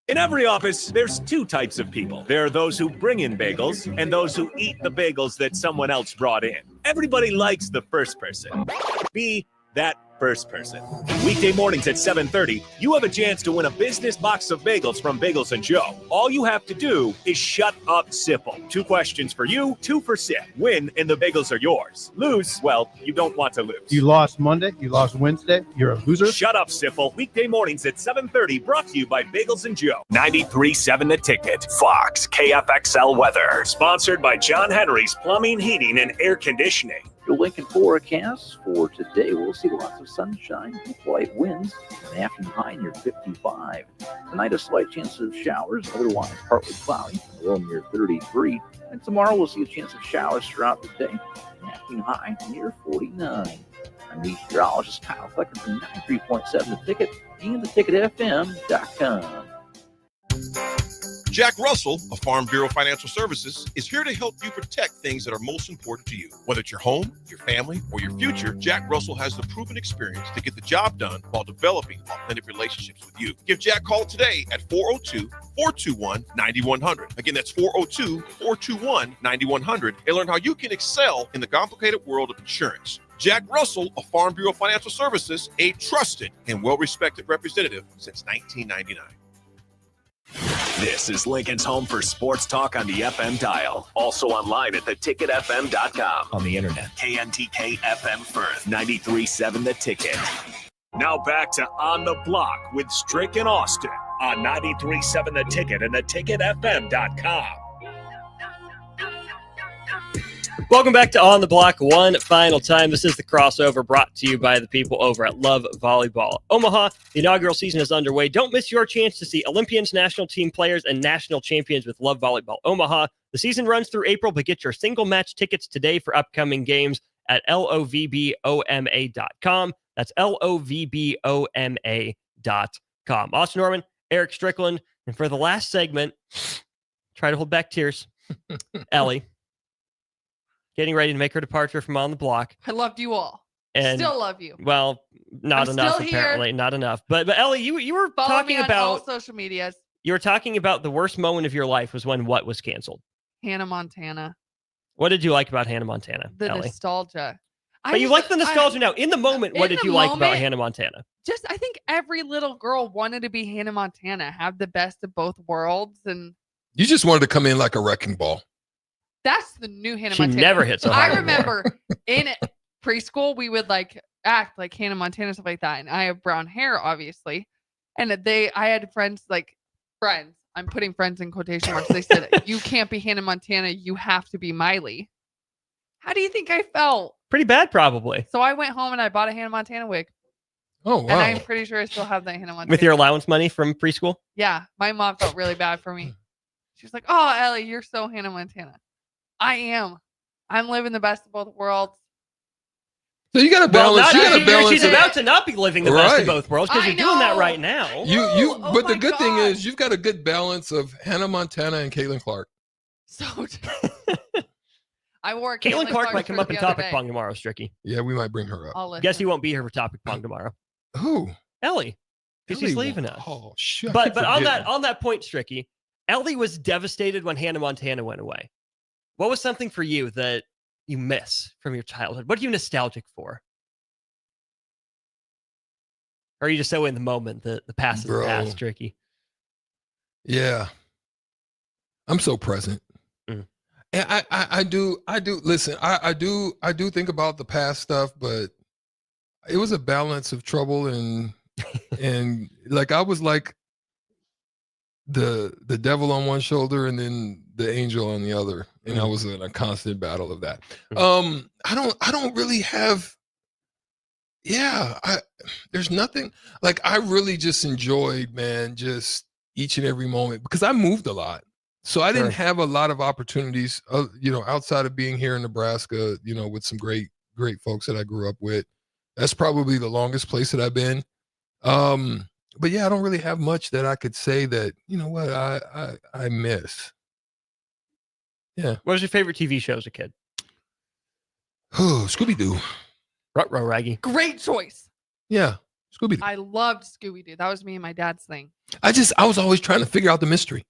In every office, there's two types of people. There are those who bring in bagels and those who eat the bagels that someone else brought in. Everybody likes the first person. Be that first person. Weekday mornings at 7:30, you have a chance to win a business box of bagels from Bagels & Joe. All you have to do is shut up, Sipple. 2 questions for you, 2 for Sip. Win, and the bagels are yours. Lose, well, you don't want to lose. You lost Monday. You lost Wednesday. You're a loser. Shut up, Sipple. Weekday mornings at 7:30, brought to you by Bagels & Joe. 93.7 The Ticket. Fox KFXL weather. Sponsored by John Henry's Plumbing, Heating, and Air Conditioning. Your Lincoln forecast for today, we'll see lots of sunshine, light winds, an afternoon high near 55. Tonight, a slight chance of showers, otherwise partly cloudy, a low near 33. And tomorrow, we'll see a chance of showers throughout the day, an afternoon high near 49. I'm meteorologist Kyle Flecker from 93.7 The Ticket and theticketfm.com. Jack Russell of Farm Bureau Financial Services is here to help you protect things that are most important to you. Whether it's your home, your family, or your future, Jack Russell has the proven experience to get the job done while developing authentic relationships with you. Give Jack a call today at 402-421-9100. Again, that's 402-421-9100 and learn how you can excel in the complicated world of insurance. Jack Russell of Farm Bureau Financial Services, a trusted and well-respected representative since 1999. This is Lincoln's home for sports talk on the FM dial. Also online at theticketfm.com. On the internet. KNTK FM Firth, 93.7 The Ticket. Now back to On the Block with Strick and Austin on 93.7 The Ticket and theticketfm.com. Welcome back to On the Block one final time. This is the crossover brought to you by the people over at Love Volleyball Omaha. The inaugural season is underway. Don't miss your chance to see Olympians, national team players, and national champions with Love Volleyball Omaha. The season runs through April, but get your single match tickets today for upcoming games at lovboma.com. That's lovboma.com. Austin Norman, Eric Strickland, and for the last segment, try to hold back tears. Ellie. Getting ready to make her departure from On the Block. I loved you all. And still love you. Well, not I'm enough still apparently, here. not enough. But Ellie, you were Follow talking me on about all social medias. you were talking about the worst moment of your life was when what was canceled. Hannah Montana. What did you like about Hannah Montana? The Ellie? nostalgia. But you like the nostalgia now. In the moment, what in did the you like about moment, Hannah Montana? Just I think every little girl wanted to be Hannah Montana, have the best of both worlds, and You just wanted to come in like a wrecking ball. that's the new Hannah She Montana. never hit so hard I remember in preschool we would like act like Hannah Montana, stuff like that, and I have brown hair, obviously, and I had friends. I'm putting friends in quotation marks. They said, "You can't be Hannah Montana. You have to be Miley." How do you think I felt? Pretty bad, probably. So I went home and I bought a Hannah Montana wig. Oh, And I'm pretty sure I still have that Hannah Montana. With your allowance money from preschool? Yeah, my mom felt really bad for me. She was like, "Oh, Ellie, you're so Hannah Montana." I am. I'm living the best of both worlds. So you got to balance. Well, you got to balance. she's it. about to not be living the best Right. of both worlds because I you're doing that know. right now. But the good thing is you've got a good balance of Hannah Montana and Caitlin Clark. So I wore a Caitlin Clark might come up in the other Topic day. Pong tomorrow, Stricky. Yeah, we might bring her up. I'll listen. Guess you won't be here for Topic Pong tomorrow. Who? Ellie. Because she's Ellie leaving won't. us. Oh, shit. But on that point, Stricky, Ellie was devastated when Hannah Montana went away. What was something for you that you miss from your childhood? What are you nostalgic for? Or are you just so in the moment that the past is the past, Stricky? Yeah. I'm so present. Mm. And I do listen, I do think about the past stuff, but it was a balance of trouble and like I was like the devil on one shoulder and then the angel on the other. And I was in a constant battle of that. I don't really have there's nothing like I really just enjoyed, man, just each and every moment because I moved a lot. So I didn't have a lot of opportunities, outside of being here in Nebraska, with some great folks that I grew up with. That's probably the longest place that I've been. But yeah, I don't really have much that I could say that, I miss. Yeah. What was your favorite TV show as a kid? Oh, Scooby Doo. Ruh-roh, Raggy. Great choice. Yeah, Scooby Doo. I loved Scooby Doo. That was me and my dad's thing. I was always trying to figure out the mystery.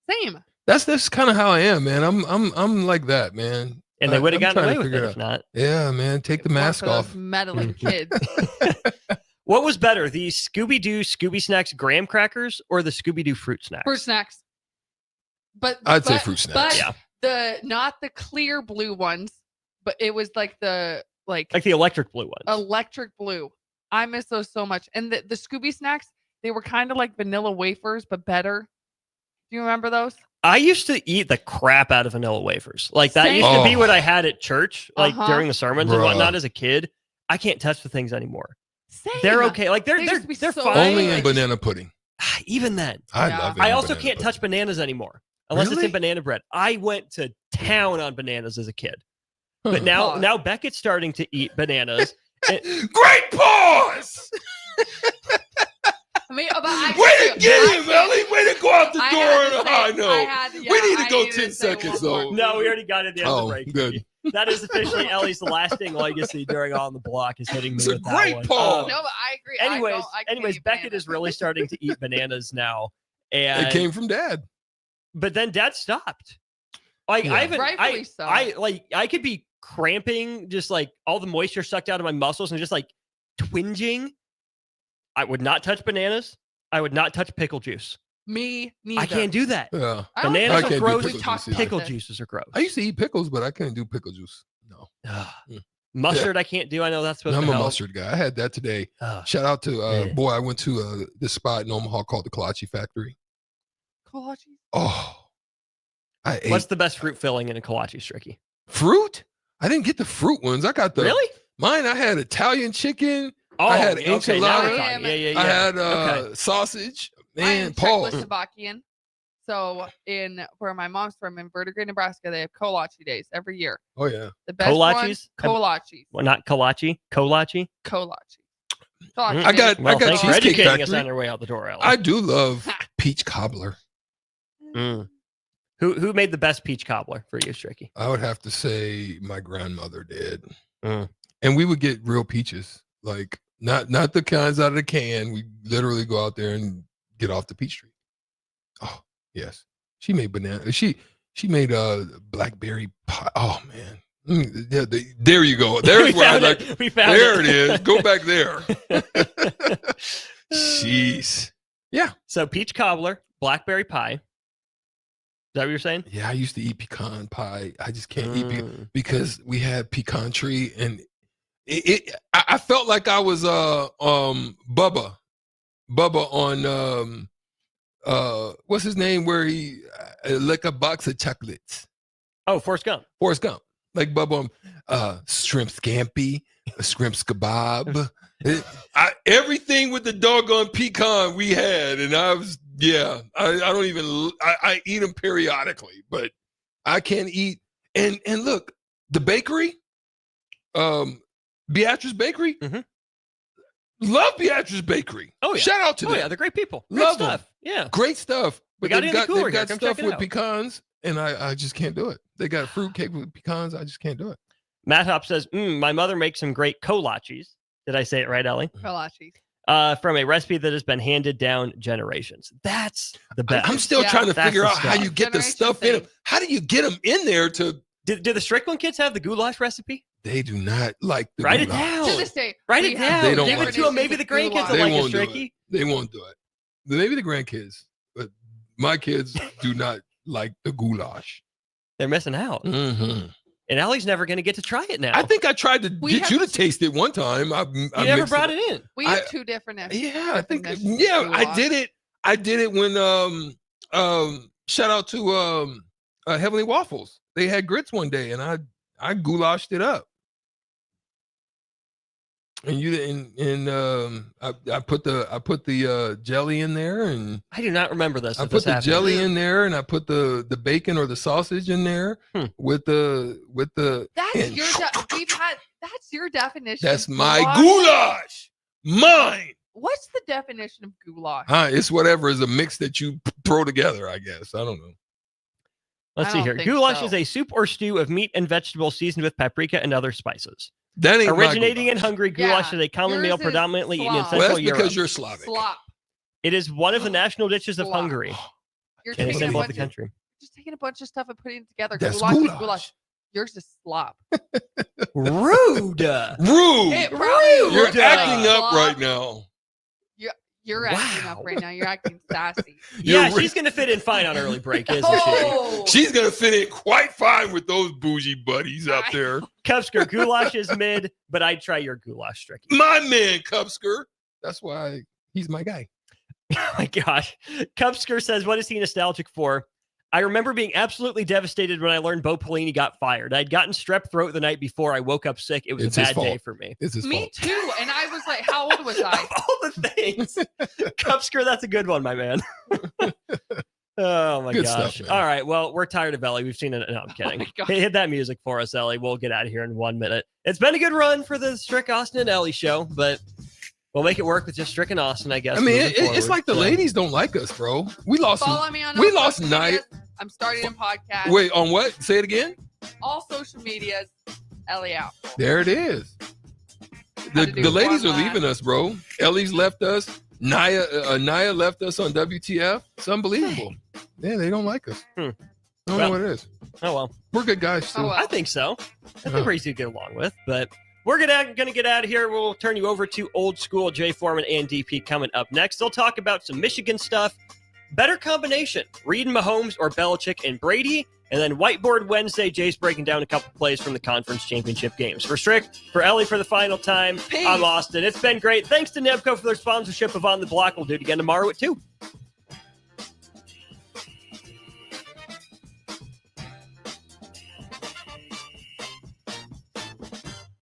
Same. That's kind of how I am, man. I'm like that, man. And they would have I'm gotten trying away to with figure it if not. Yeah, man. Take the mask For those off. meddling kids. What was better, the Scooby-Doo Scooby Snacks graham crackers or the Scooby-Doo fruit snacks? Fruit snacks. I'd say fruit snacks. But not the clear blue ones, but it was like the Like the electric blue ones. electric blue. I miss those so much. And the Scooby snacks, they were kind of like vanilla wafers, but better. Do you remember those? I used to eat the crap out of vanilla wafers. Like that Same. used to be what I had at church, like Uh-huh. during the sermons and Bruh. whatnot as a kid. I can't touch the things anymore. Same. They're okay. Like they're used to be they're so fine. Only in like, banana pudding. Even then. I Yeah. love it. I in also banana can't pudding. touch bananas anymore unless it's Really? in banana bread. I went to town on bananas as a kid. But Huh. now Pause. now Beckett's starting to eat bananas. Great pause. I mean, but I Way to get him, Ellie. Way to go out the I door had on to a say- high I note. had- We yeah, need to I go needed 10 to say seconds, one more. though. No, we already got it at the end of the Oh, break. good. That is officially Ellie's lasting legacy during On the Block is hitting me It's a with great that one. pause. No, but I agree. Anyways, I can't eat Beckett bananas. is really starting to eat bananas now. And It came from Dad. but then Dad stopped. Like Yeah. I haven't Rightfully so. I could be cramping, just like all the moisture sucked out of my muscles and just like twinging. I would not touch bananas. I would not touch pickle juice. Me neither. I can't do that. Yeah. I don't Bananas I are can't do gross. pickle juice either. Pickle this. juices are gross. I used to eat pickles, but I couldn't do pickle juice. No. Mustard I can't do. I know that's supposed I'm to a help. mustard guy. I had that today. Ugh. Shout out to Yeah. boy. I went to this spot in Omaha called the Kolache Factory. Kolache? Oh, I ate What's the best fruit filling in a kolache, Stricky? fruit. I didn't get the fruit ones. I got the Really? mine. I had Italian chicken. Oh, I had okay, now we're enchilada. talking. Yeah. I had Okay. sausage. I Man, am Paul. Czechoslovakian. So in where my mom's from in Verdigris, Nebraska, they have kolache days every year. Oh yeah. The best one, Kolaches? kolaches. Well, not kolache. Kolache. Kolache. I got Well, I got thanks for Cheesecake educating us Factory. on our way out the door, Ellen. I do love peach cobbler. Mm. Who made the best peach cobbler for you, Stricky? I would have to say my grandmother did. Mm. And we would get real peaches, like not the kinds out of the can. We literally go out there and get off the peach tree. Oh yes, she made banana. She made blackberry pie. Oh man, yeah, there you go. There's We where I found like. it. We found There it. it is. Go back there. Jeez. Yeah. So peach cobbler, blackberry pie. Is that what you're saying? Yeah, I used to eat pecan pie. I just can't eat Mm. because we had pecan tree, and I felt like I was Bubba on what's his name, where he like a box of chocolates. Oh, Forrest Gump. Forrest Gump, like Bubba on shrimp scampi, shrimp kebab. Everything with the doggone pecan we had, and I was I don't even I eat them periodically, but I can't eat. And look, the bakery, Beatrice Bakery, love Beatrice Bakery. Oh yeah, shout out to oh them. yeah, they're great people. Great Love stuff. them. Yeah, Great stuff. We But got it they've in the cooler they've here. got Come stuff check it with out. pecans, and I just can't do it. They got fruit cake with pecans. I just can't do it. Matt Hop says, my mother makes some great kolaches. Did I say it right, Ellie? Kolaches. From a recipe that has been handed down generations. That's the best. I'm still trying to That's figure the out how stuff. you get the Generation stuff in thing. them. How do you get them in there to? Do the Strickland kids have the goulash recipe? They do not like the Write it goulash. down. To this day, Write we it have down. They don't Give like it to it. them. Maybe the grandkids will They like it, won't do Stricky. it. They won't do it. Maybe the grandkids, but my kids do not like the goulash. They're missing out. Mm-hmm. And Ellie's never going to get to try it now. I think I tried to We get have- you to taste it one time. I you never mixed brought it in. We have two different. Yeah, I think. definitions of Yeah, I goulash. did it. I did it when shout out to Heavenly Waffles. They had grits one day, and I goulashed it up. And I put the jelly in there, and I do not remember this. I if put this the happened. jelly in there, and I put the bacon or the sausage in there with the. That's and your. That's your definition. that's of my goulash, mine. What's the definition of goulash? It's whatever is a mix that you throw together. I guess I don't know. Let's see here. Goulash is a soup or stew of meat and vegetables seasoned with paprika and other spices. That ain't originating in Hungary. Goulash is a common meal predominantly eaten in Central Europe. Because you're Slavic. Slop. It is one of the national dishes of Hungary. You're And a taking symbol a of the bunch country. just taking a bunch of stuff and putting it together. That's Goulash is goulash. goulash. Yours is slop. Rude. Rude. It probably You're looks acting like up slop. right now. You're acting up right now. You're acting sassy. Yeah, she's going to fit in fine on early break, isn't Oh. She's going to fit in quite fine with those bougie buddies up there. she? Cupsker, goulash is mid, but I'd try your goulash, Stricky. My man, Cupsker. That's why he's my guy. Oh my gosh. Cupsker says, what is he nostalgic for? I remember being absolutely devastated when I learned Bo Pelini got fired. I'd gotten strep throat the night before. I woke up sick. It was It's a his bad day fault. for me. It's his Me fault. too. And I was like, how old was I? All the things. Cupsker, that's a good one, my man. Oh my Good gosh. stuff, man. All right. Well, we're tired of Ellie. We've seen it. No, I'm kidding. God. Hey, hit that music for us, Ellie. We'll get out of here in 1 minute. It's been a good run for the Strick, Austin, and Ellie show, but we'll make it work with just Strick and Austin, I guess. I mean, moving it's forward. like the So- ladies don't like us, bro. We lost. Follow me on We all lost social Nia. medias. I'm starting a podcast. Wait, on what? Say it again. All social medias. Ellie out. There it is. Had to do The ladies one are leaving us, bro. Ellie's left us. Nia left us on WTF. It's unbelievable. Yeah, they don't like us. I don't know Well, what it is. Oh, well. We're good guys, too. I think so. I think we're easy to get along with, but we're gonna get out of here. We'll turn you over to Old School, Jay Foreman and DP coming up next. They'll talk about some Michigan stuff, better combination, Reed and Mahomes or Belichick and Brady, and then Whiteboard Wednesday, Jay's breaking down a couple plays from the conference championship games. For Strick, for Ellie for the final time, I'm Austin. It's been great. Thanks to Nebco for their sponsorship of On the Block. We'll do it again tomorrow at 2.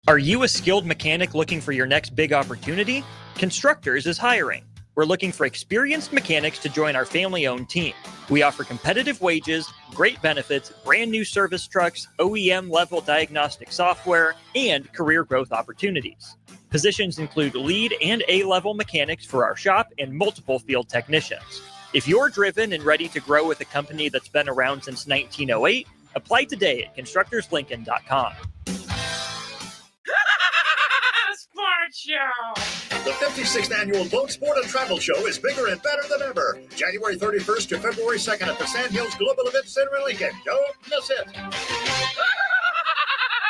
Are you a skilled mechanic looking for your next big opportunity? Constructors is hiring. We're looking for experienced mechanics to join our family-owned team. We offer competitive wages, great benefits, brand new service trucks, OEM-level diagnostic software, and career growth opportunities. Positions include lead and A-level mechanics for our shop and multiple field technicians. If you're driven and ready to grow with a company that's been around since 1908, apply today at constructorslincoln.com. Sports Show! The 56th Annual Boat Sport and Travel Show is bigger and better than ever. January 31st to February 2nd at the Sand Hills Global Event Center in Lincoln. Don't miss it.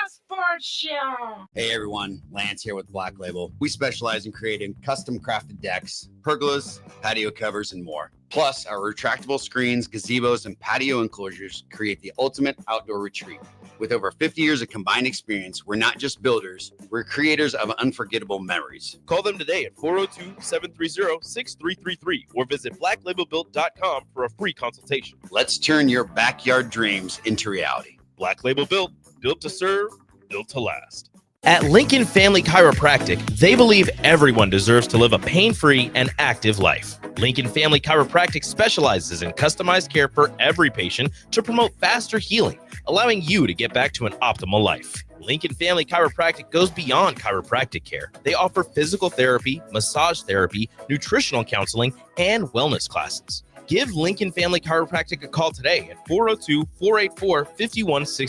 Sports Show! Hey everyone, Lance here with Black Label. We specialize in creating custom crafted decks, pergolas, patio covers, and more. Plus, our retractable screens, gazebos, and patio enclosures create the ultimate outdoor retreat. With over 50 years of combined experience, we're not just builders, we're creators of unforgettable memories. Call them today at 402-730-6333 or visit blacklabelbuilt.com for a free consultation. Let's turn your backyard dreams into reality. Black Label Built, built to serve, built to last. At Lincoln Family Chiropractic, they believe everyone deserves to live a pain-free and active life. Lincoln Family Chiropractic specializes in customized care for every patient to promote faster healing, allowing you to get back to an optimal life. Lincoln Family Chiropractic goes beyond chiropractic care. They offer physical therapy, massage therapy, nutritional counseling, and wellness classes. Give Lincoln Family Chiropractic a call today at 402-484-5160.